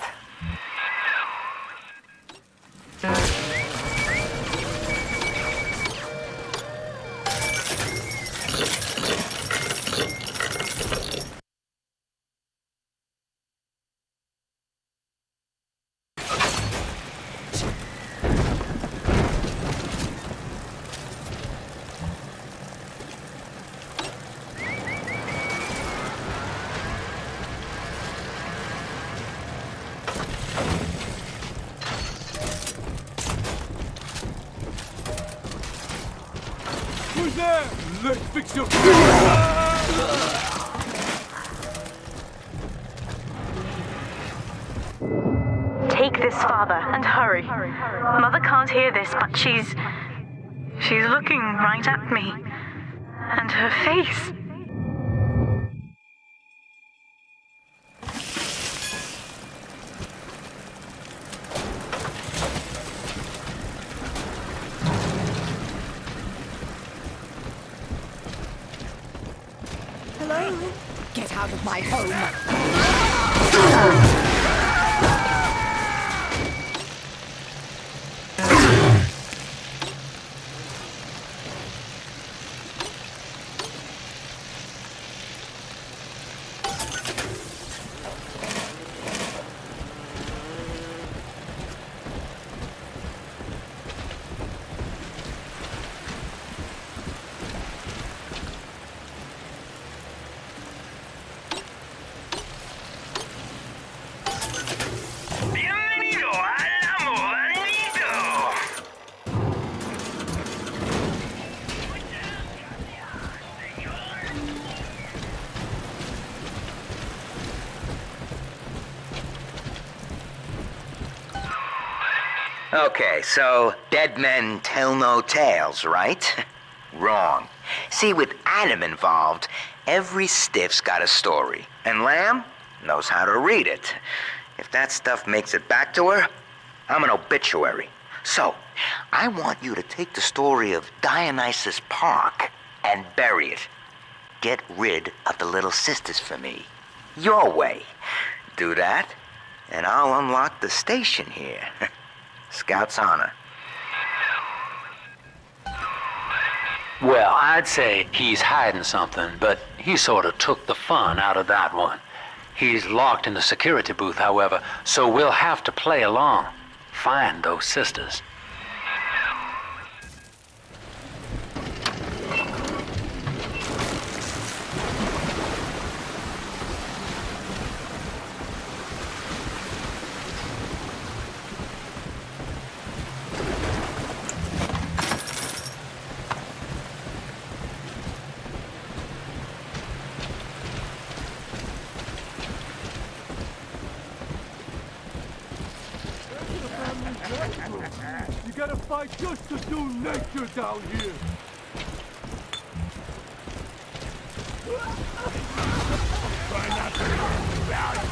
Who's there? Let's fix your... Take this, Father, and hurry. Mother can't hear this, but she's looking right at me. And her face. Hello? Get out of my home. Okay, so dead men tell no tales, right? Wrong. See, with Adam involved, every stiff's got a story, and Lamb knows how to read it. If that stuff makes it back to her, I'm an obituary. So, I want you to take the story of Dionysus Park and bury it. Get rid of the little sisters for me. Your way. Do that, and I'll unlock the station here. Scout's honor. Well, I'd say he's hiding something, but he sort of took the fun out of that one. He's locked in the security booth, however, so we'll have to play along. Find those sisters. You gotta fight just to do nature down here. Try not to burn value.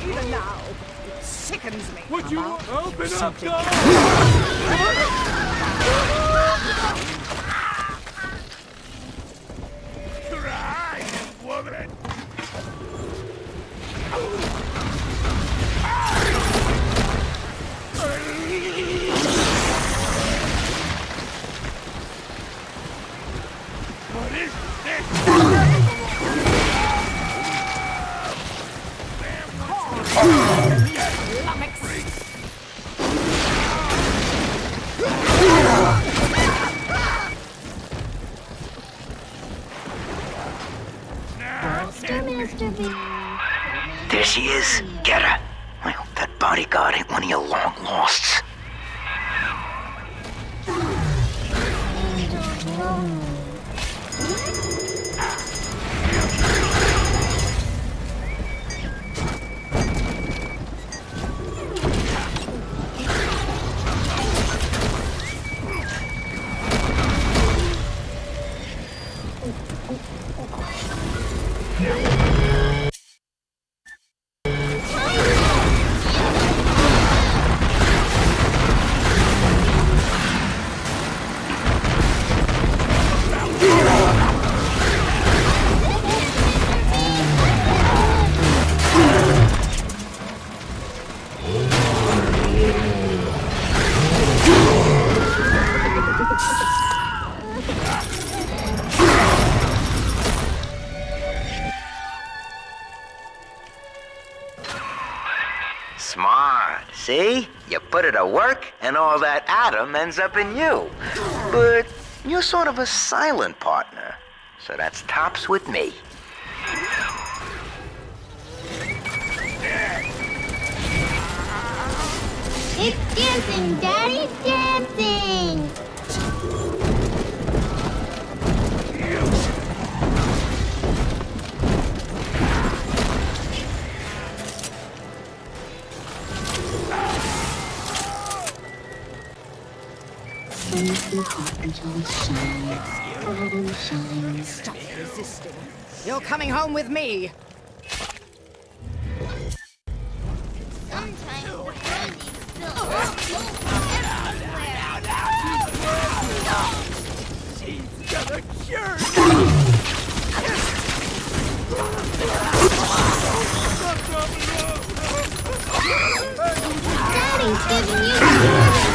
Even now, it sickens me. Would you open up, dog? Try, woman. What is this? she is. Get her. I hope that bodyguard ain't one of your long losts. Smart. See? You put it to work, and all that atom ends up in you. But you're sort of a silent partner, so that's tops with me. It's dancing, Daddy, dancing! Stop resisting. You're coming home with me. Sometimes the candy's spilled She's gonna cure Daddy's giving you done.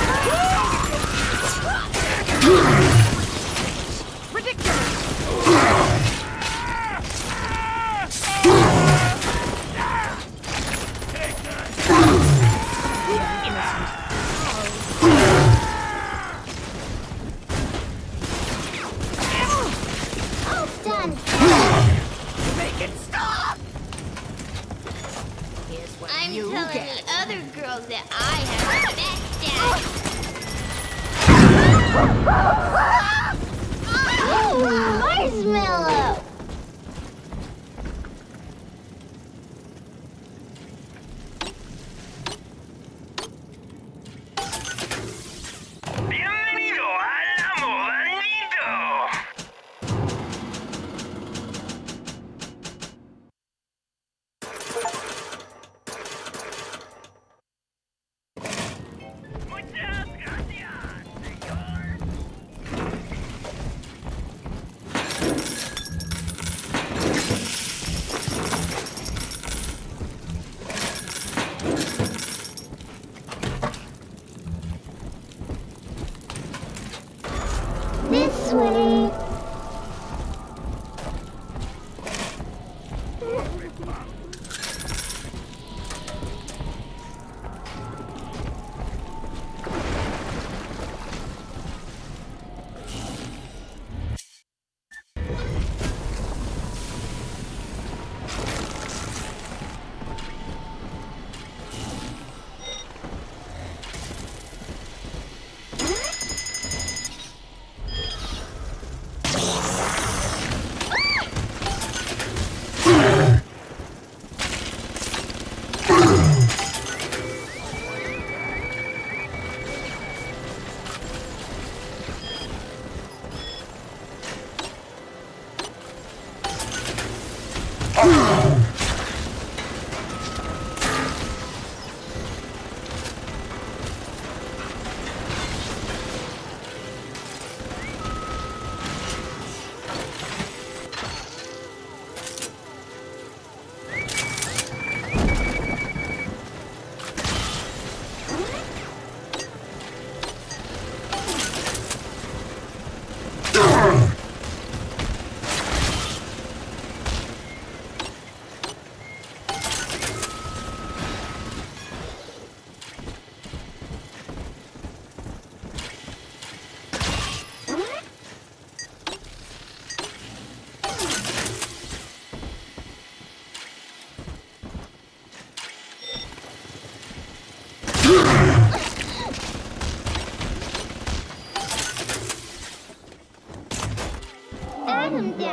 Make it stop! Here's what I'm you telling get. the other girls that I have the best dad. Ooh, marshmallow! Bienvenido al amo bandido. This way.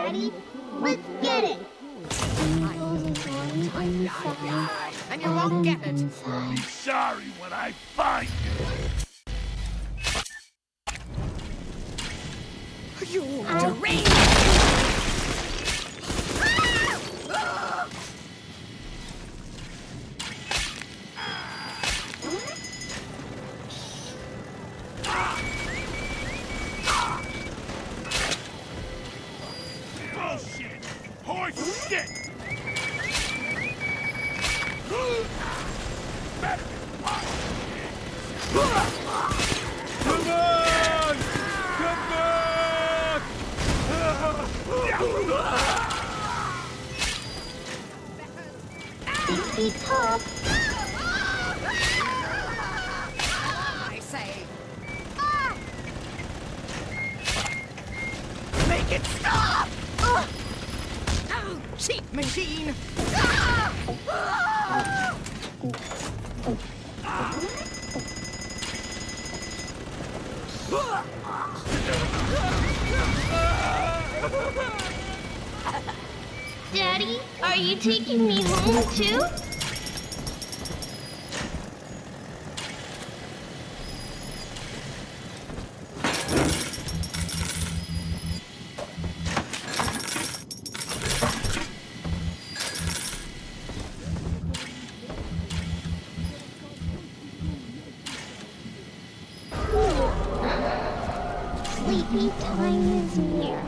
Daddy. Let's get it. And you won't get it. I'll be sorry when I find you. You deranged! Bullshit! Horse shit! Better be watching. Come on! Come back! Baby pup. I say. Make it stop! Oh, cheap machine! Daddy, are you taking me home too? Sleepy time is near.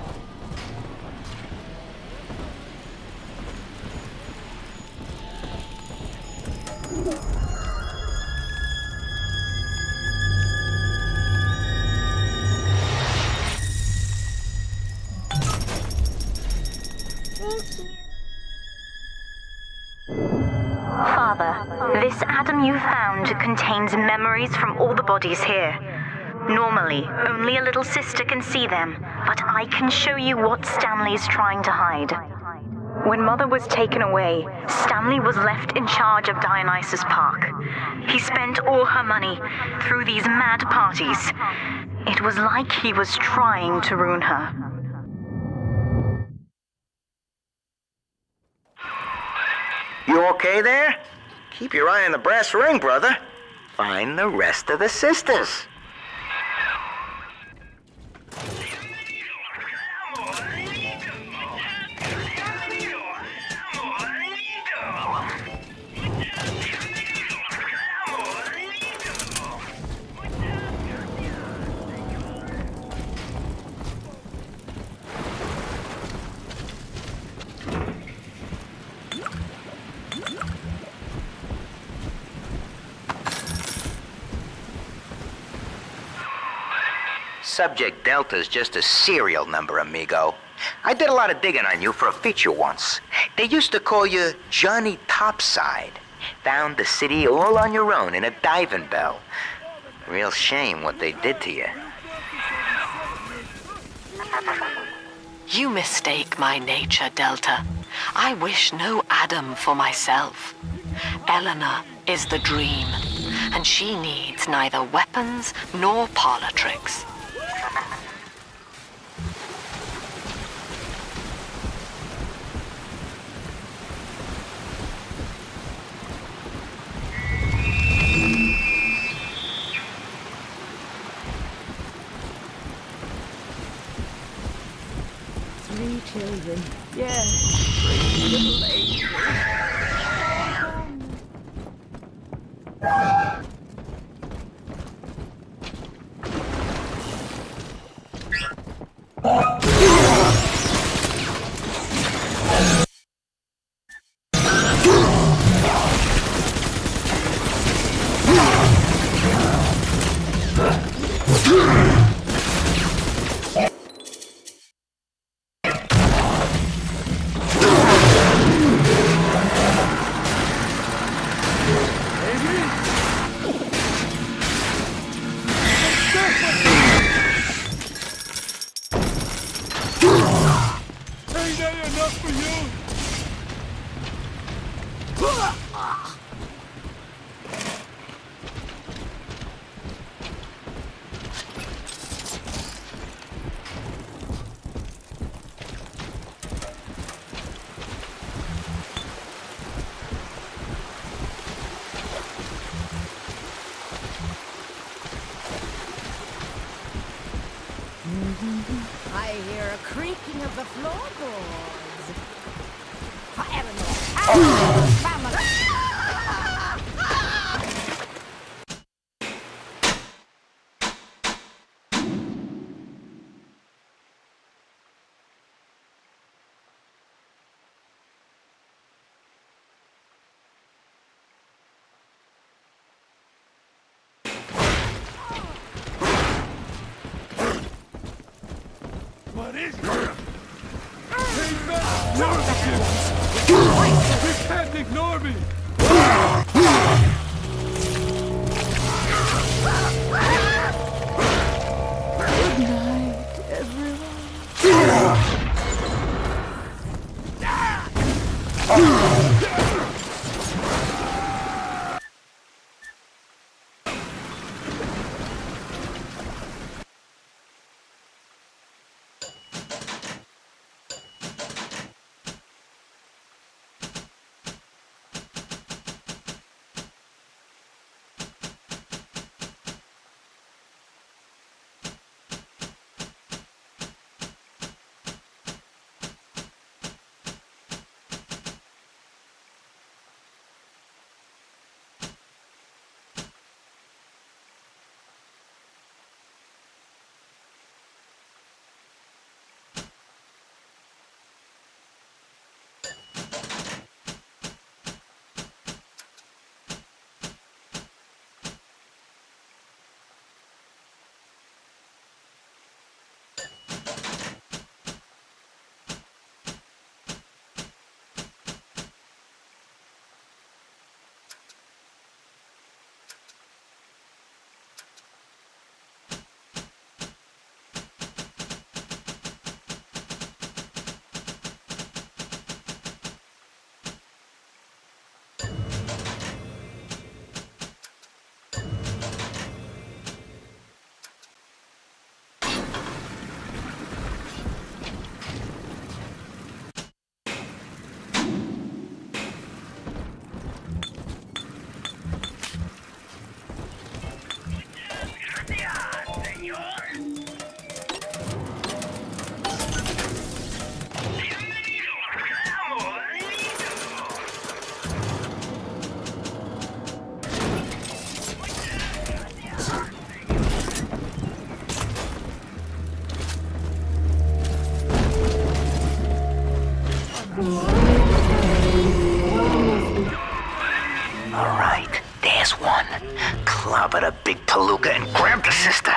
Father, this atom you found contains memories from all the bodies here. Normally, only a little sister can see them, but I can show you what Stanley's trying to hide. When Mother was taken away, Stanley was left in charge of Dionysus Park. He spent all her money through these mad parties. It was like he was trying to ruin her. You okay there? Keep your eye on the brass ring, brother. Find the rest of the sisters. Subject Delta's just a serial number, amigo. I did a lot of digging on you for a feature once. They used to call you Johnny Topside. Found the city all on your own in a diving bell. Real shame what they did to you. You mistake my nature, Delta. I wish no Adam for myself. Eleanor is the dream, and she needs neither weapons nor parlor tricks. Three children. Yes. 3 little angels. I hear a creaking of the floorboards. For Eleanor. Family. What is it? Take back your ship! You can't ignore me! Good night, everyone. Alright, there's one. Clobber the big palooka and grab the sister.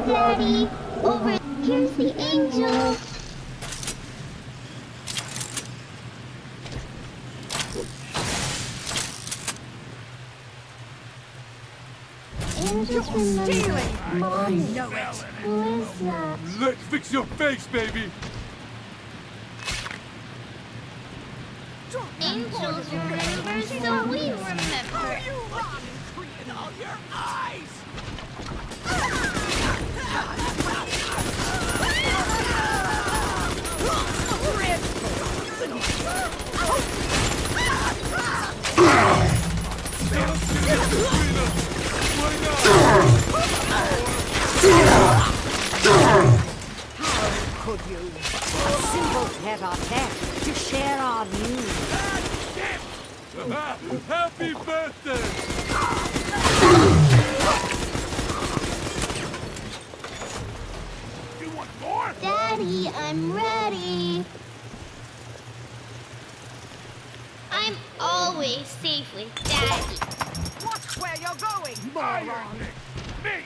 Daddy! Over here's the angel! Angels remember. Stealing! I know it! Who is that? Let's fix your face, baby! Angels remember, so we remember. You rotten tree in all your eyes! How could of you. A simple tete-a-tete to share our news. Happy birthday! You want more? Daddy, I'm ready. I'm always safe with Daddy. Watch where you're going, moron! Me!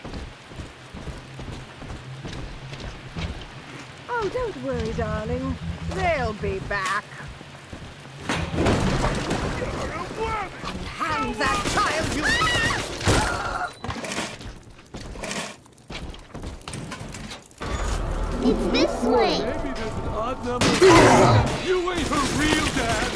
Oh, don't worry, darling. They'll be back. Hand that child, you... It's this way. Maybe there's an odd number. You ain't her real dad.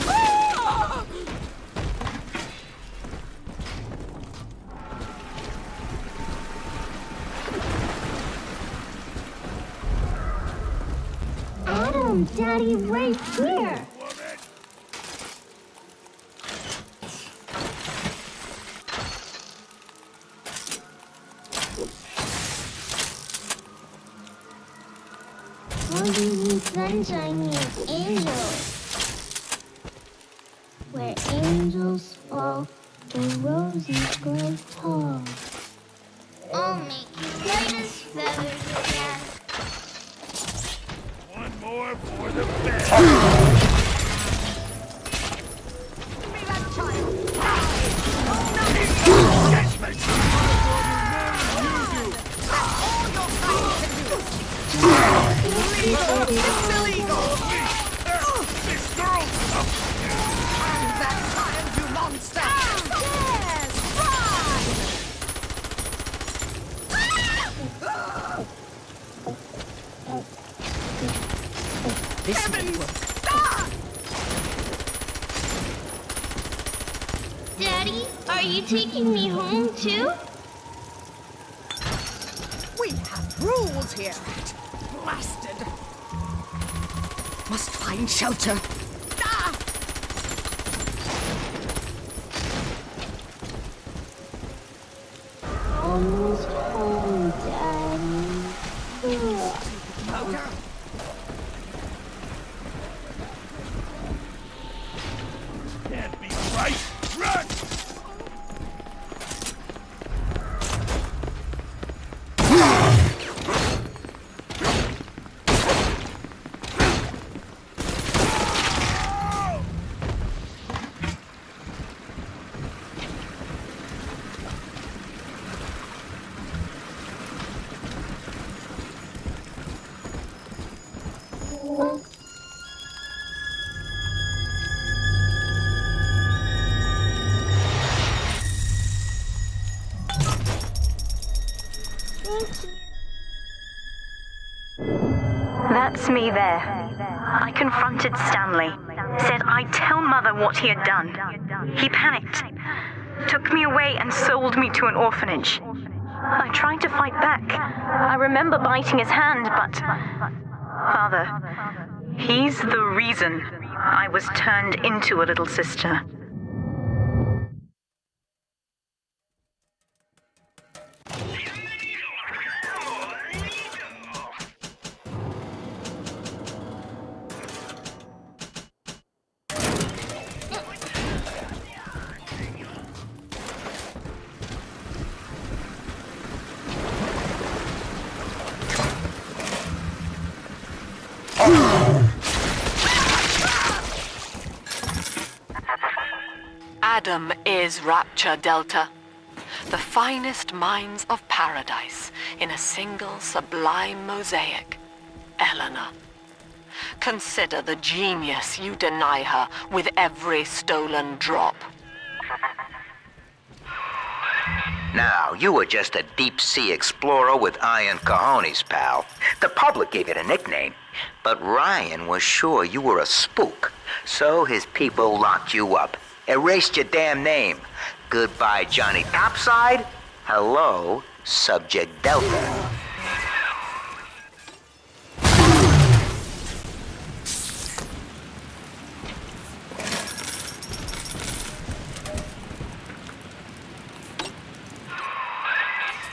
Adam, Daddy, right here. All you need sunshine needs angels. Where angels fall, the roses grow tall. I'll make you light as feathers again. One more for the bed. Give me that child! Judgment! It's illegal! This girl's up! And that child, you monster! Yes! Run! Heavens! Stop! Daddy, are you taking me home too? We have rules here. Blasted. Must find shelter. Ah! Almost home, Daddy. Motor. Can't be right! Run! That's me there. I confronted Stanley. Said I'd tell Mother what he had done. He panicked. Took me away and sold me to an orphanage. I tried to fight back. I remember biting his hand, but... Father, he's the reason I was turned into a little sister. Adam is Rapture Delta, the finest minds of paradise in a single sublime mosaic. Eleanor. Consider the genius you deny her with every stolen drop. Now, you were just a deep-sea explorer with iron cojones, pal. The public gave it a nickname, but Ryan was sure you were a spook, so his people locked you up, erased your damn name. Goodbye, Johnny Topside. Hello, Subject Delta.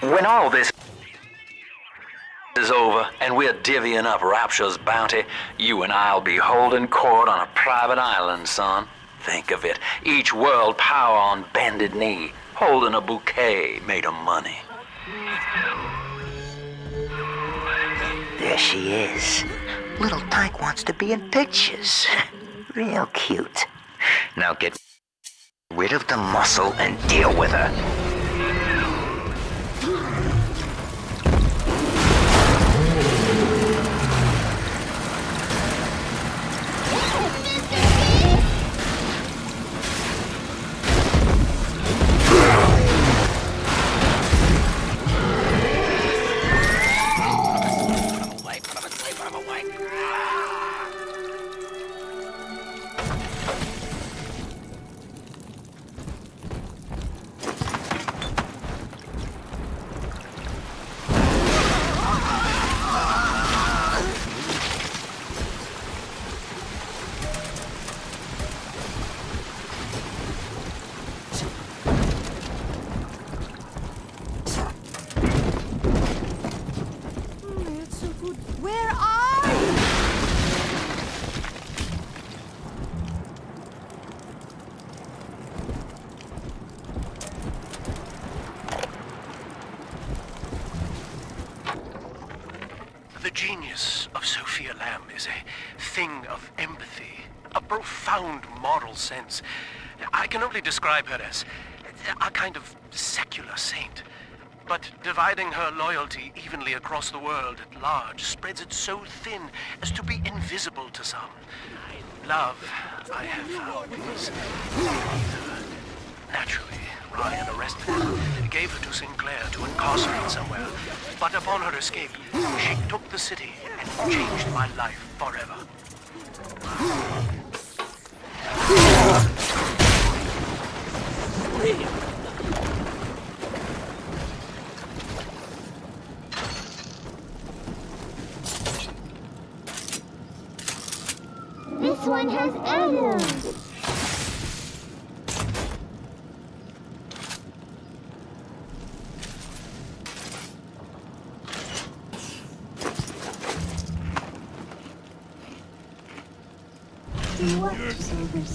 When all this is over, and we're divvying up Rapture's bounty, you and I'll be holding court on a private island, son. Think of it, each world power on bended knee, holding a bouquet made of money. There she is. Little Tyke wants to be in pictures. Real cute. Now get rid of the muscle and deal with her. The genius of Sophia Lamb is a thing of empathy, a profound moral sense. I can only describe her as a kind of secular saint. But dividing her loyalty evenly across the world at large spreads it so thin as to be invisible to some. Love, I have found, is neither. Naturally, Ryan arrested her, gave her to Sinclair to incarcerate somewhere. But upon her escape, she took the city and changed my life forever. This one has atoms.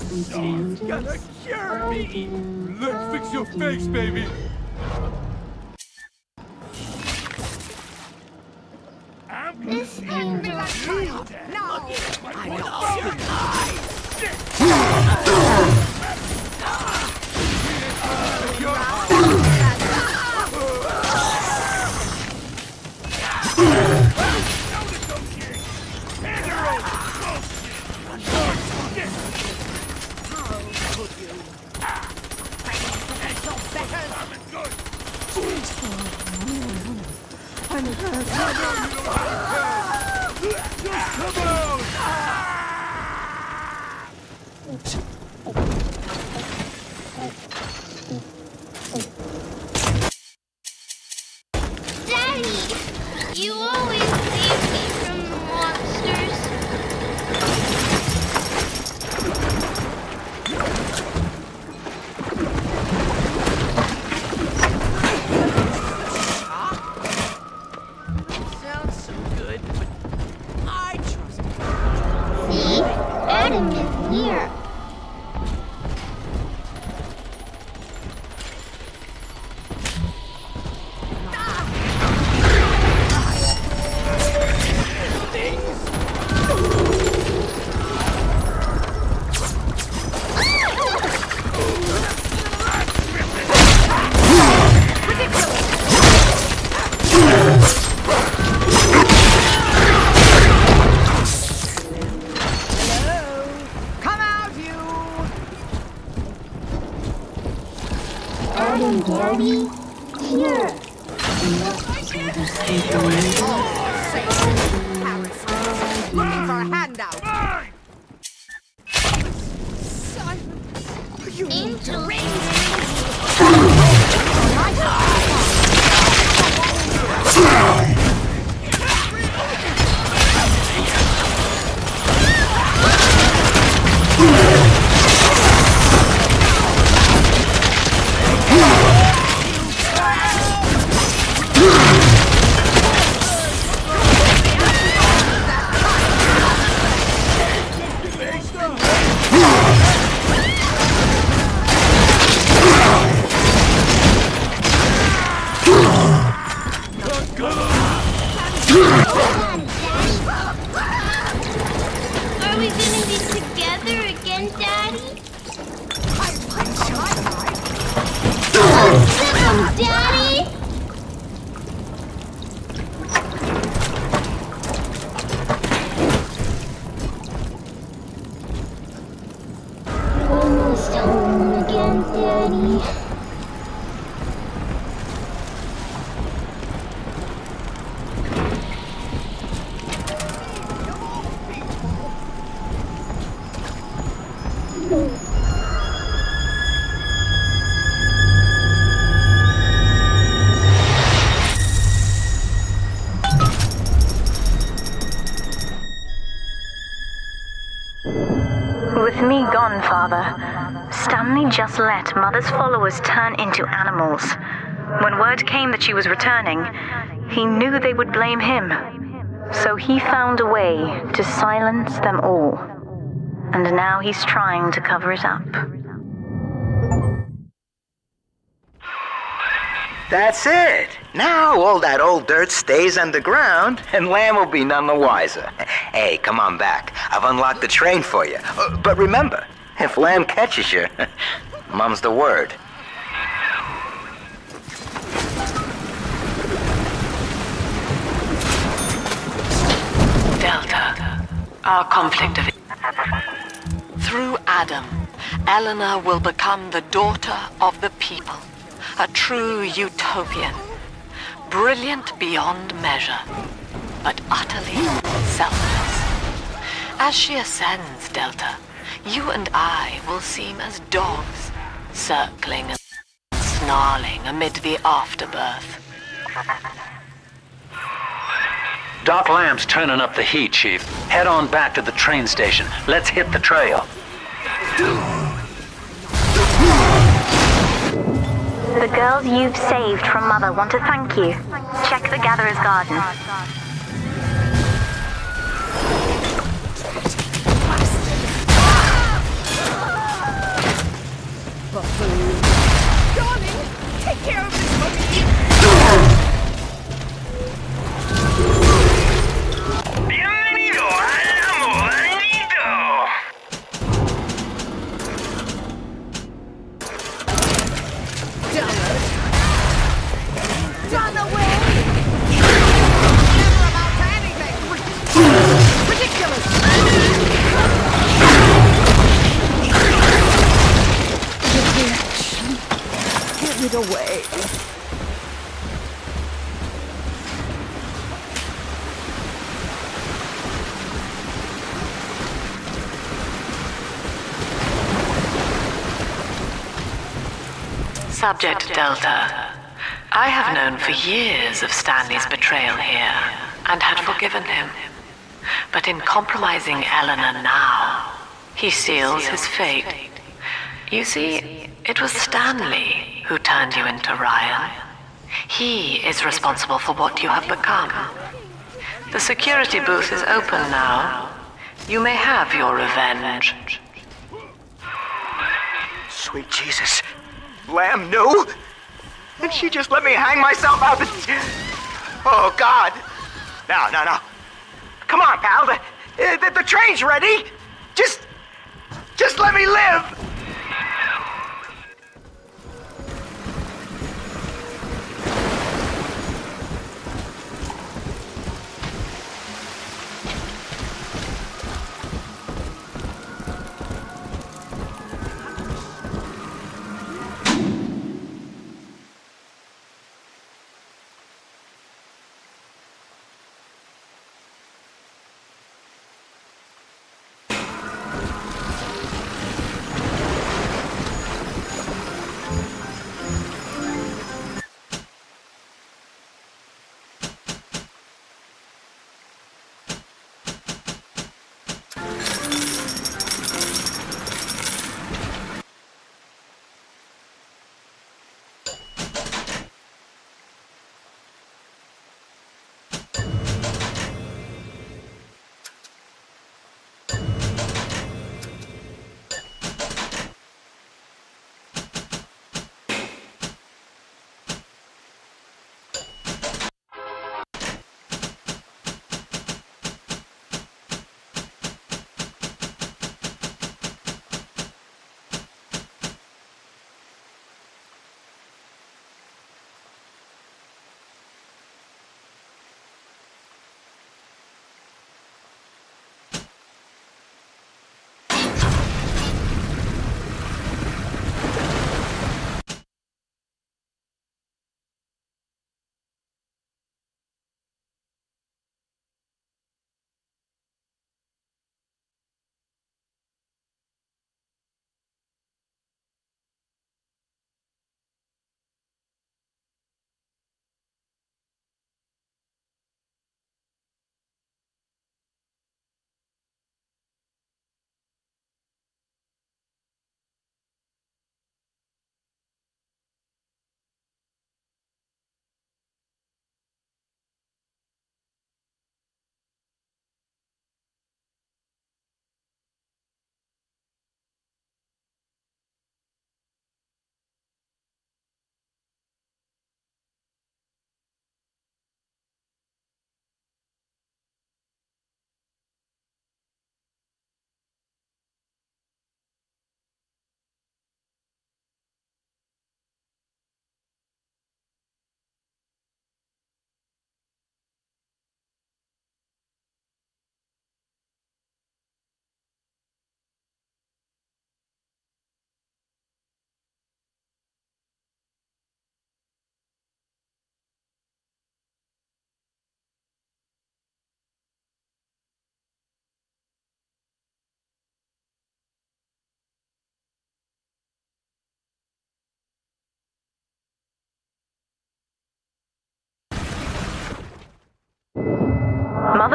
She's gonna cure me! Let's fix your face, baby! This thing No! I Daddy, you always save me from the monsters. Sounds so good, but I trust him. See? Adam is here. Adam, Daddy, here. Looking for a handout. Angels. Are we gonna be together again, Daddy? Unzip him, Daddy! Almost home again, Daddy. With me gone, Father, Stanley just let Mother's followers turn into animals. When word came that she was returning, he knew they would blame him. So he found a way to silence them all. And now he's trying to cover it up. That's it. Now all that old dirt stays underground, and Lamb will be none the wiser. Hey, come on back. I've unlocked the train for you. But remember, if Lamb catches you, mum's the word. Delta, our conflict of... Through Adam, Eleanor will become the daughter of the people. A true utopian. Brilliant beyond measure, but utterly selfless. As she ascends, Delta, you and I will seem as dogs, circling and snarling amid the afterbirth. Doc Lamb's turning up the heat, Chief. Head on back to the train station. Let's hit the trail. The girls you've saved from Mother want to thank you. Check the Gatherer's Garden. Darling, take care of this monkey! Bienvenido al amorito! Run away! Never amount to anything! Ridiculous! Give it away. Subject Delta. I have known for years of Stanley's betrayal here, and had forgiven him. But in compromising Eleanor now, he seals his fate. You see, it was Stanley who turned you into Ryan. He is responsible for what you have become. The security booth is open now. You may have your revenge. Sweet Jesus. Lamb knew? And she just let me hang myself out the... Oh, God. No. Come on, pal. The train's ready. Just let me live.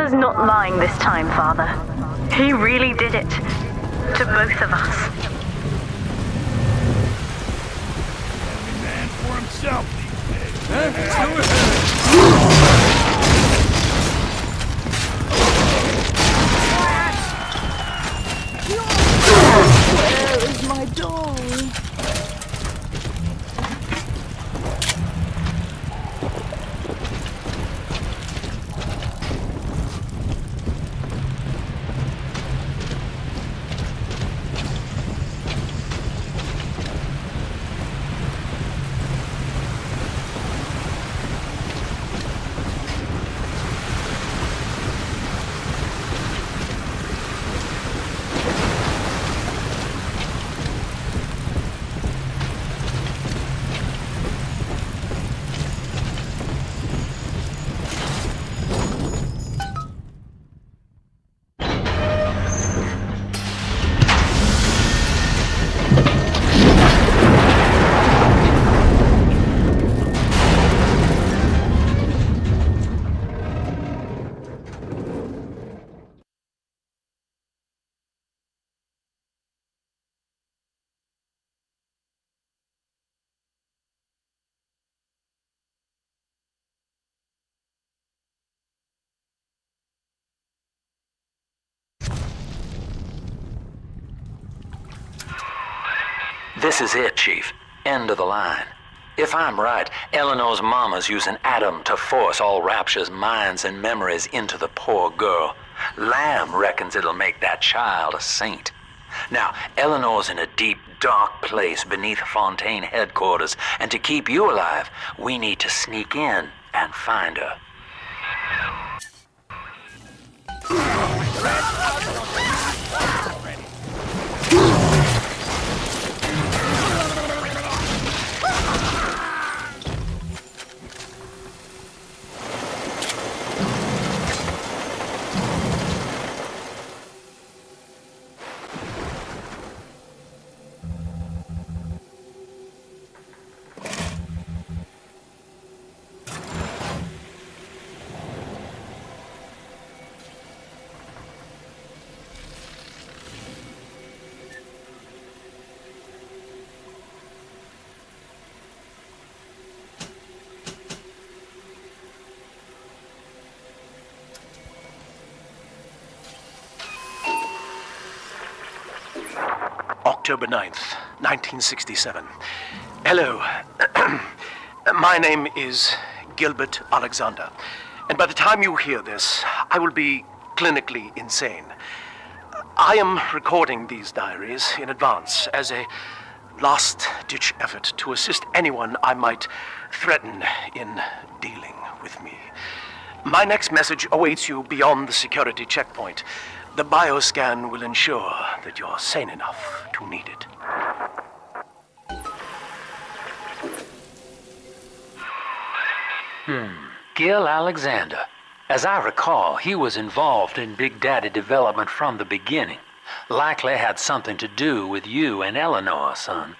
Mother's not lying this time, Father. He really did it. To both of us. Every man for himself these days. Where is my doll? This is it, Chief. End of the line. If I'm right, Eleanor's mama's using Adam to force all Rapture's minds and memories into the poor girl. Lamb reckons it'll make that child a saint. Now, Eleanor's in a deep, dark place beneath Fontaine headquarters, and to keep you alive, we need to sneak in and find her. October 9th, 1967. Hello. My name is Gilbert Alexander, and by the time you hear this, I will be clinically insane. I am recording these diaries in advance as a last-ditch effort to assist anyone I might threaten in dealing with me. My next message awaits you beyond the security checkpoint. The bioscan will ensure that you're sane enough to need it. Gil Alexander. As I recall, he was involved in Big Daddy development from the beginning. Likely had something to do with you and Eleanor, son.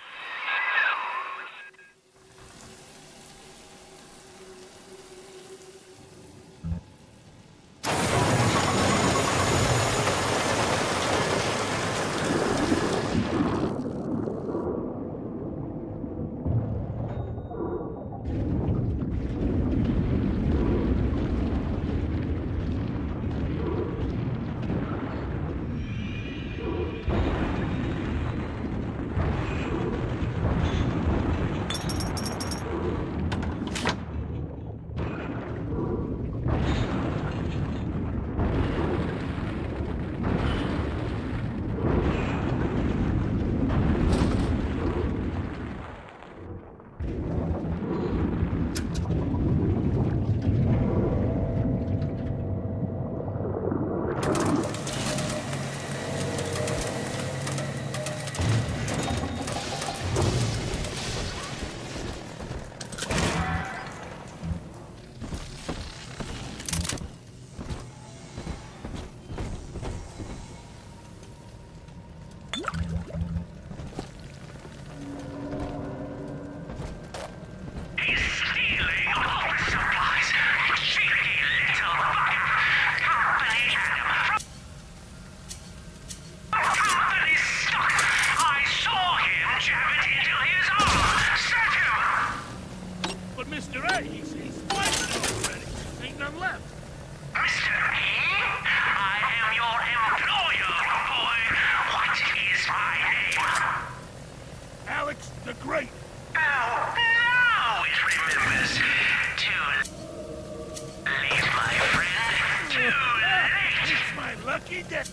Lucky day.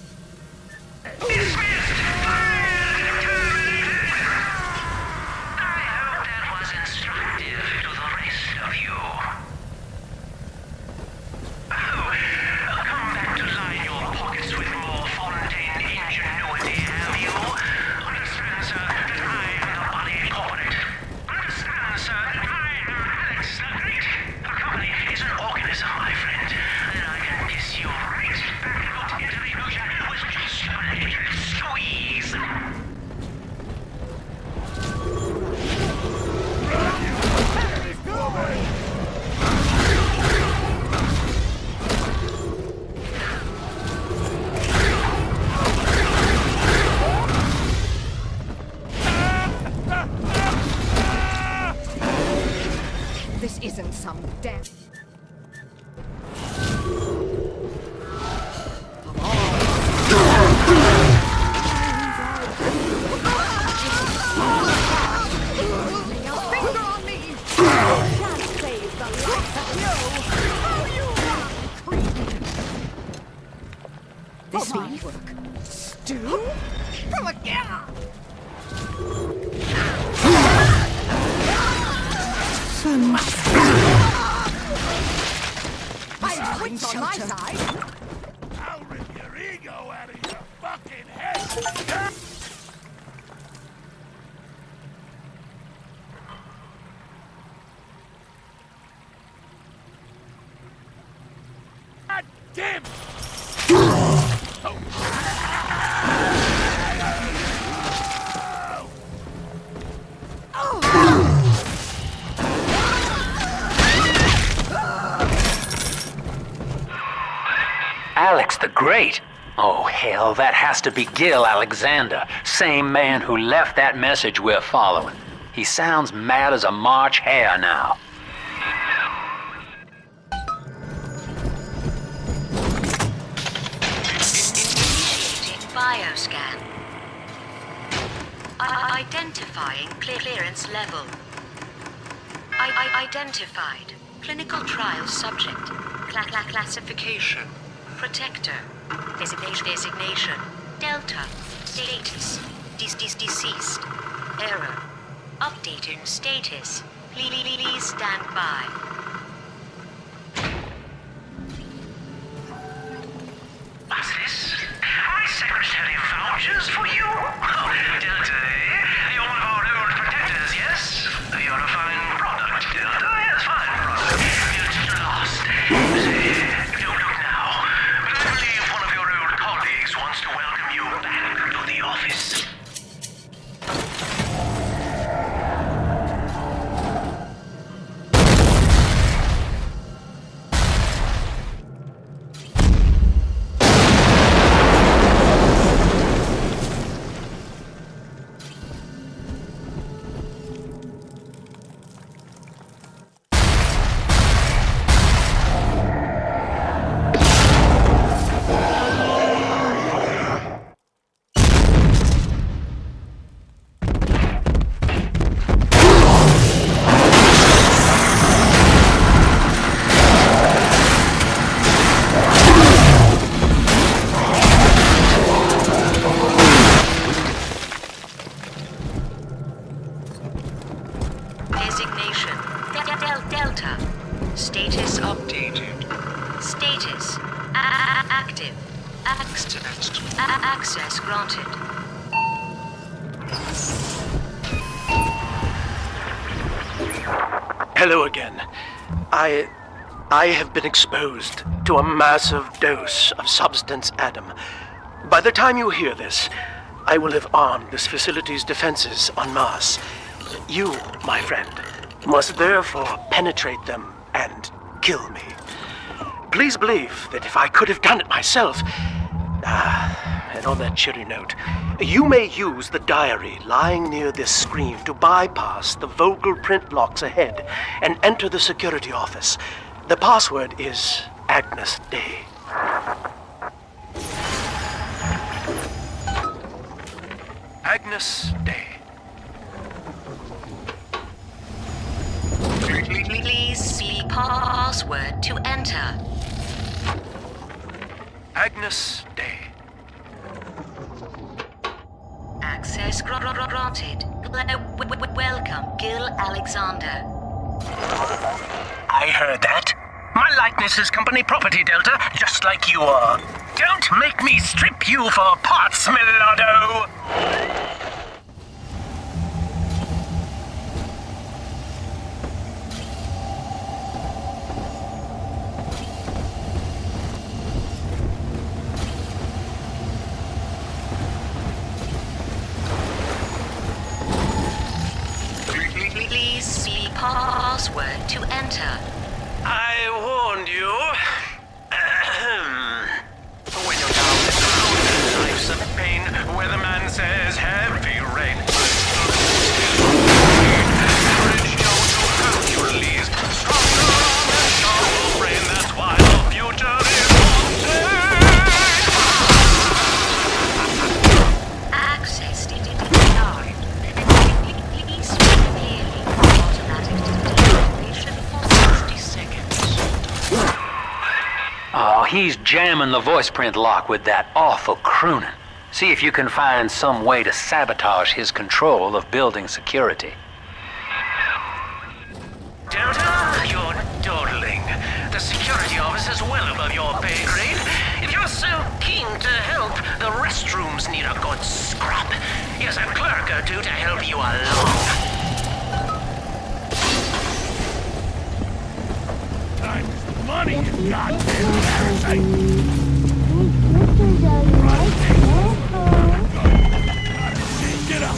Instructive to the rest of you. Come back to line your pockets with more Fontaine ingenuity, have you? Understand, sir, that I am the body corporate. Understand, sir, that I am Alex the Great. The company is an organism, my friend. Then I can kiss you right back out into the ocean with just a little squeeze. This isn't some death. This won't work. Stew? From a gap! I quit on my side. I'll rip your ego out of your fucking head. God damn it! Alex the Great? Oh, hell, that has to be Gil Alexander, same man who left that message we're following. He sounds mad as a March hare now. Initiating bioscan. Identifying clearance level. Identified. Clinical trial subject. Classification. Protector. Designation. Delta. Status. Deceased. Error. Updating status. Please stand by. What's this? My secretary vouchers for you? Oh, Delta, eh? You're one of our old protectors, yes? You're a fine product, Delta. Yes, fine product. You're just lost. Say, don't look now. But I believe one of your old colleagues wants to welcome you back to the office. Delta. Status updated. Status active. Access granted. Hello again. I have been exposed to a massive dose of substance Adam. By the time you hear this, I will have armed this facility's defenses en masse. You, my friend, must therefore penetrate them and kill me. Please believe that if I could have done it myself... and on that cheery note, you may use the diary lying near this screen to bypass the vocal print locks ahead and enter the security office. The password is Agnes Day. Agnes Day. Please see password to enter. Agnes Day. Access granted. Welcome, Gil Alexander. I heard that. My likeness is company property, Delta, just like you are. Don't make me strip you for parts, Milado! Please see password to enter. I warned you. When you're down the ground, life's a pain. Weatherman says heavy rain. Courage knows to Hercules. Stronger on the sharper brain. That's why the future is wanted. Access denied. Please speak clearly. Automatic deactivation for 60 seconds. Oh, he's jamming the voice print lock with that awful crooning. See if you can find some way to sabotage his control of building security. Delta, you're dawdling. The security office is well above your pay grade. If you're so keen to help, the restrooms need a good scrub. Here's a clerk or two to help you along. Money, you goddamn parasite! Get up!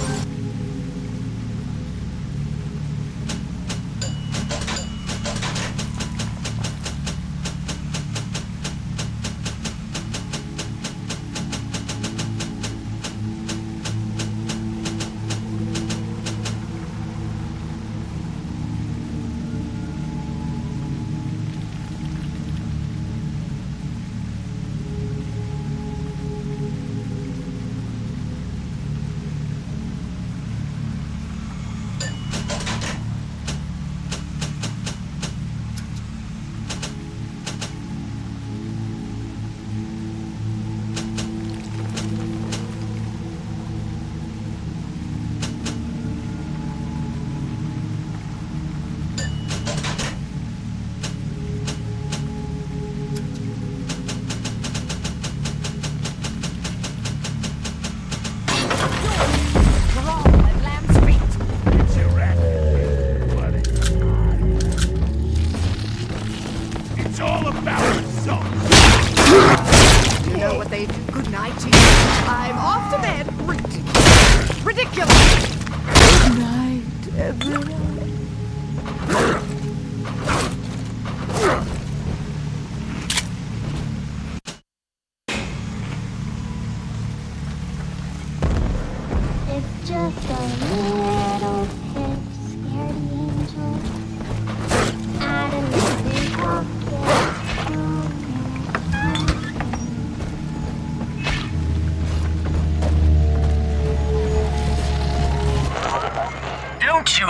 Don't you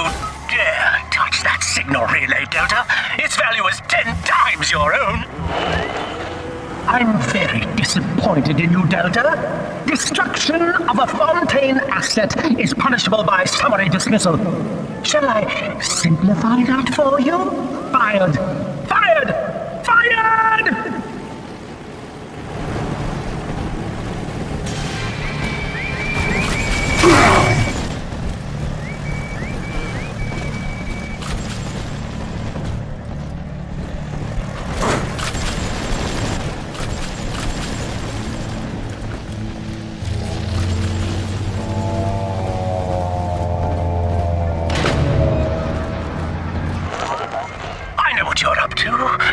dare touch that signal relay, Delta. Its value is 10 times your own. I'm very disappointed in you, Delta. Destruction of a Fontaine asset is punishable by summary dismissal. Shall I simplify that for you? Fired! Fired! Fired!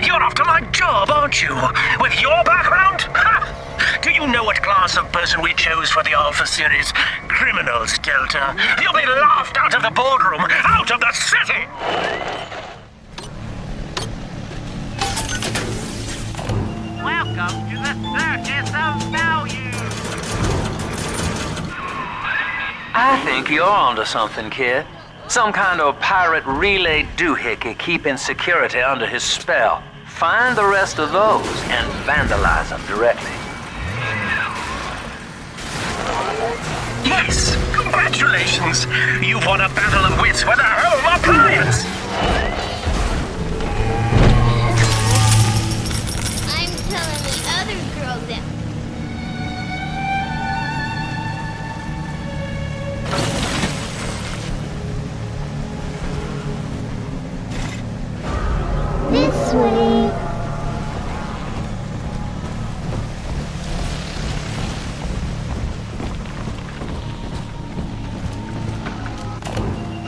You're after my job, aren't you? With your background? Ha! Do you know what class of person we chose for the Alpha series? Criminals, Delta. You'll be laughed out of the boardroom, out of the city! Welcome to the Circus of Value! I think you're onto something, kid. Some kind of pirate relay doohickey keeping security under his spell. Find the rest of those and vandalize them directly. Yes! bones. You've won a battle of wits with a home appliance. I'm telling the other girl that. This way.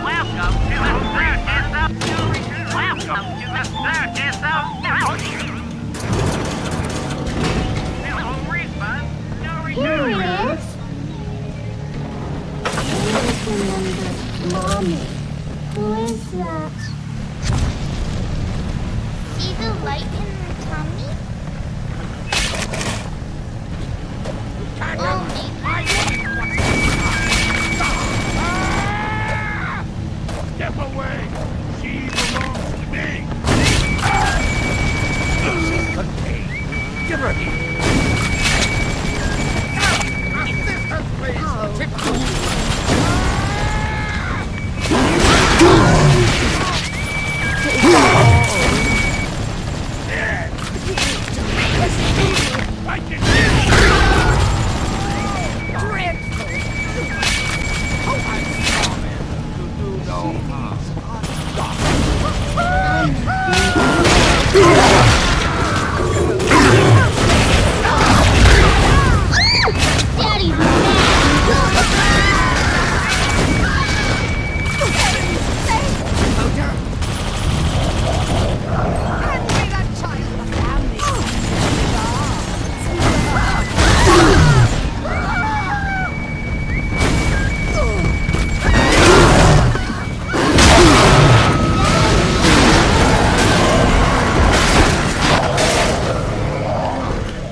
Welcome to the circus of Welcome to the circus of No refund, no Here return. it is. I remember Mommy. Who is that? See the light in her tummy? Oh, Step away! She belongs to me! She's contained. Get her here! Assistance, please! I can Daddy's mad.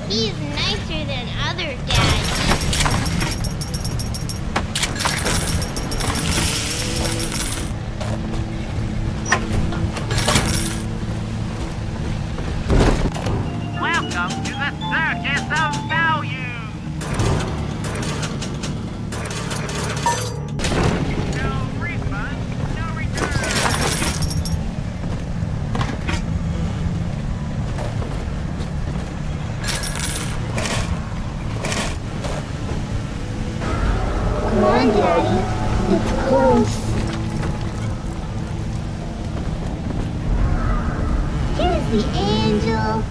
He's nicer than other dads. Welcome to the circus of value. No refund, no return. Come on, Daddy. It's close. Here's the angel.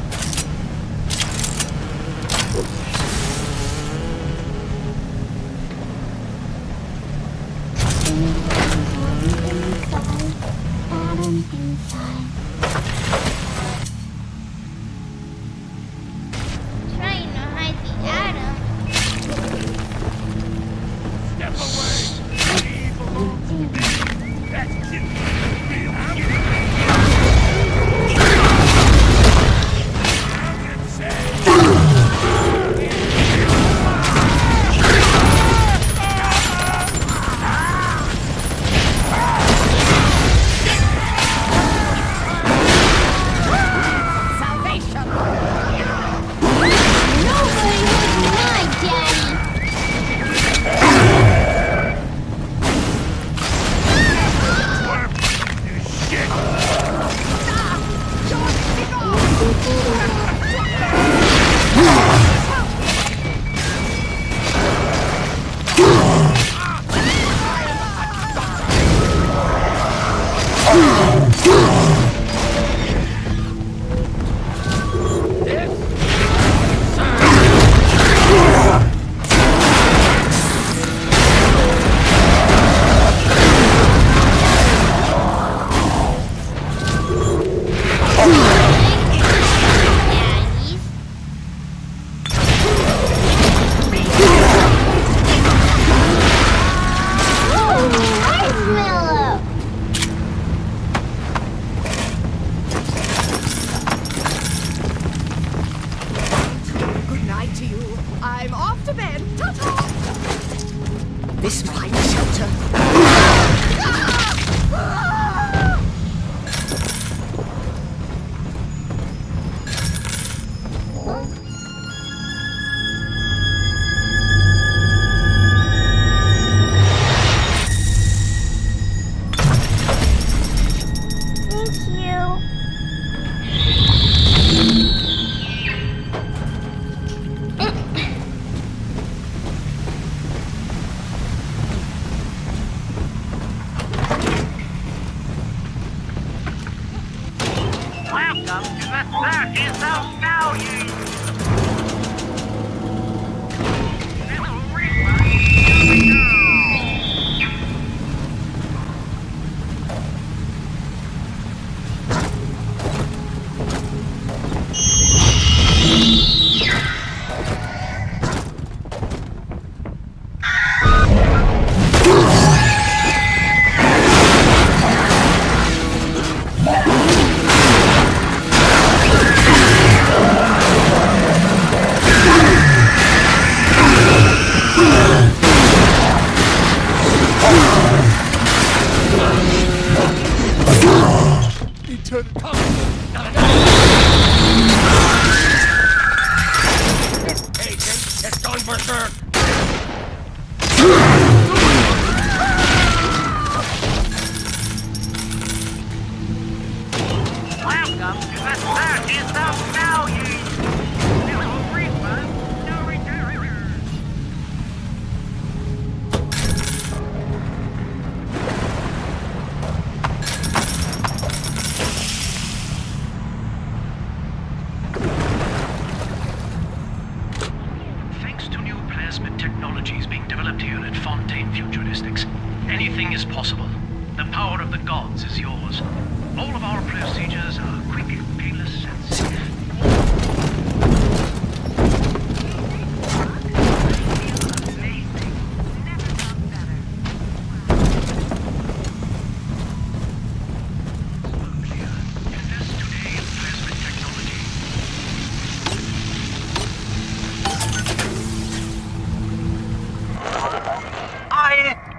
Adam inside. Trying to hide the Adam. step away! She belongs to me! That's just real that is so value. Thanks to new plasmid technologies being developed here at Futuristix, anything is possible. The power of the gods is yours. All of our procedures are quick, painless, and safe.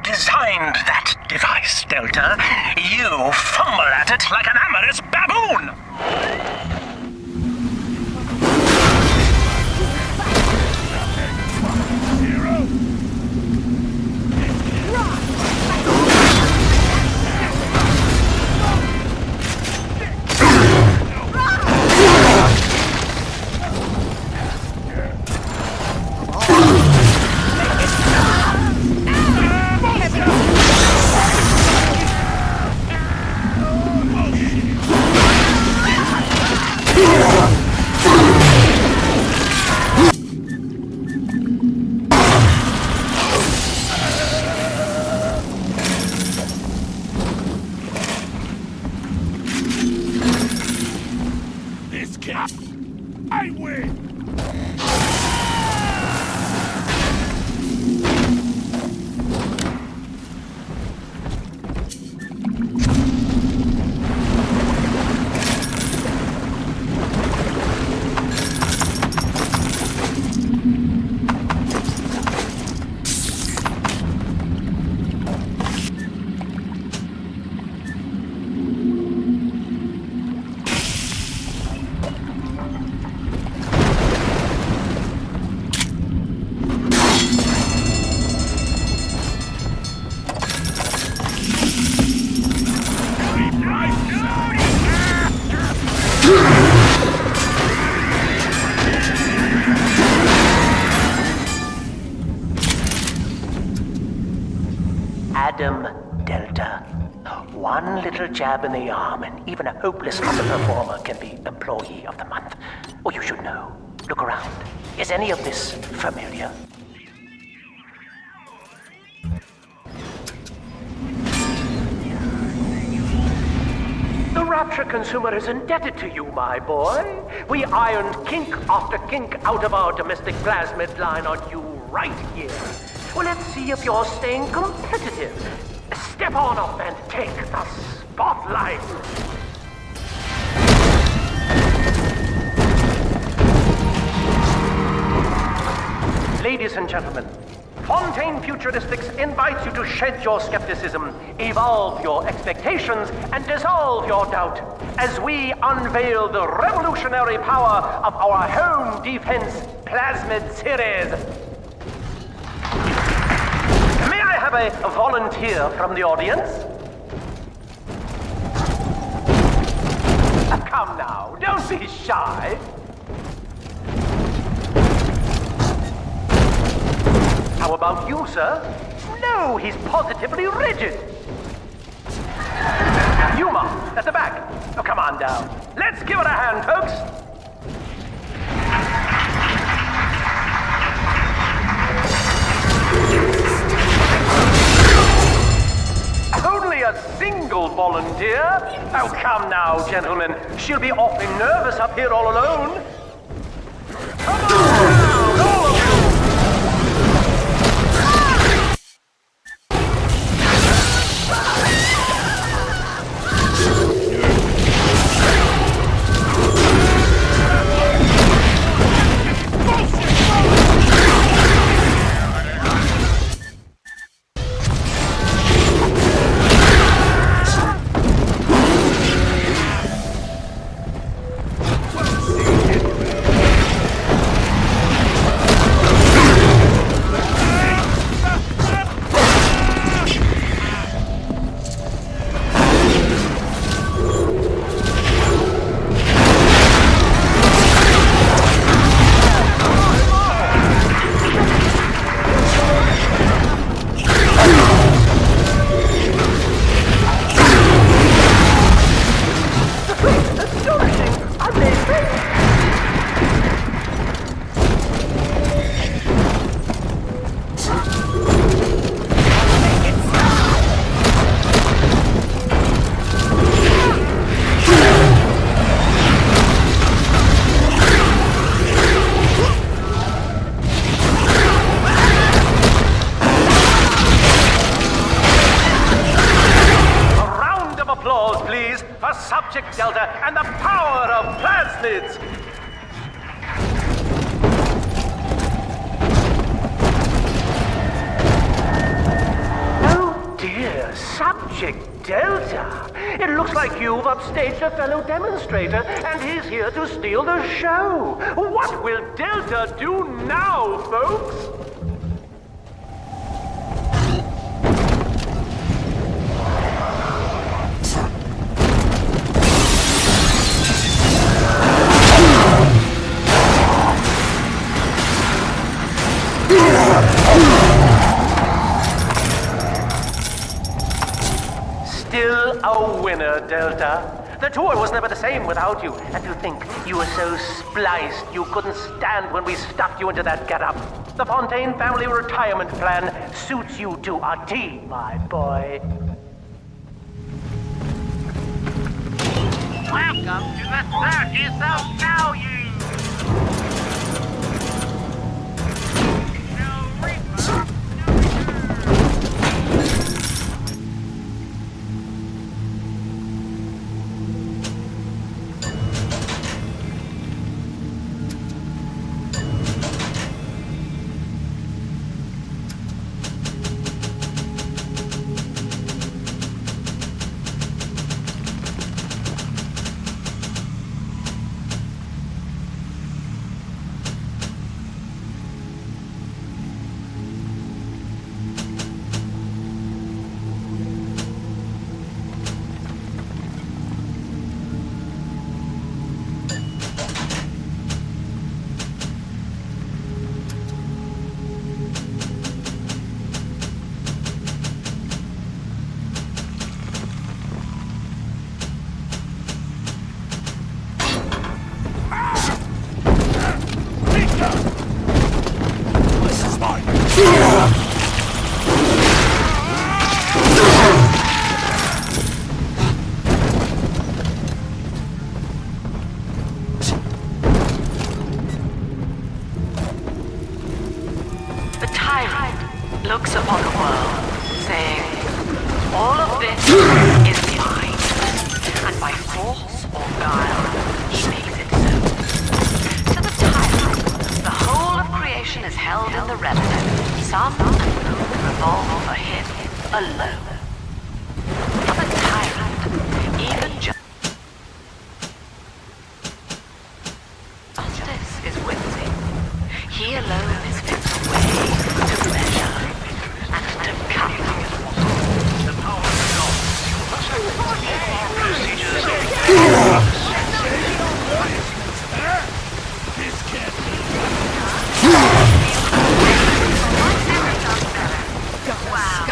Designed that device, Delta. You fumble at it like an amorous baboon! I win! Adam, Delta. One little jab in the arm, and even a hopeless underperformer can be Employee of the Month. Or you should know. Look around. Is any of this familiar? The Rapture consumer is indebted to you, my boy. We ironed kink after kink out of our domestic plasmid line on you right here. Well, let's see if you're staying competitive. Step on up and take the spotlight. Ladies and gentlemen, Futuristics invites you to shed your skepticism, evolve your expectations, and dissolve your doubt as we unveil the revolutionary power of our home defense plasmid series. May I have a volunteer from the audience? Come now, don't be shy. How about you, sir? No, he's positively rigid. Yuma, at the back. Oh, come on down. Let's give it a hand, folks. Only a single volunteer? Oh, come now, gentlemen. She'll be awfully nervous up here all alone. Come on down, all of you! Subject Delta and the power of Plasmids! Oh dear, Subject Delta! It looks like you've upstaged a fellow demonstrator and he's here to steal the show! What will Delta do now, folks? Still a winner, Delta. The tour was never the same without you. And to think you were so spliced you couldn't stand when we stuffed you into that getup. The Fontaine family retirement plan suits you to a T, my boy. Welcome to the circus of value! Looks upon the world, saying, all of this is mine, and by force or guile, he makes it so. To the tyrant, the whole of creation is held in the relative, some revolve for him alone. For the tyrant, even justice is whimsy. He alone is fit the way to measure and to cut. The power of God. Procedures. This can't be. Wow.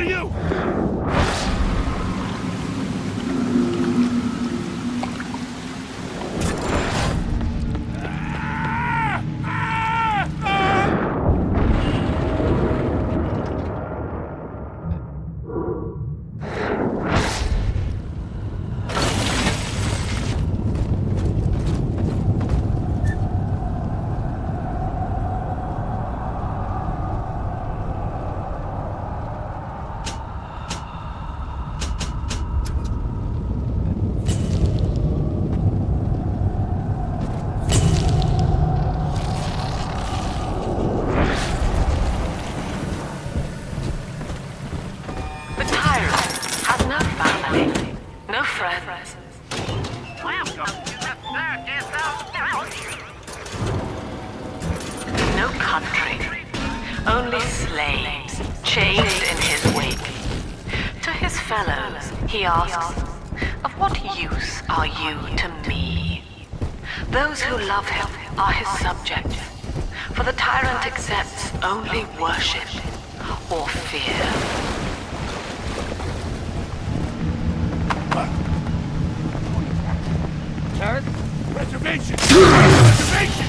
are you? No friends. Welcome to the circus of No country. Only slaves, chained in his wake. To his fellows, he asks, of what use are you to me? Those who love him are his subjects, for the tyrant accepts only worship or fear. Reservation! Reservation!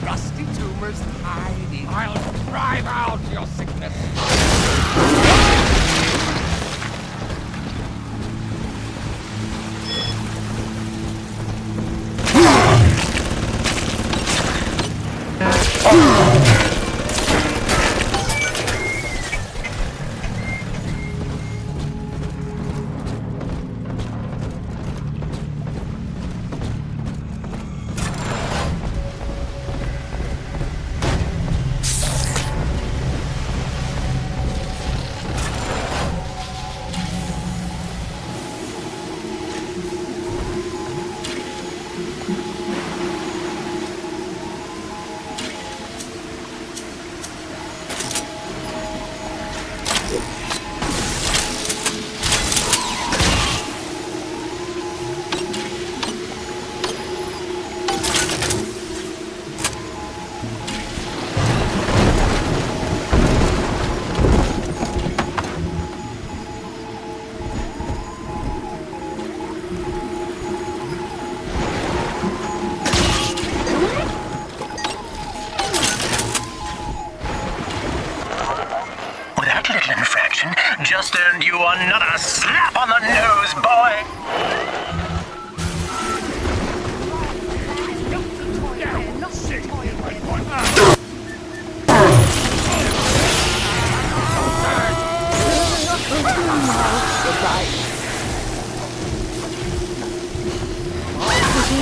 Rusty tumors hiding. I'll drive out your sickness. Just earned you another slap on the nose, boy!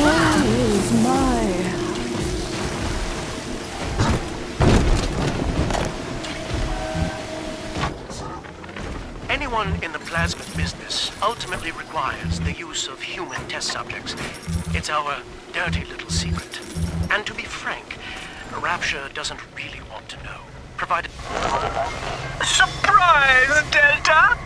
Where is my... Anyone in the plasmid business ultimately requires the use of human test subjects. It's our dirty little secret. And to be frank, Rapture doesn't really want to know, provided... Surprise, Delta!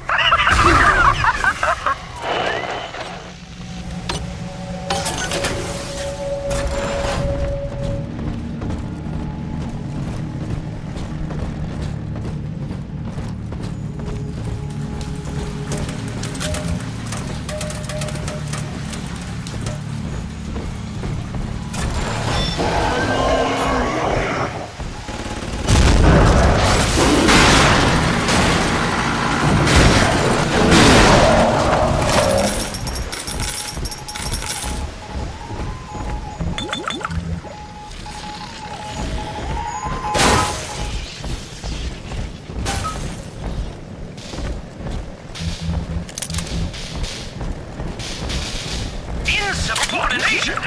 Insubordination!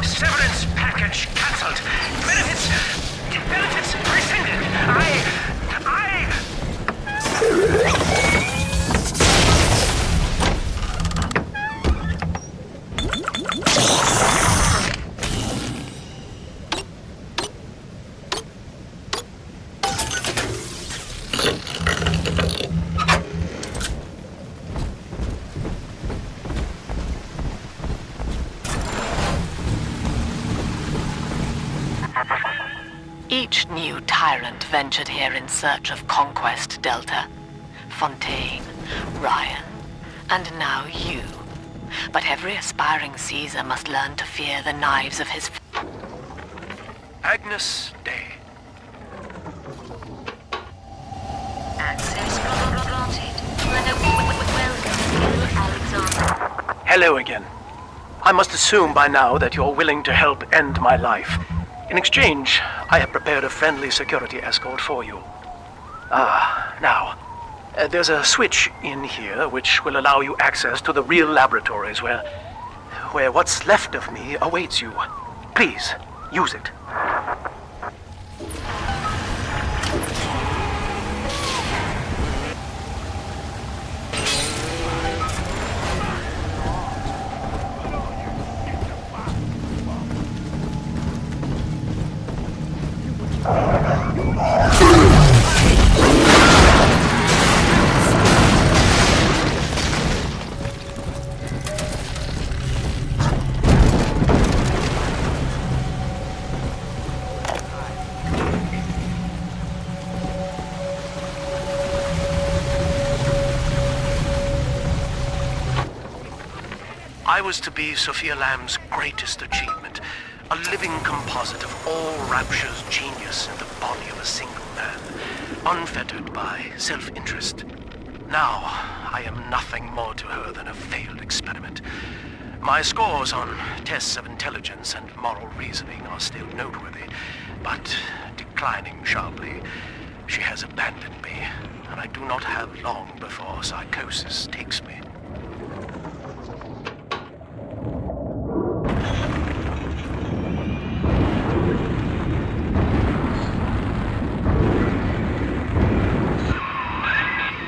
Severance package cancelled. Benefits rescinded. Each new tyrant ventured here in search of conquest, Delta. Fontaine, Ryan, and now you. But every aspiring Caesar must learn to fear the knives of his... Agnes Day. Access granted. Welcome, Alexander. Hello again. I must assume by now that you're willing to help end my life. In exchange, I have prepared a friendly security escort for you. Now, there's a switch in here which will allow you access to the real laboratories where what's left of me awaits you. Please, use it. I was to be Sophia Lamb's greatest achievement, a living composite of all Rapture's genius in the body of a single man, unfettered by self-interest. Now, I am nothing more to her than a failed experiment. My scores on tests of intelligence and moral reasoning are still noteworthy, but declining sharply. She has abandoned me, and I do not have long before psychosis takes me.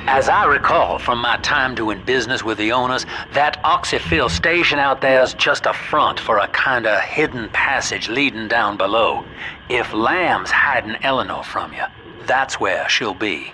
As I recall from my time doing business with the owners, that oxyfill station out there's just a front for a kinda hidden passage leading down below. If Lamb's hiding Eleanor from you, that's where she'll be.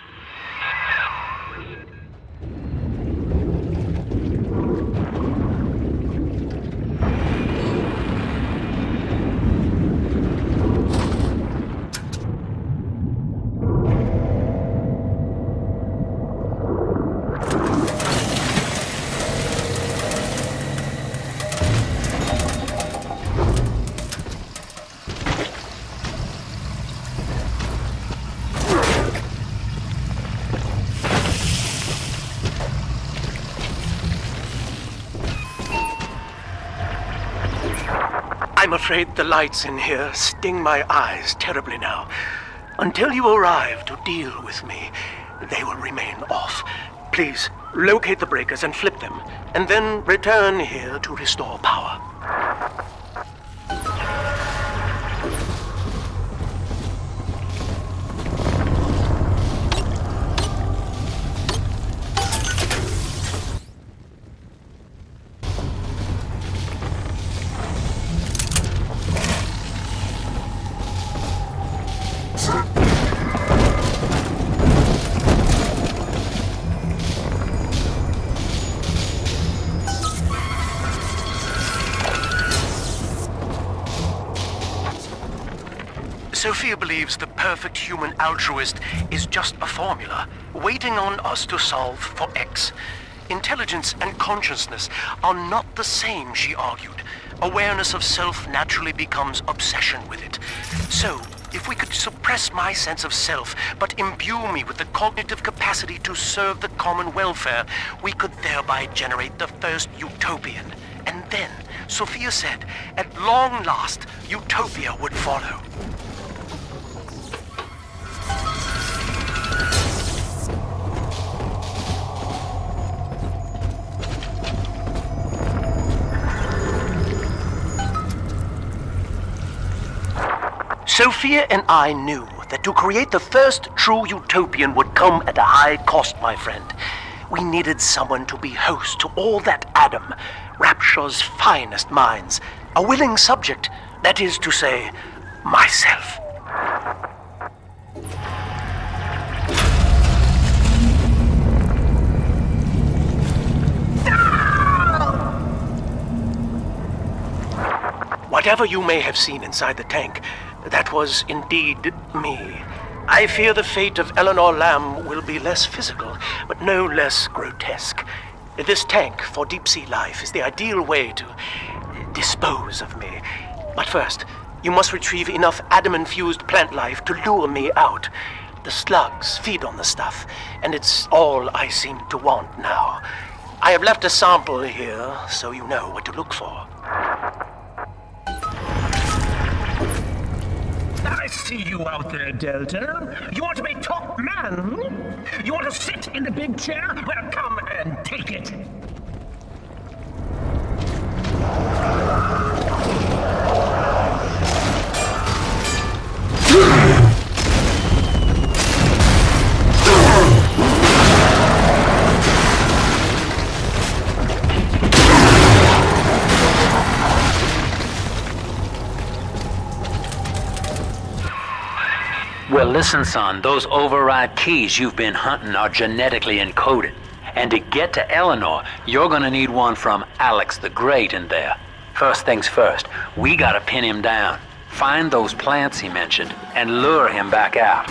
I'm afraid the lights in here sting my eyes terribly now. Until you arrive to deal with me, they will remain off. Please, locate the breakers and flip them, and then return here to restore power. Sophia believes the perfect human altruist is just a formula, waiting on us to solve for X. Intelligence and consciousness are not the same, she argued. Awareness of self naturally becomes obsession with it. So, if we could suppress my sense of self, but imbue me with the cognitive capacity to serve the common welfare, we could thereby generate the first utopian. And then, Sophia said, at long last, utopia would follow. Sophia and I knew that to create the first true utopian would come at a high cost, my friend. We needed someone to be host to all that Adam, Rapture's finest minds, a willing subject, that is to say, myself. Whatever you may have seen inside the tank, that was indeed me. I fear the fate of Eleanor Lamb will be less physical, but no less grotesque. This tank for deep-sea life is the ideal way to dispose of me. But first, you must retrieve enough Adam-infused plant life to lure me out. The slugs feed on the stuff, and it's all I seem to want now. I have left a sample here, so you know what to look for. I see you out there, Delta. You want to be top man? You want to sit in the big chair? Well, come and take it. Well, listen, son, those override keys you've been hunting are genetically encoded. And to get to Eleanor, you're gonna need one from Alex the Great in there. First things first, we gotta pin him down. Find those plants he mentioned, and lure him back out.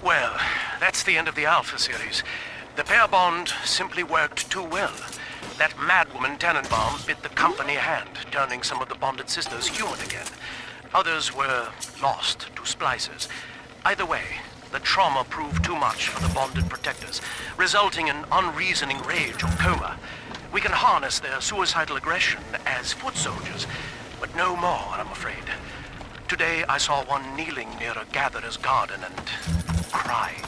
Well, that's the end of the Alpha series. The pair bond simply worked too well. That madwoman Tannenbaum bit the company hand, turning some of the bonded sisters human again. Others were lost to Splicers. Either way, the trauma proved too much for the bonded protectors, resulting in unreasoning rage or coma. We can harness their suicidal aggression as foot soldiers, but no more, I'm afraid. Today I saw one kneeling near a gatherer's garden and crying.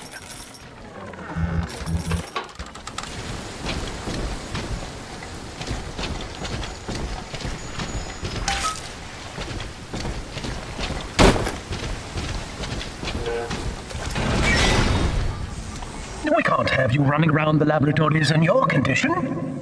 We can't have you running around the laboratories in your condition.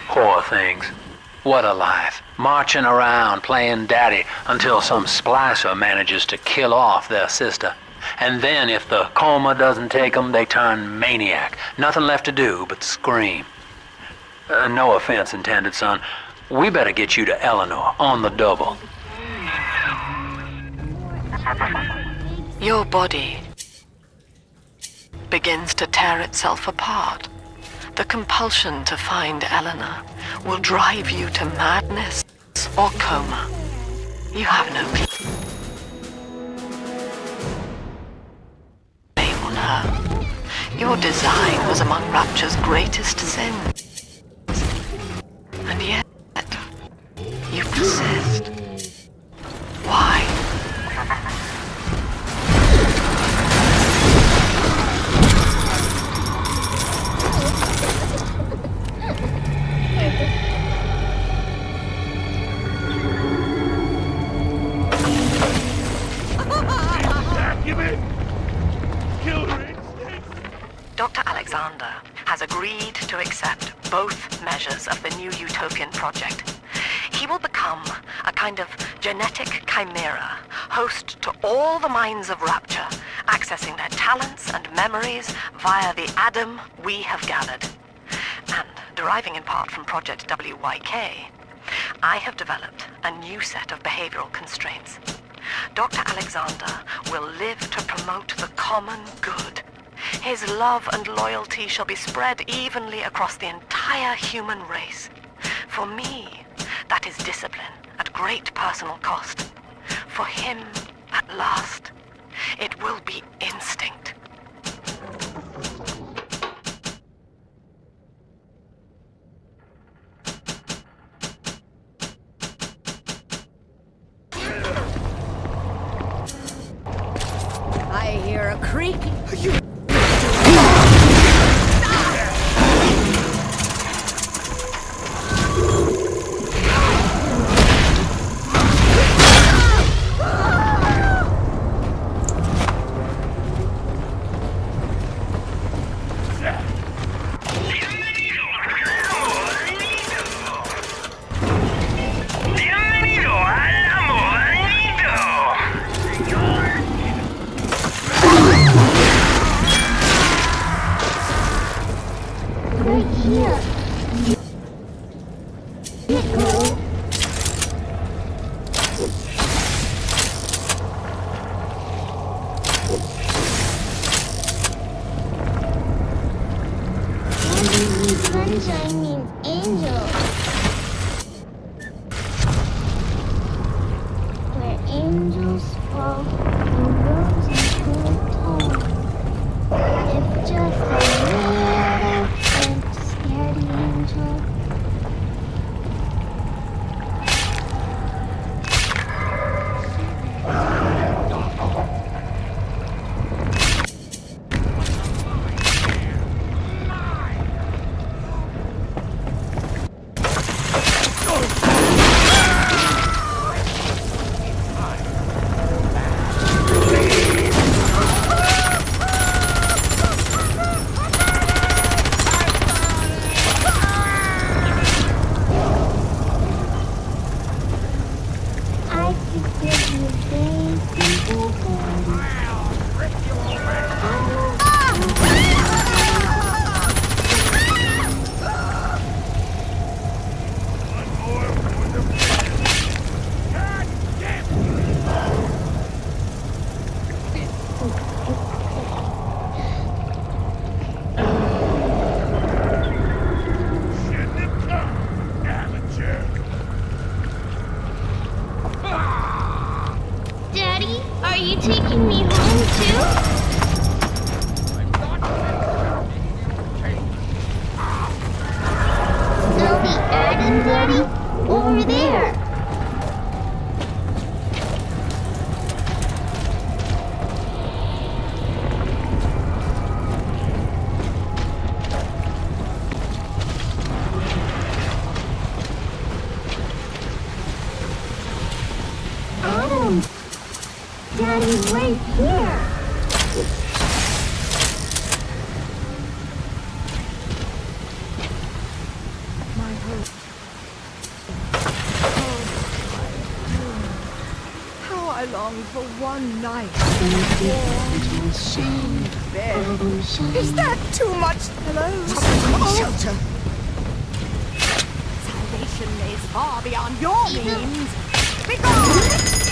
Poor things. What a life. Marching around, playing daddy, until some splicer manages to kill off their sister. And then if the coma doesn't take them, they turn maniac. Nothing left to do but scream. No offense intended, son. We better get you to Eleanor on the double. Your body begins to tear itself apart. The compulsion to find Eleanor will drive you to madness or coma. You have no blame on her. Your design was among Rapture's greatest sins. And yet, you persist. Why? Dr. Alexander has agreed to accept both measures of the new utopian project. He will become a kind of genetic chimera, host to all the minds of Rapture, accessing their talents and memories via the Adam we have gathered. And deriving in part from Project WYK, I have developed a new set of behavioral constraints. Dr. Alexander will live to promote the common good. His love and loyalty shall be spread evenly across the entire human race. For me, that is discipline at great personal cost. For him, at last, it will be instinct. I hear a creaking. Sunshine means angel. Where angels fall and roses grow tall. If just a little bit scaredy angel. Daddy's right here. My hope. How I long for one night warm, shady bed. Is that too much? Hello? Shelter. Salvation lays far beyond your means. Be gone!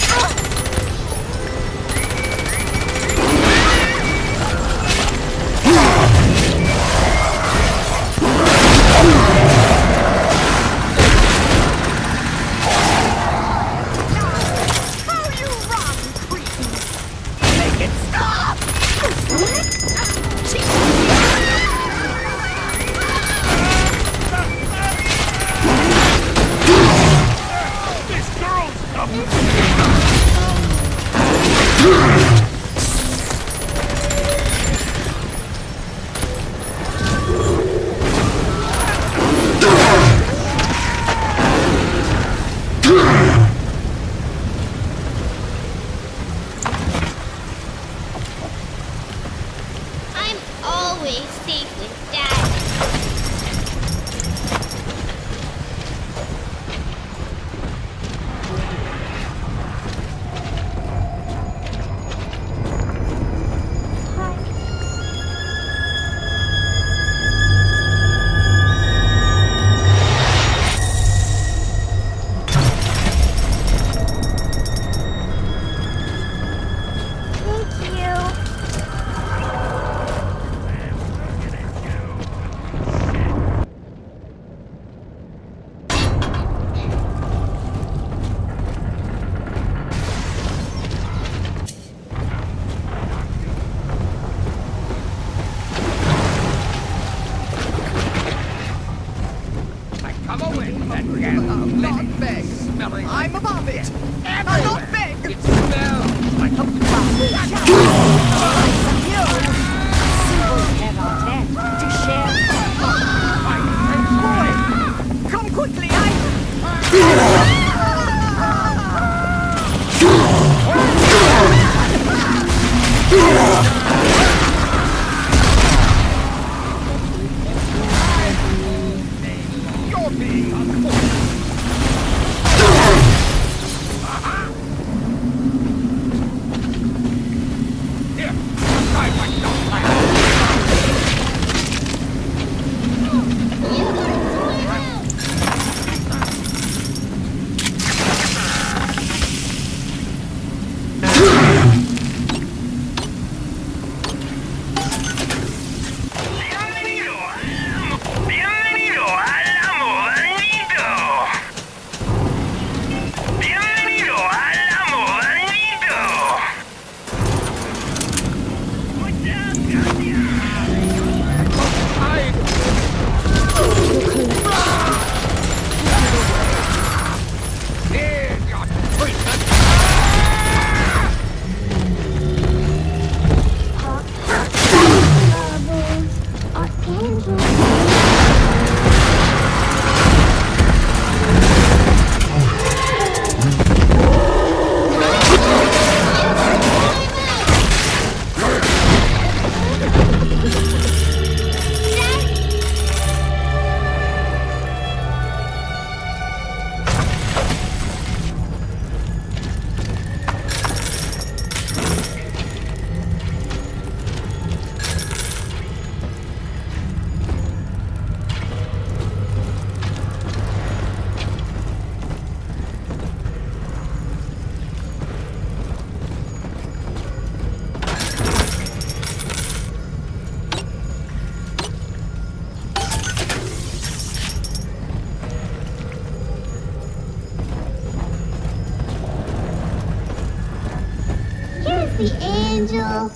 the angel.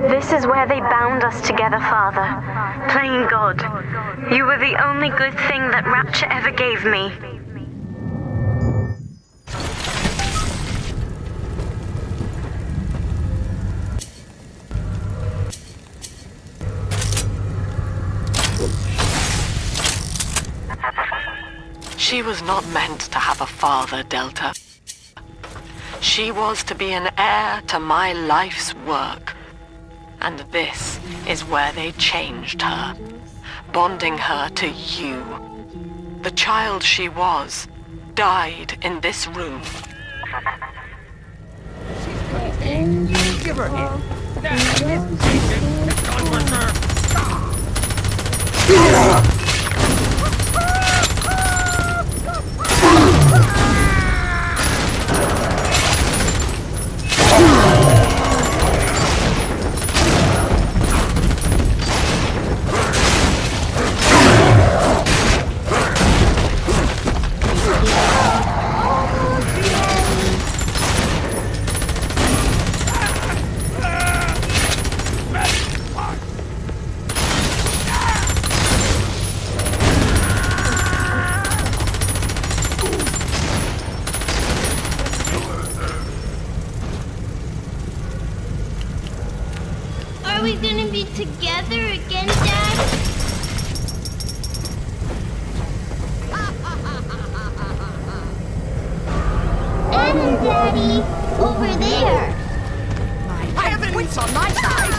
This is where they bound us together, Father. Playing God. You were the only good thing that Rapture ever gave me. She was not meant to have a father, Delta. She was to be an heir to my life's work. And this is where they changed her, bonding her to you. The child she was died in this room. Give her here. This patient has gone berserk. Are we gonna be together again, Dad? Adam, Daddy, over there. I have wits on my side.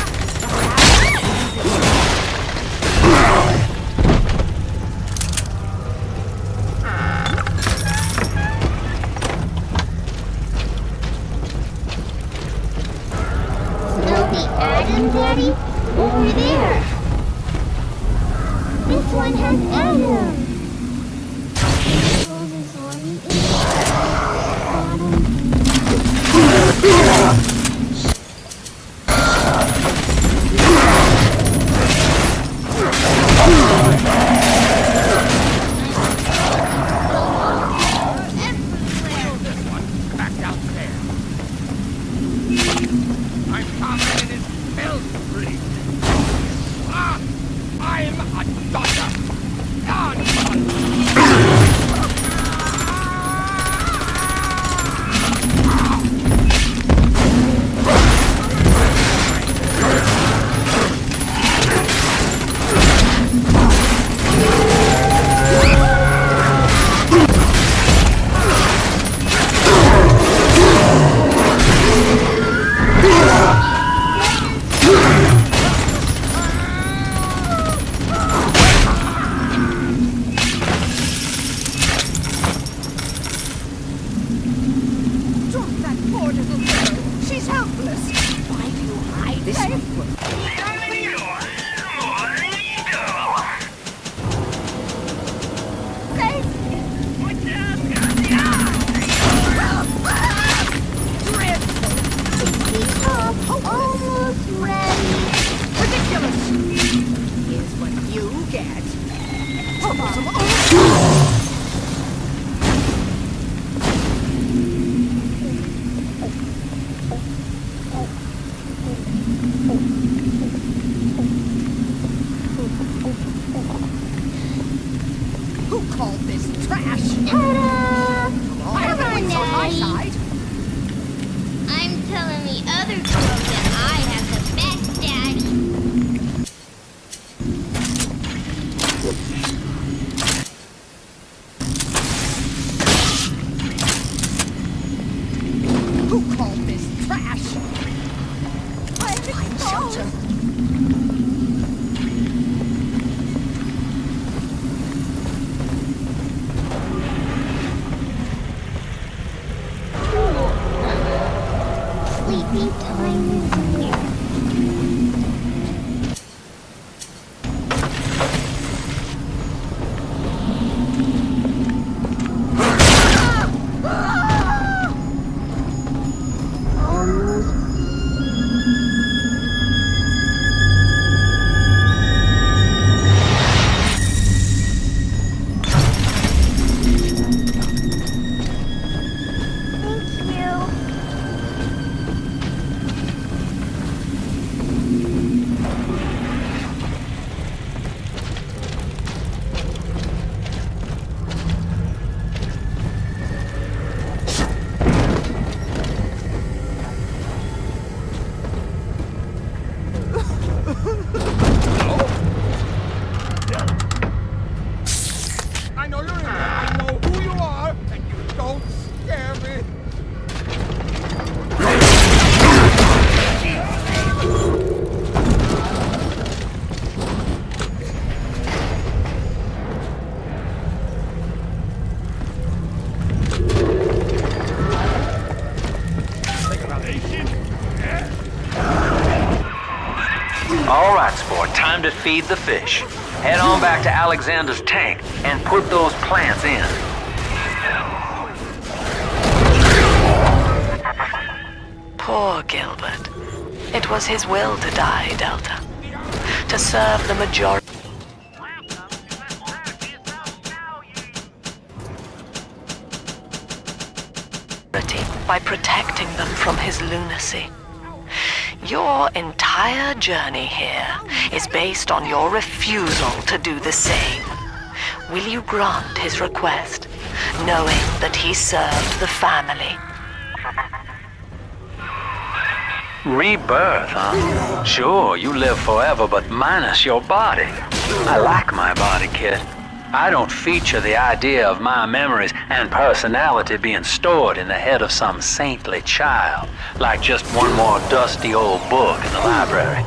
Adam, Daddy, over there. This one has Adam. Oh, this one is Adam. time to feed the fish. Head on back to Alexander's tank and put those plants in. Poor Gilbert. It was his will to die, Delta. To serve the majority. By protecting them from his lunacy. Your entire journey here is based on your refusal to do the same. Will you grant his request, knowing that he served the family? Rebirth, huh? Sure, you live forever, but minus your body. I like my body, kid. I don't feature the idea of my memories and personality being stored in the head of some saintly child, like just one more dusty old book in the library.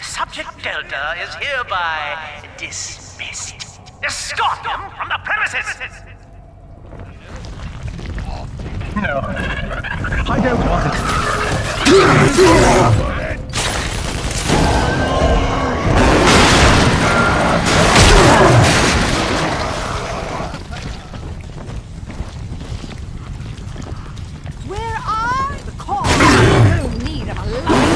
Subject Delta is hereby dismissed. Escort him from the premises! No, I don't want it. Where are the cars? No need of a light.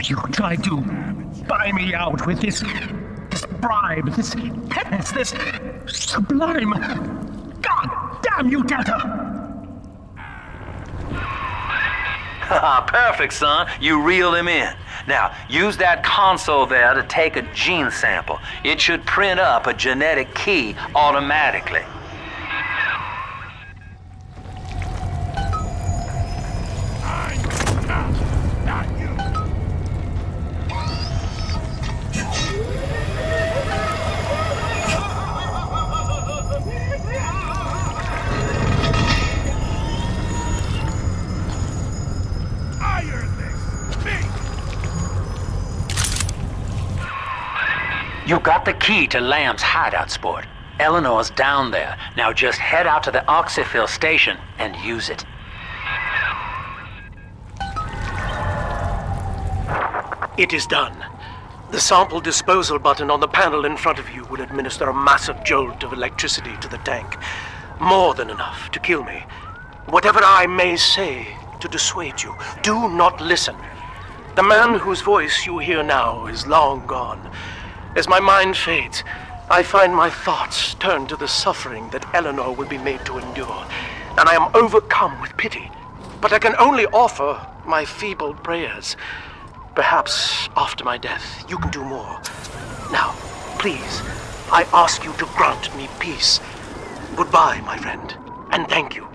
You tried to buy me out with this bribe, this penance, this sublime. God damn you, Delta! Perfect, son. You reeled him in. Now, use that console there to take a gene sample. It should print up a genetic key automatically. You got the key to Lamb's hideout, sport. Eleanor's down there. Now just head out to the oxyfill station and use it. It is done. The sample disposal button on the panel in front of you will administer a massive jolt of electricity to the tank. More than enough to kill me. Whatever I may say to dissuade you, do not listen. The man whose voice you hear now is long gone. As my mind fades, I find my thoughts turn to the suffering that Eleanor will be made to endure, and I am overcome with pity. But I can only offer my feeble prayers. Perhaps after my death, you can do more. Now, please, I ask you to grant me peace. Goodbye, my friend, and thank you.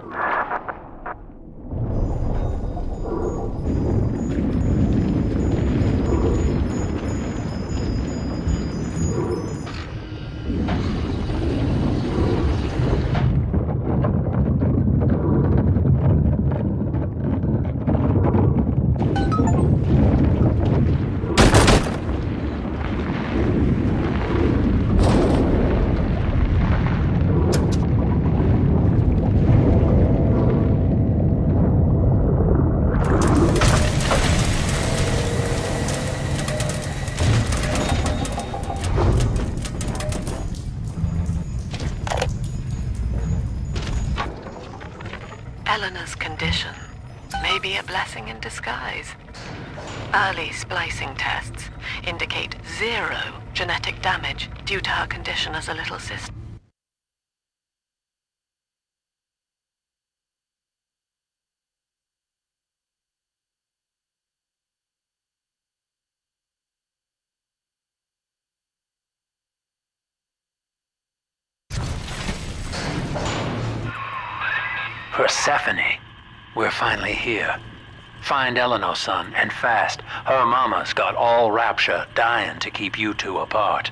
Eleanor's condition may be a blessing in disguise. Early splicing tests indicate 0 genetic damage due to her condition as a little sister. Persephone, we're finally here. Find Eleanor, son, and fast. Her mama's got all Rapture dying to keep you two apart.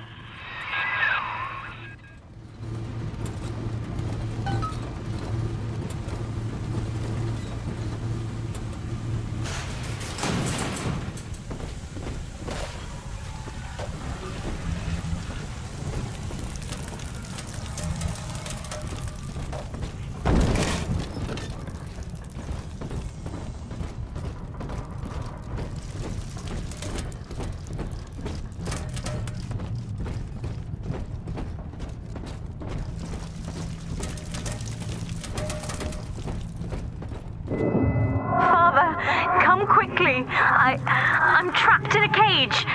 Come quickly. I'm trapped in a cage.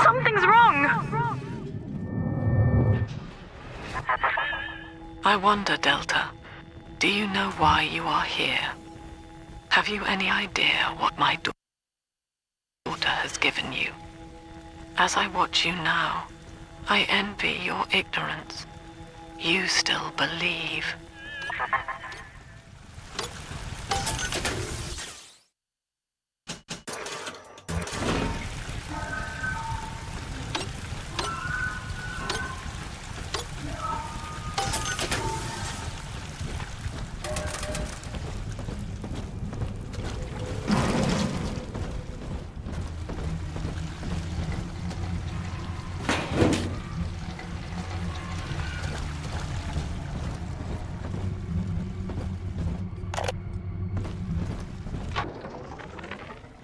Something's wrong. I wonder, Delta, do you know why you are here? Have you any idea what my daughter has given you? As I watch you now, I envy your ignorance. You still believe.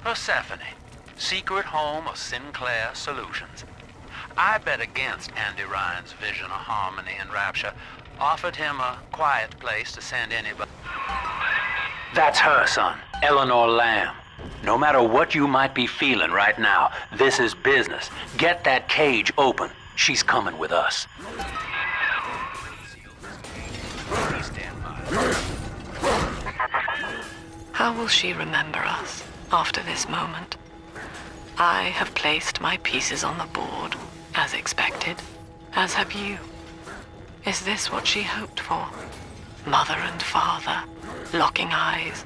Persephone, secret home of Sinclair Solutions. I bet against Andy Ryan's vision of harmony and rapture. Offered him a quiet place to send anybody. That's her, son, Eleanor Lamb. No matter what you might be feeling right now, this is business. Get that cage open. She's coming with us. How will she remember us after this moment? I have placed my pieces on the board, as expected, as have you. Is this what she hoped for? Mother and father, locking eyes.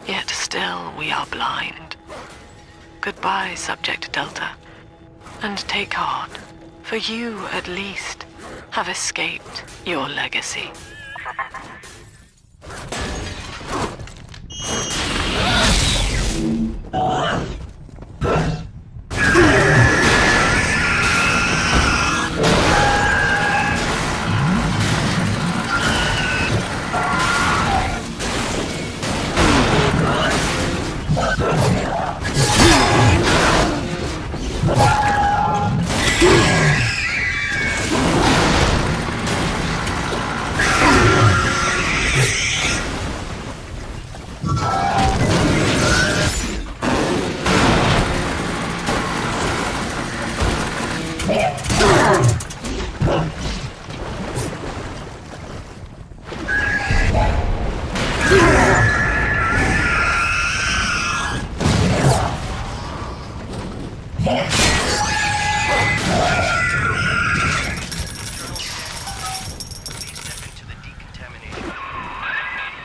Yet still we are blind. Goodbye, Subject Delta. And take heart, for you, at least, have escaped your legacy.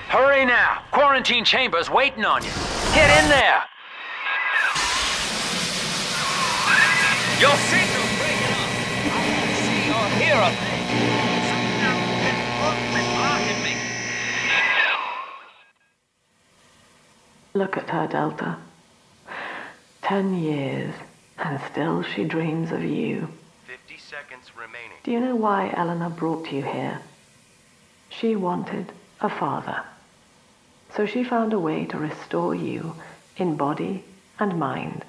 Hurry now! Quarantine chamber's waiting on you. Get in there! Your signal's breaking up. I can't see or hear a thing. Look at her, Delta. 10 years, and still she dreams of you. 50 seconds remaining. Do you know why Eleanor brought you here? She wanted a father. So she found a way to restore you in body and mind.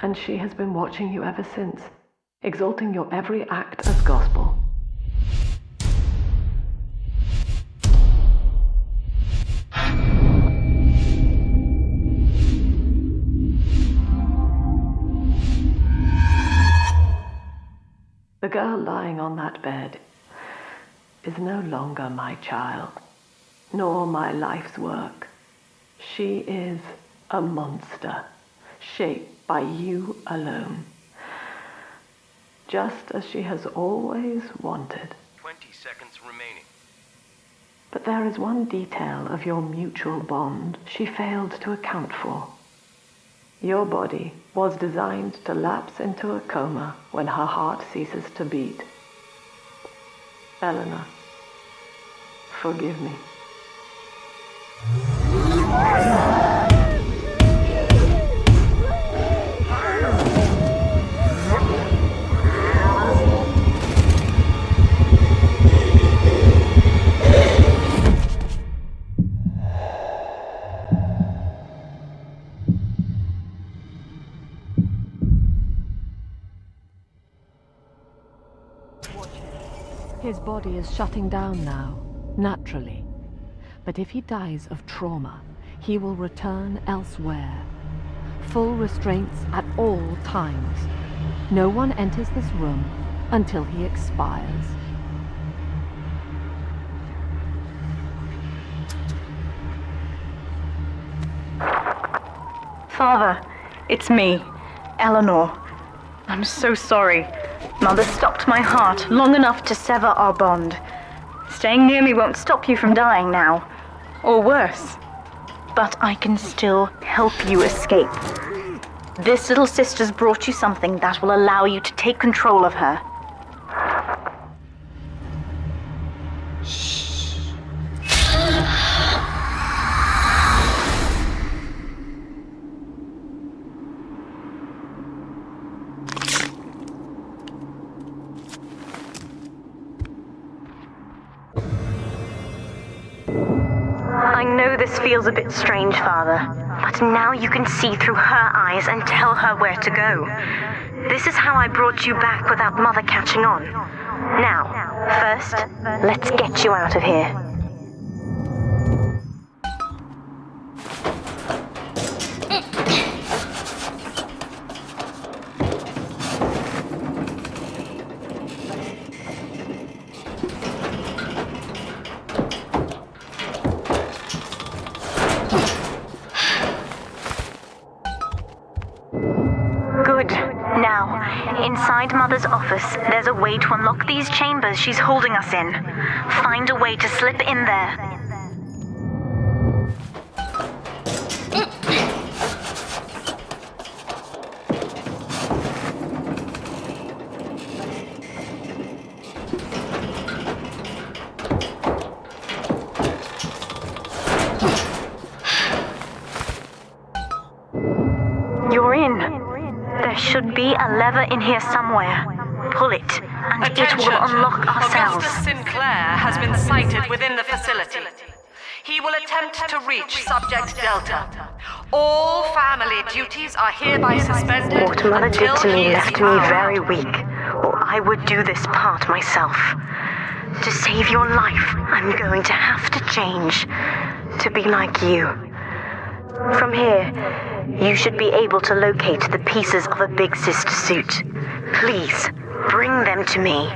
And she has been watching you ever since, exalting your every act as gospel. The girl lying on that bed is no longer my child, nor my life's work. She is a monster, shaped by you alone, just as she has always wanted. 20 seconds remaining. But there is one detail of your mutual bond she failed to account for. Your body was designed to lapse into a coma when her heart ceases to beat. Eleanor, forgive me. His body is shutting down now, naturally. But if he dies of trauma, he will return elsewhere. Full restraints at all times. No one enters this room until he expires. Father, it's me, Eleanor. I'm so sorry. Mother stopped my heart long enough to sever our bond. Staying near me won't stop you from dying now. Or worse. But I can still help you escape. This little sister's brought you something that will allow you to take control of her. I know this feels a bit strange, Father, but now you can see through her eyes and tell her where to go. This is how I brought you back without Mother catching on. Now, first, let's get you out of here. Inside Mother's office, there's a way to unlock these chambers she's holding us in. Find a way to slip in there. You're in. There should be a lever in here somewhere. Pull it, and it will unlock our cells. Augustus Sinclair has been sighted within the facility. He will attempt to reach Subject Delta. All family duties are hereby suspended. What Mother did to me left me very weak, or I would do this part myself. To save your life, I'm going to have to change. To be like you. From here, you should be able to locate the pieces of a big sister suit. Please, bring them to me.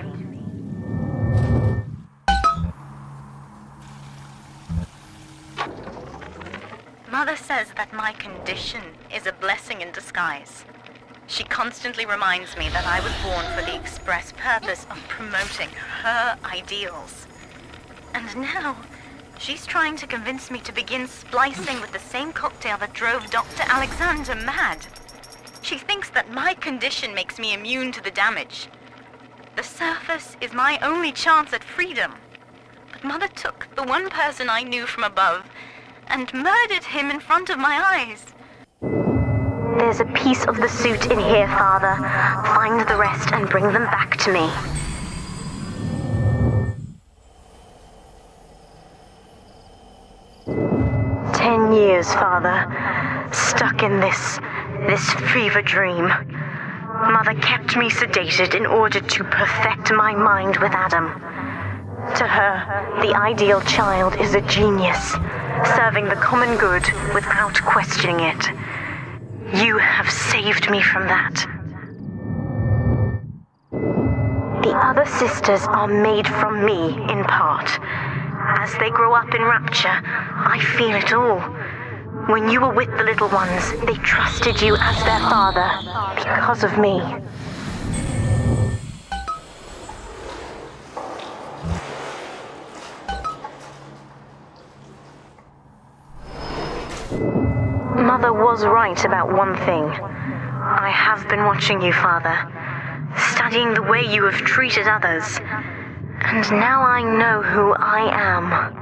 Mother says that my condition is a blessing in disguise. She constantly reminds me that I was born for the express purpose of promoting her ideals. And now, she's trying to convince me to begin splicing with the same cocktail that drove Dr. Alexander mad. She thinks that my condition makes me immune to the damage. The surface is my only chance at freedom. But Mother took the one person I knew from above and murdered him in front of my eyes. There's a piece of the suit in here, Father. Find the rest and bring them back to me. Years, Father, stuck in this this fever dream. Mother kept me sedated in order to perfect my mind with Adam. To her, the ideal child is a genius, serving the common good without questioning it. You have saved me from that. The other sisters are made from me, in part. As they grow up in Rapture, I feel it all. When you were with the little ones, they trusted you as their father, because of me. Mother was right about one thing. I have been watching you, Father, studying the way you have treated others, and now I know who I am.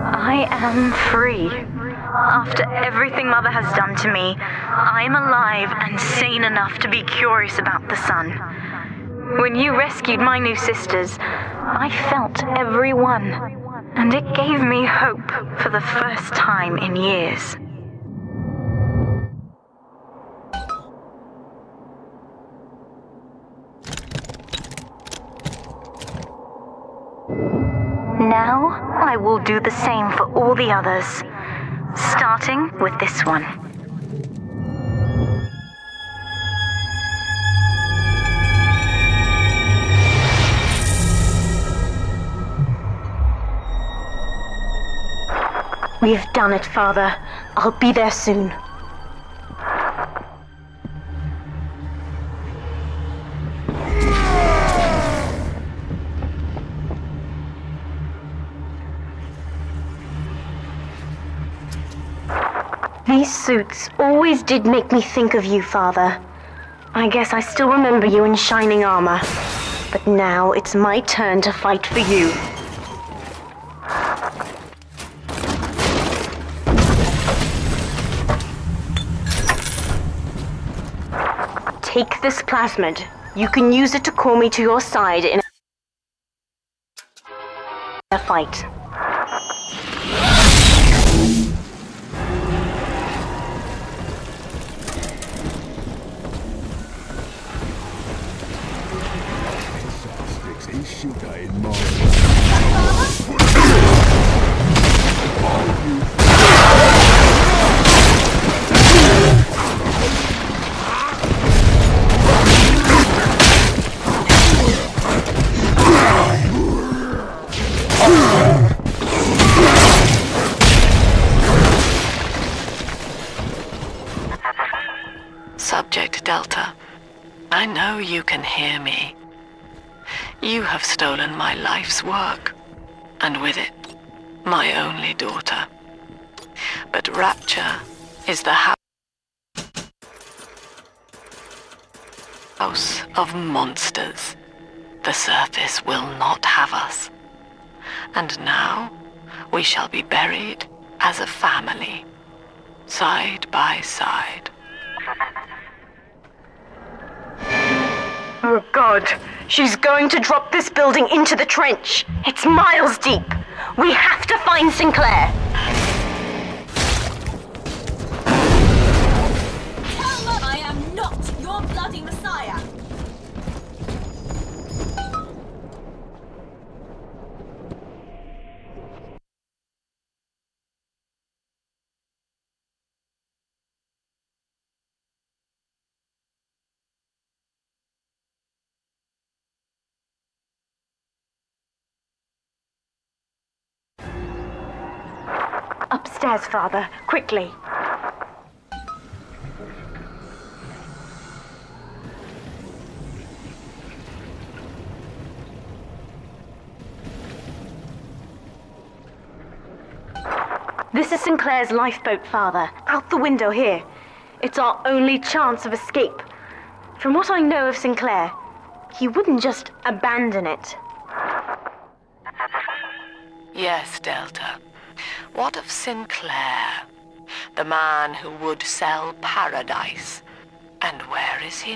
I am free. After everything Mother has done to me, I am alive and sane enough to be curious about the sun. When you rescued my new sisters, I felt every one, and it gave me hope for the first time in years. Now, I will do the same for all the others, starting with this one. We've done it, Father. I'll be there soon. These suits always did make me think of you, Father. I guess I still remember you in shining armor. But now it's my turn to fight for you. Take this plasmid. You can use it to call me to your side in a fight. Subject Delta, I know you can hear me. You have stolen my life's work, and with it, my only daughter. But Rapture is the house of monsters. The surface will not have us. And now, we shall be buried as a family, side by side. Oh God, she's going to drop this building into the trench. It's miles deep. We have to find Sinclair. I am not your bloody messiah. Upstairs, Father, quickly. This is Sinclair's lifeboat, Father. Out the window here. It's our only chance of escape. From what I know of Sinclair, he wouldn't just abandon it. Yes, Delta. What of Sinclair? The man who would sell paradise. And where is he?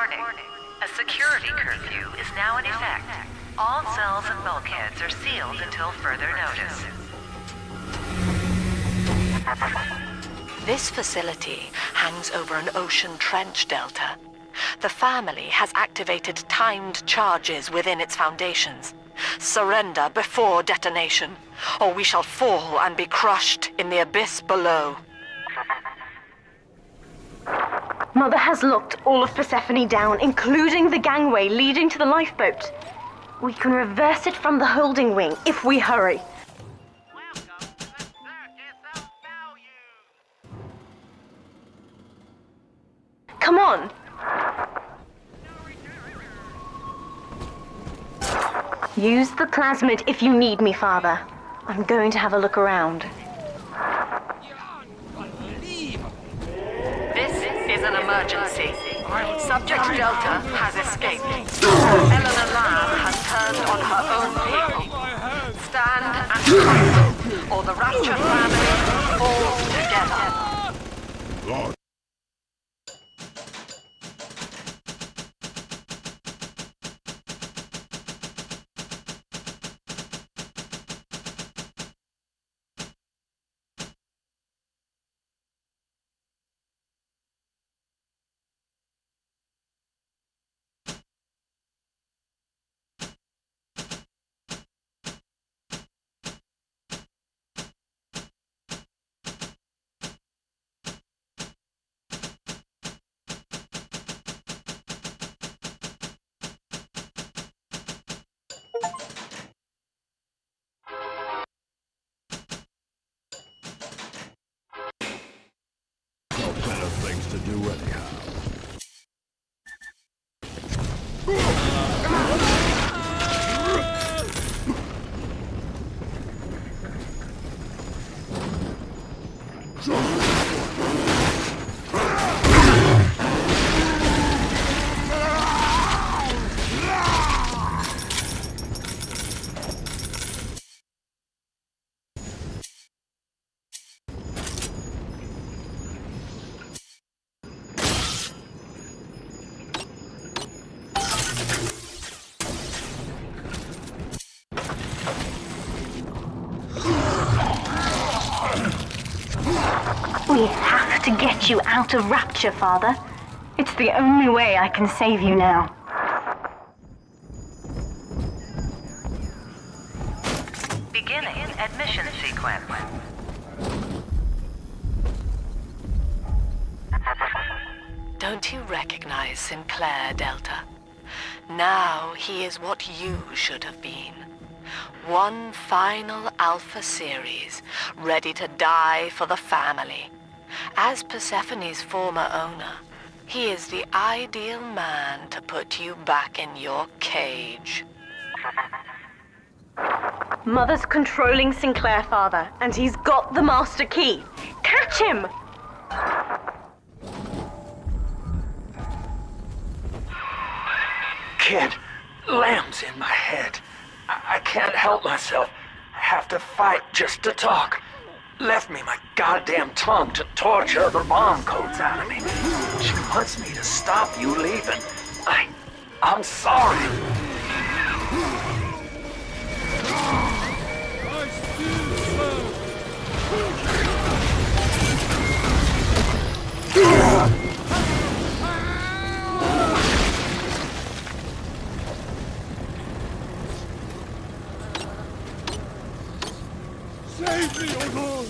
Warning. A security curfew is now in effect. All cells and bulkheads are sealed until further notice. This facility hangs over an ocean trench delta. The family has activated timed charges within its foundations. Surrender before detonation, or we shall fall and be crushed in the abyss below. Mother has locked all of Persephone down, including the gangway leading to the lifeboat. We can reverse it from the holding wing if we hurry. Come on! Use the plasmid if you need me, Father. I'm going to have a look around. This is an emergency. Subject Delta has escaped. Eleanor Lamb has turned on her own people. Stand and fight, or the Rapture family falls together. Lord. Things to do anyhow. We have to get you out of Rapture, Father. It's the only way I can save you now. Beginning admission sequence. Don't you recognize Sinclair, Delta? Now he is what you should have been. One final Alpha series, ready to die for the family. As Persephone's former owner, he is the ideal man to put you back in your cage. Mother's controlling Sinclair, Father, and he's got the master key. Catch him! Kid, Lamb's in my head. I can't help myself. I have to fight just to talk. Left me my goddamn tongue to torture the bomb codes out of me. She wants me to stop you leaving. I'm sorry. Save me, Ohhhh!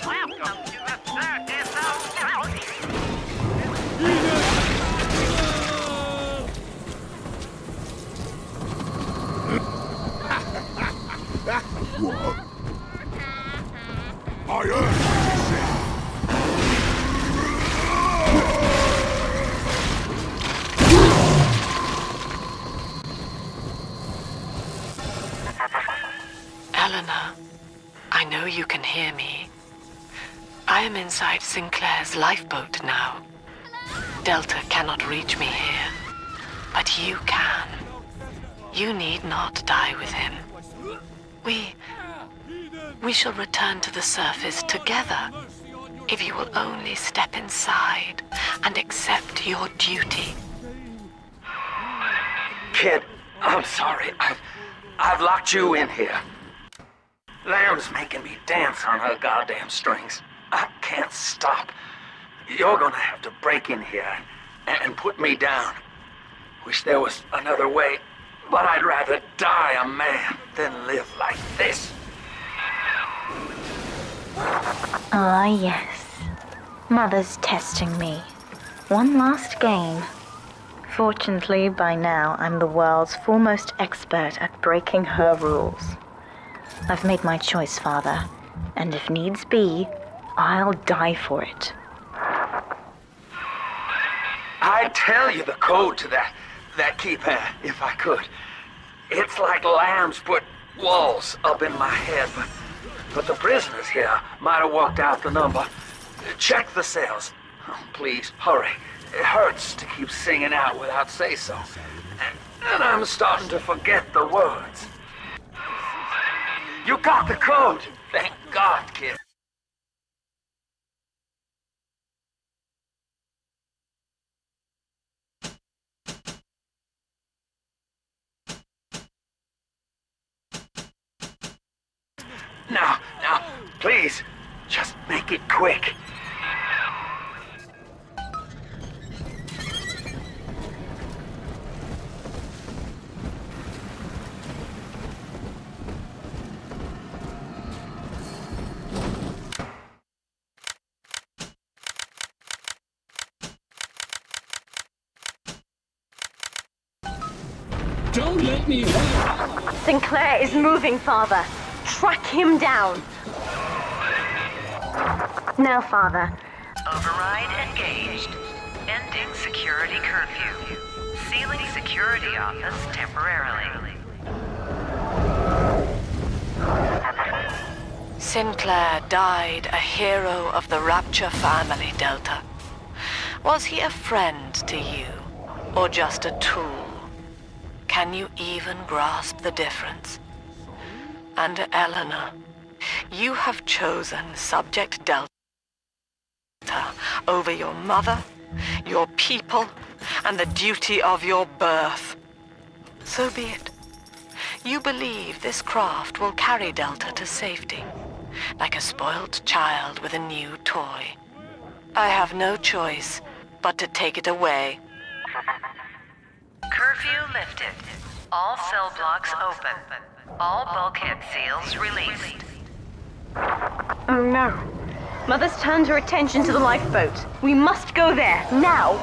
Welcome to the circus of Furry. What? I heard what you said. Eleanor, I know you can hear me. I am inside Sinclair's lifeboat now. Delta cannot reach me here, but you can. You need not die with him. We shall return to the surface together, if you will only step inside and accept your duty. Kid, I'm sorry. I've locked you in here. Lamb's making me dance on her goddamn strings. I can't stop. You're gonna have to break in here and put me down. Wish there was another way, but I'd rather die a man than live like this. Ah, yes. Mother's testing me. One last game. Fortunately, by now, I'm the world's foremost expert at breaking her rules. I've made my choice, Father, and if needs be, I'll die for it. I'd tell you the code to that keypad, if I could. It's like Lamb's put walls up in my head, but the prisoners here might have worked out the number. Check the cells. Oh, please, hurry. It hurts to keep singing out without say-so. And I'm starting to forget the words. You got the code! Thank God, kid. Now, please, just make it quick. Don't let me have... Sinclair is moving, Father. Track him down. Now, Father. Override engaged. Ending security curfew. Sealing security office temporarily. Sinclair died a hero of the Rapture family, Delta. Was he a friend to you, or just a tool? Can you even grasp the difference? And Eleanor, you have chosen Subject Delta over your mother, your people, and the duty of your birth. So be it. You believe this craft will carry Delta to safety, like a spoilt child with a new toy. I have no choice but to take it away. Curfew lifted. All cell blocks open. All bulkhead seals released. Oh no. Mother's turned her attention to the lifeboat. We must go there, now!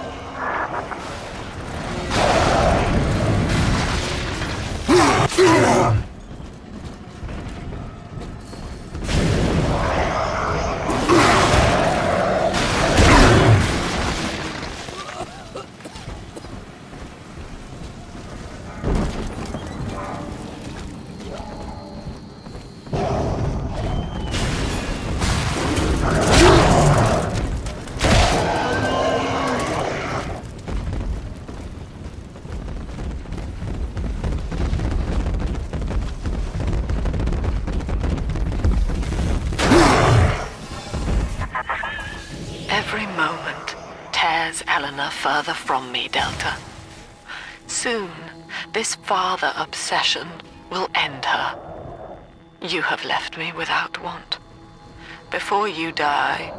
Every moment tears Eleanor further from me, Delta. Soon, this father obsession will end her. You have left me without want. Before you die,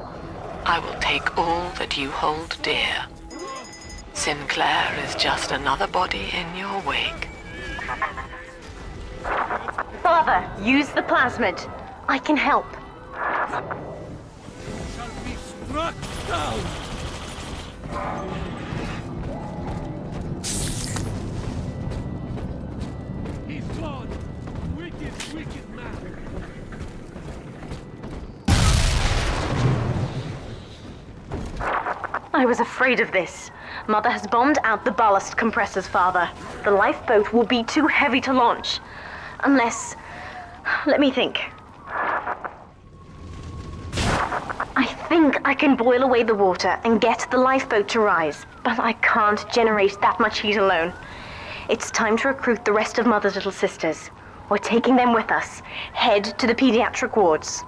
I will take all that you hold dear. Sinclair is just another body in your wake. Father, use the plasmid. I can help. Struck down! He's gone! Wicked man! I was afraid of this. Mother has bombed out the ballast compressors, Father. The lifeboat will be too heavy to launch. Unless... let me think. I think I can boil away the water and get the lifeboat to rise, but I can't generate that much heat alone. It's time to recruit the rest of Mother's little sisters. We're taking them with us. Head to the pediatric wards.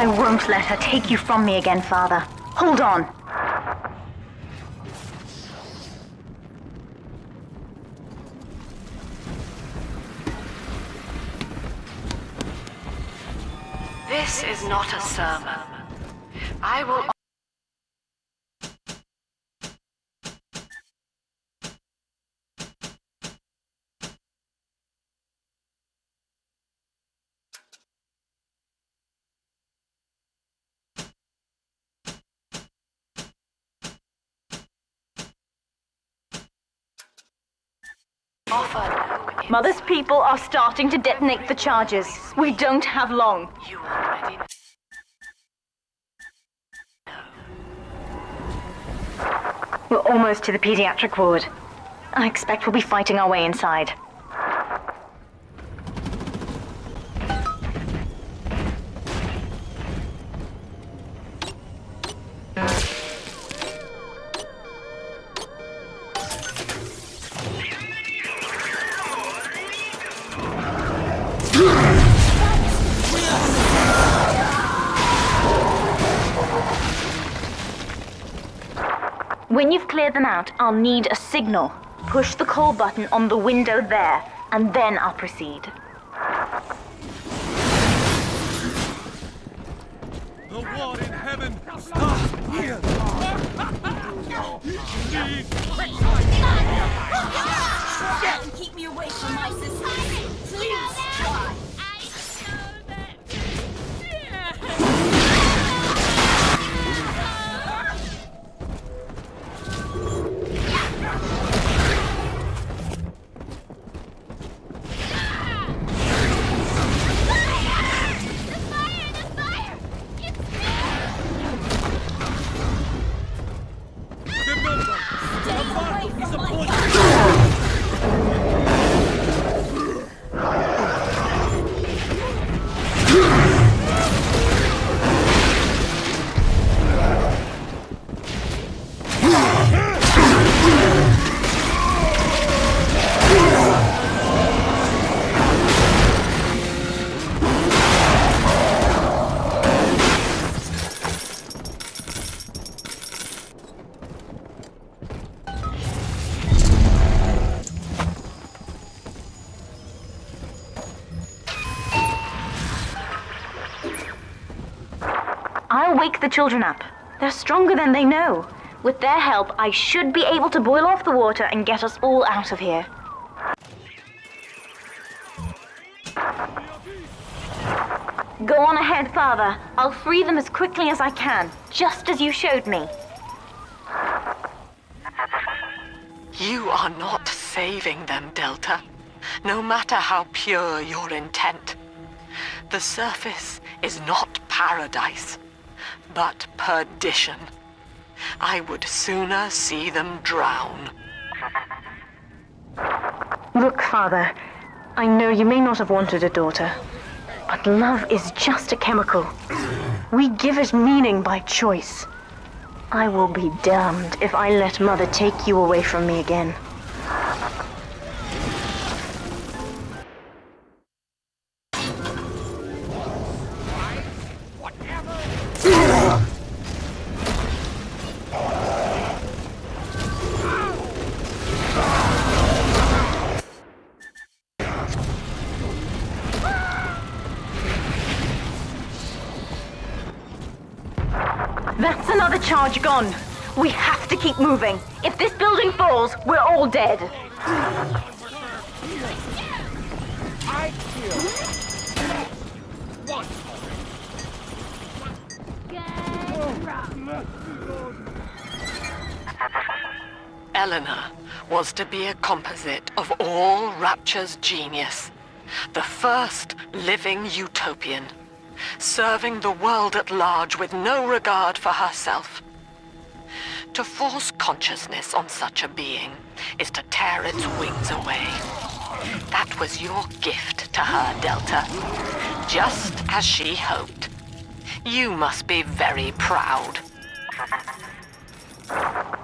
I won't let her take you from me again, Father. Hold on. This is not a sermon. I will... Mother's people are starting to detonate the charges. We don't have long. You already know. We're almost to the pediatric ward. I expect we'll be fighting our way inside. When you've cleared them out, I'll need a signal. Push the call button on the window there, and then I'll proceed. The war in heaven starts here. Keep me away from my sister. Please try. I'll wake the children up. They're stronger than they know. With their help, I should be able to boil off the water and get us all out of here. Go on ahead, Father. I'll free them as quickly as I can, just as you showed me. You are not saving them, Delta. No matter how pure your intent. The surface is not paradise, but perdition. I would sooner see them drown. Look, Father, I know you may not have wanted a daughter, but love is just a chemical. We give it meaning by choice. I will be damned if I let Mother take you away from me again. That's another charge gone. We have to keep moving. If this building falls, we're all dead. I kill. Eleanor was to be a composite of all Rapture's genius. The first living utopian. Serving the world at large with no regard for herself. To force consciousness on such a being is to tear its wings away. That was your gift to her, Delta. Just as she hoped. You must be very proud.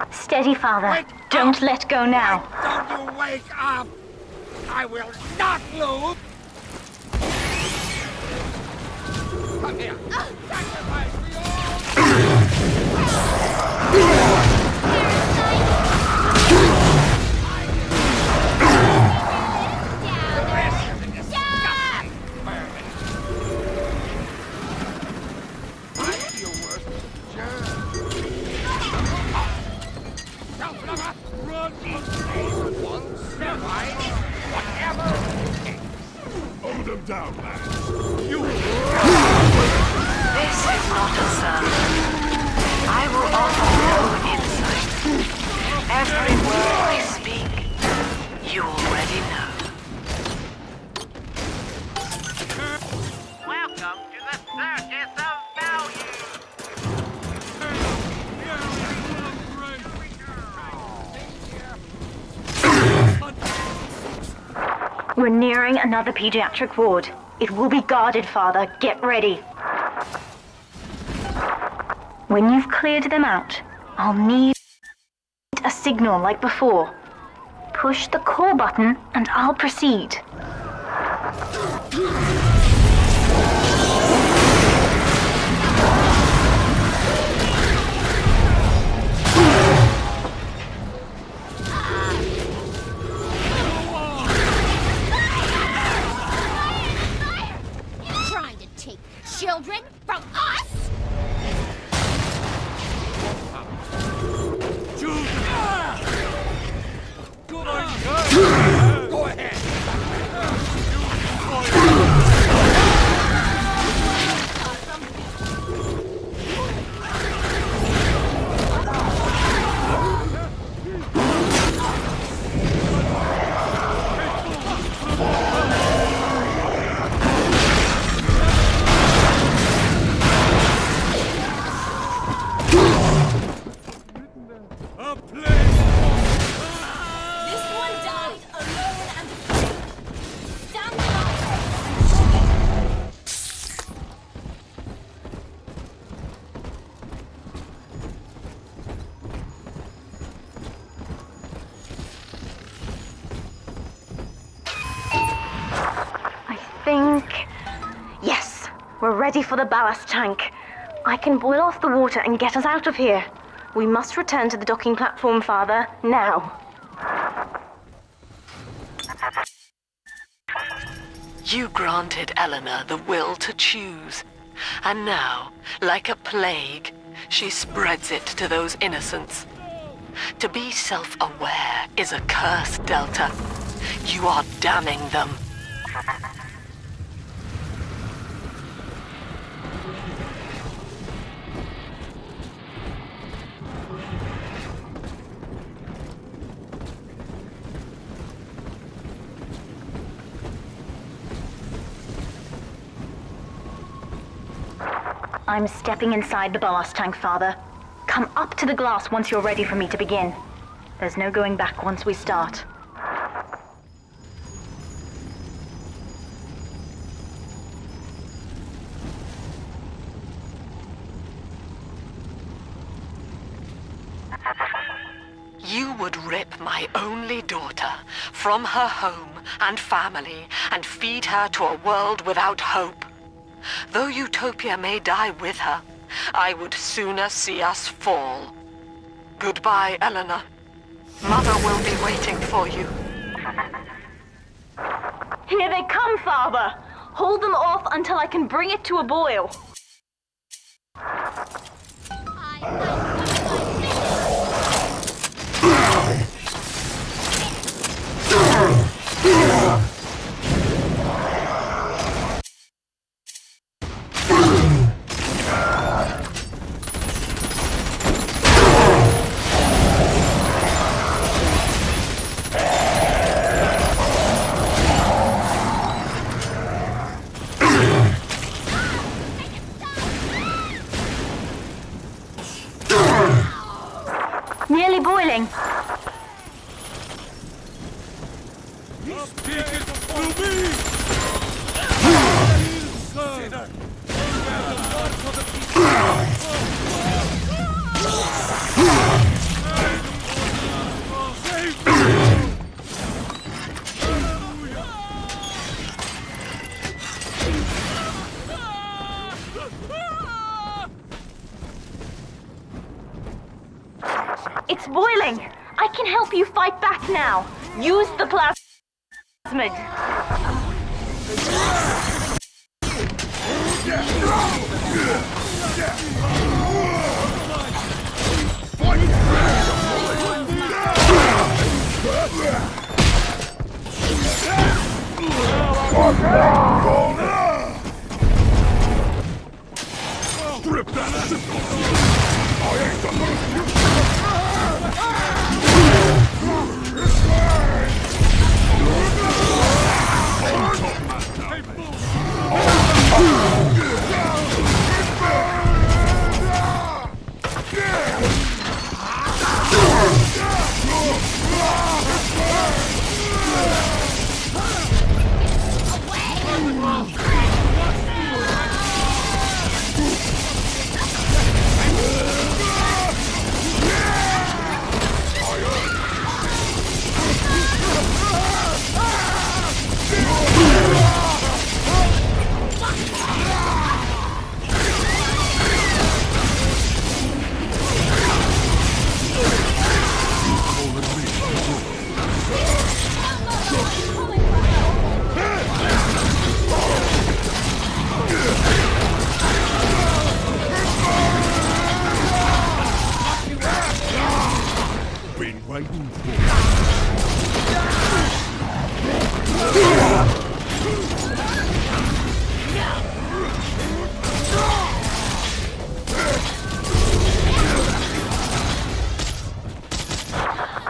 Steady, Father. Don't let go now. Don't you wake up! I will not lose! Hold him down, lad. This is not a sermon. I will offer no insight. Every word I speak, you already know. Welcome to the Circus of Value. We're nearing another pediatric ward. It will be guarded, Father. Get ready. When you've cleared them out, I'll need a signal like before. Push the call button and I'll proceed. Trying to take children from us? Go ahead. This one died alone and afraid. Stand by. I think... Yes, we're ready for the ballast tank. I can boil off the water and get us out of here. We must return to the docking platform, Father, now. You granted Eleanor the will to choose. And now, like a plague, she spreads it to those innocents. To be self-aware is a curse, Delta. You are damning them. I'm stepping inside the ballast tank, Father. Come up to the glass once you're ready for me to begin. There's no going back once we start. You would rip my only daughter from her home and family and feed her to a world without hope. Though Utopia may die with her, I would sooner see us fall. Goodbye, Eleanor. Mother will be waiting for you. Here they come, Father! Hold them off until I can bring it to a boil. Nearly boiling. doing? I can help you fight back now. Use the plasmid. Rip that ass! I ain't the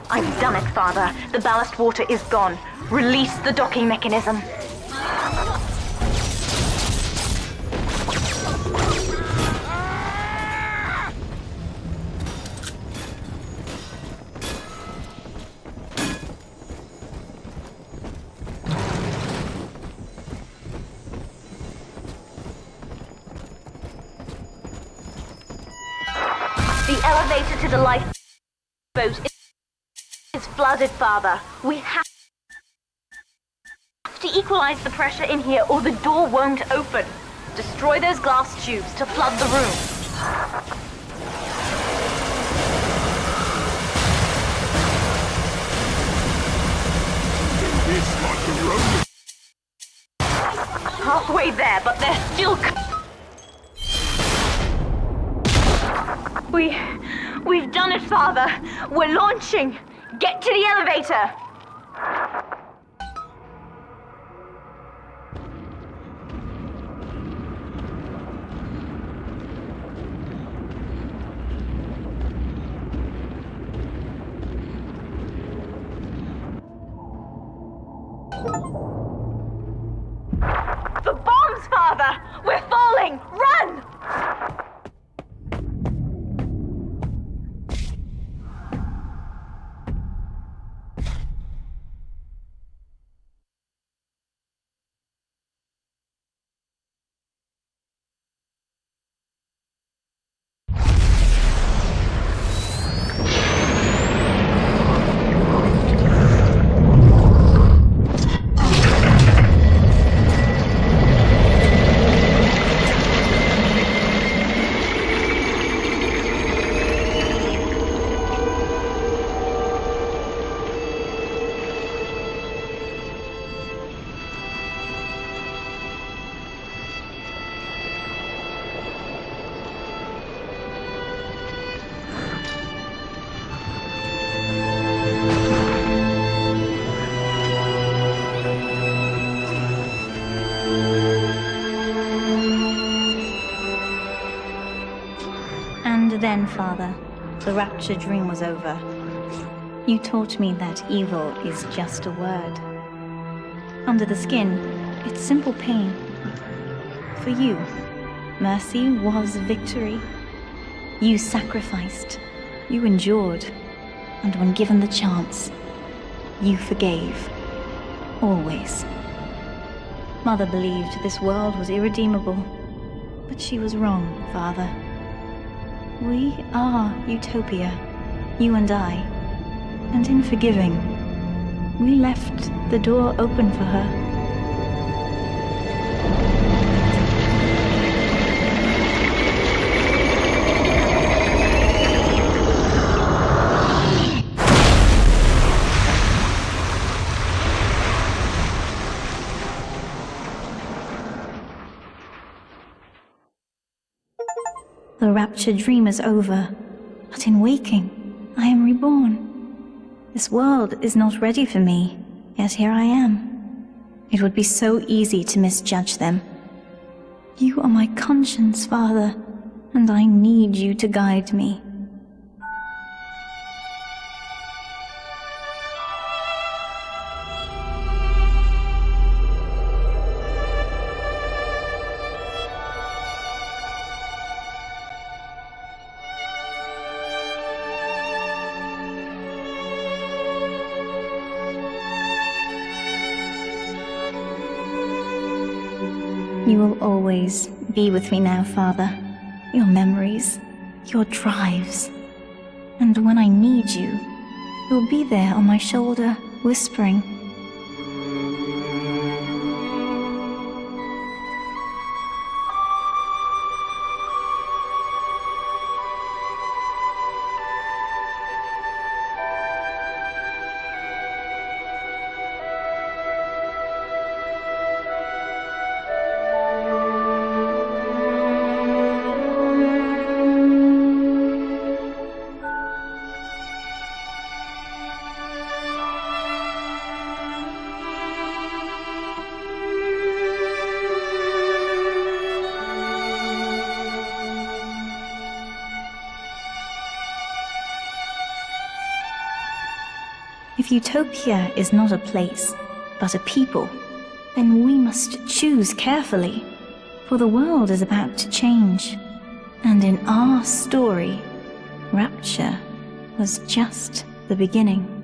I've done it, Father. The ballast water is gone. Release the docking mechanism. The elevator to the lifeboat is flooded, Father. We have to equalize the pressure in here or the door won't open. Destroy those glass tubes to flood the room. Halfway there, but they're still... We've done it, Father. We're launching. Get to the elevator. The bombs, Father! We're falling! Run! Then, Father, the Rapture dream was over. You taught me that evil is just a word. Under the skin, it's simple pain. For you, mercy was victory. You sacrificed, you endured, and when given the chance, you forgave. Always. Mother believed this world was irredeemable, but she was wrong, Father. We are Utopia, you and I, and in forgiving, we left the door open for her. The Rapture dream is over, but in waking, I am reborn. This world is not ready for me, yet here I am. It would be so easy to misjudge them. You are my conscience, Father, and I need you to guide me. You will always be with me now, Father. Your memories, your drives. And when I need you, you'll be there on my shoulder, whispering. If Utopia is not a place, but a people, then we must choose carefully, for the world is about to change. And in our story, Rapture was just the beginning.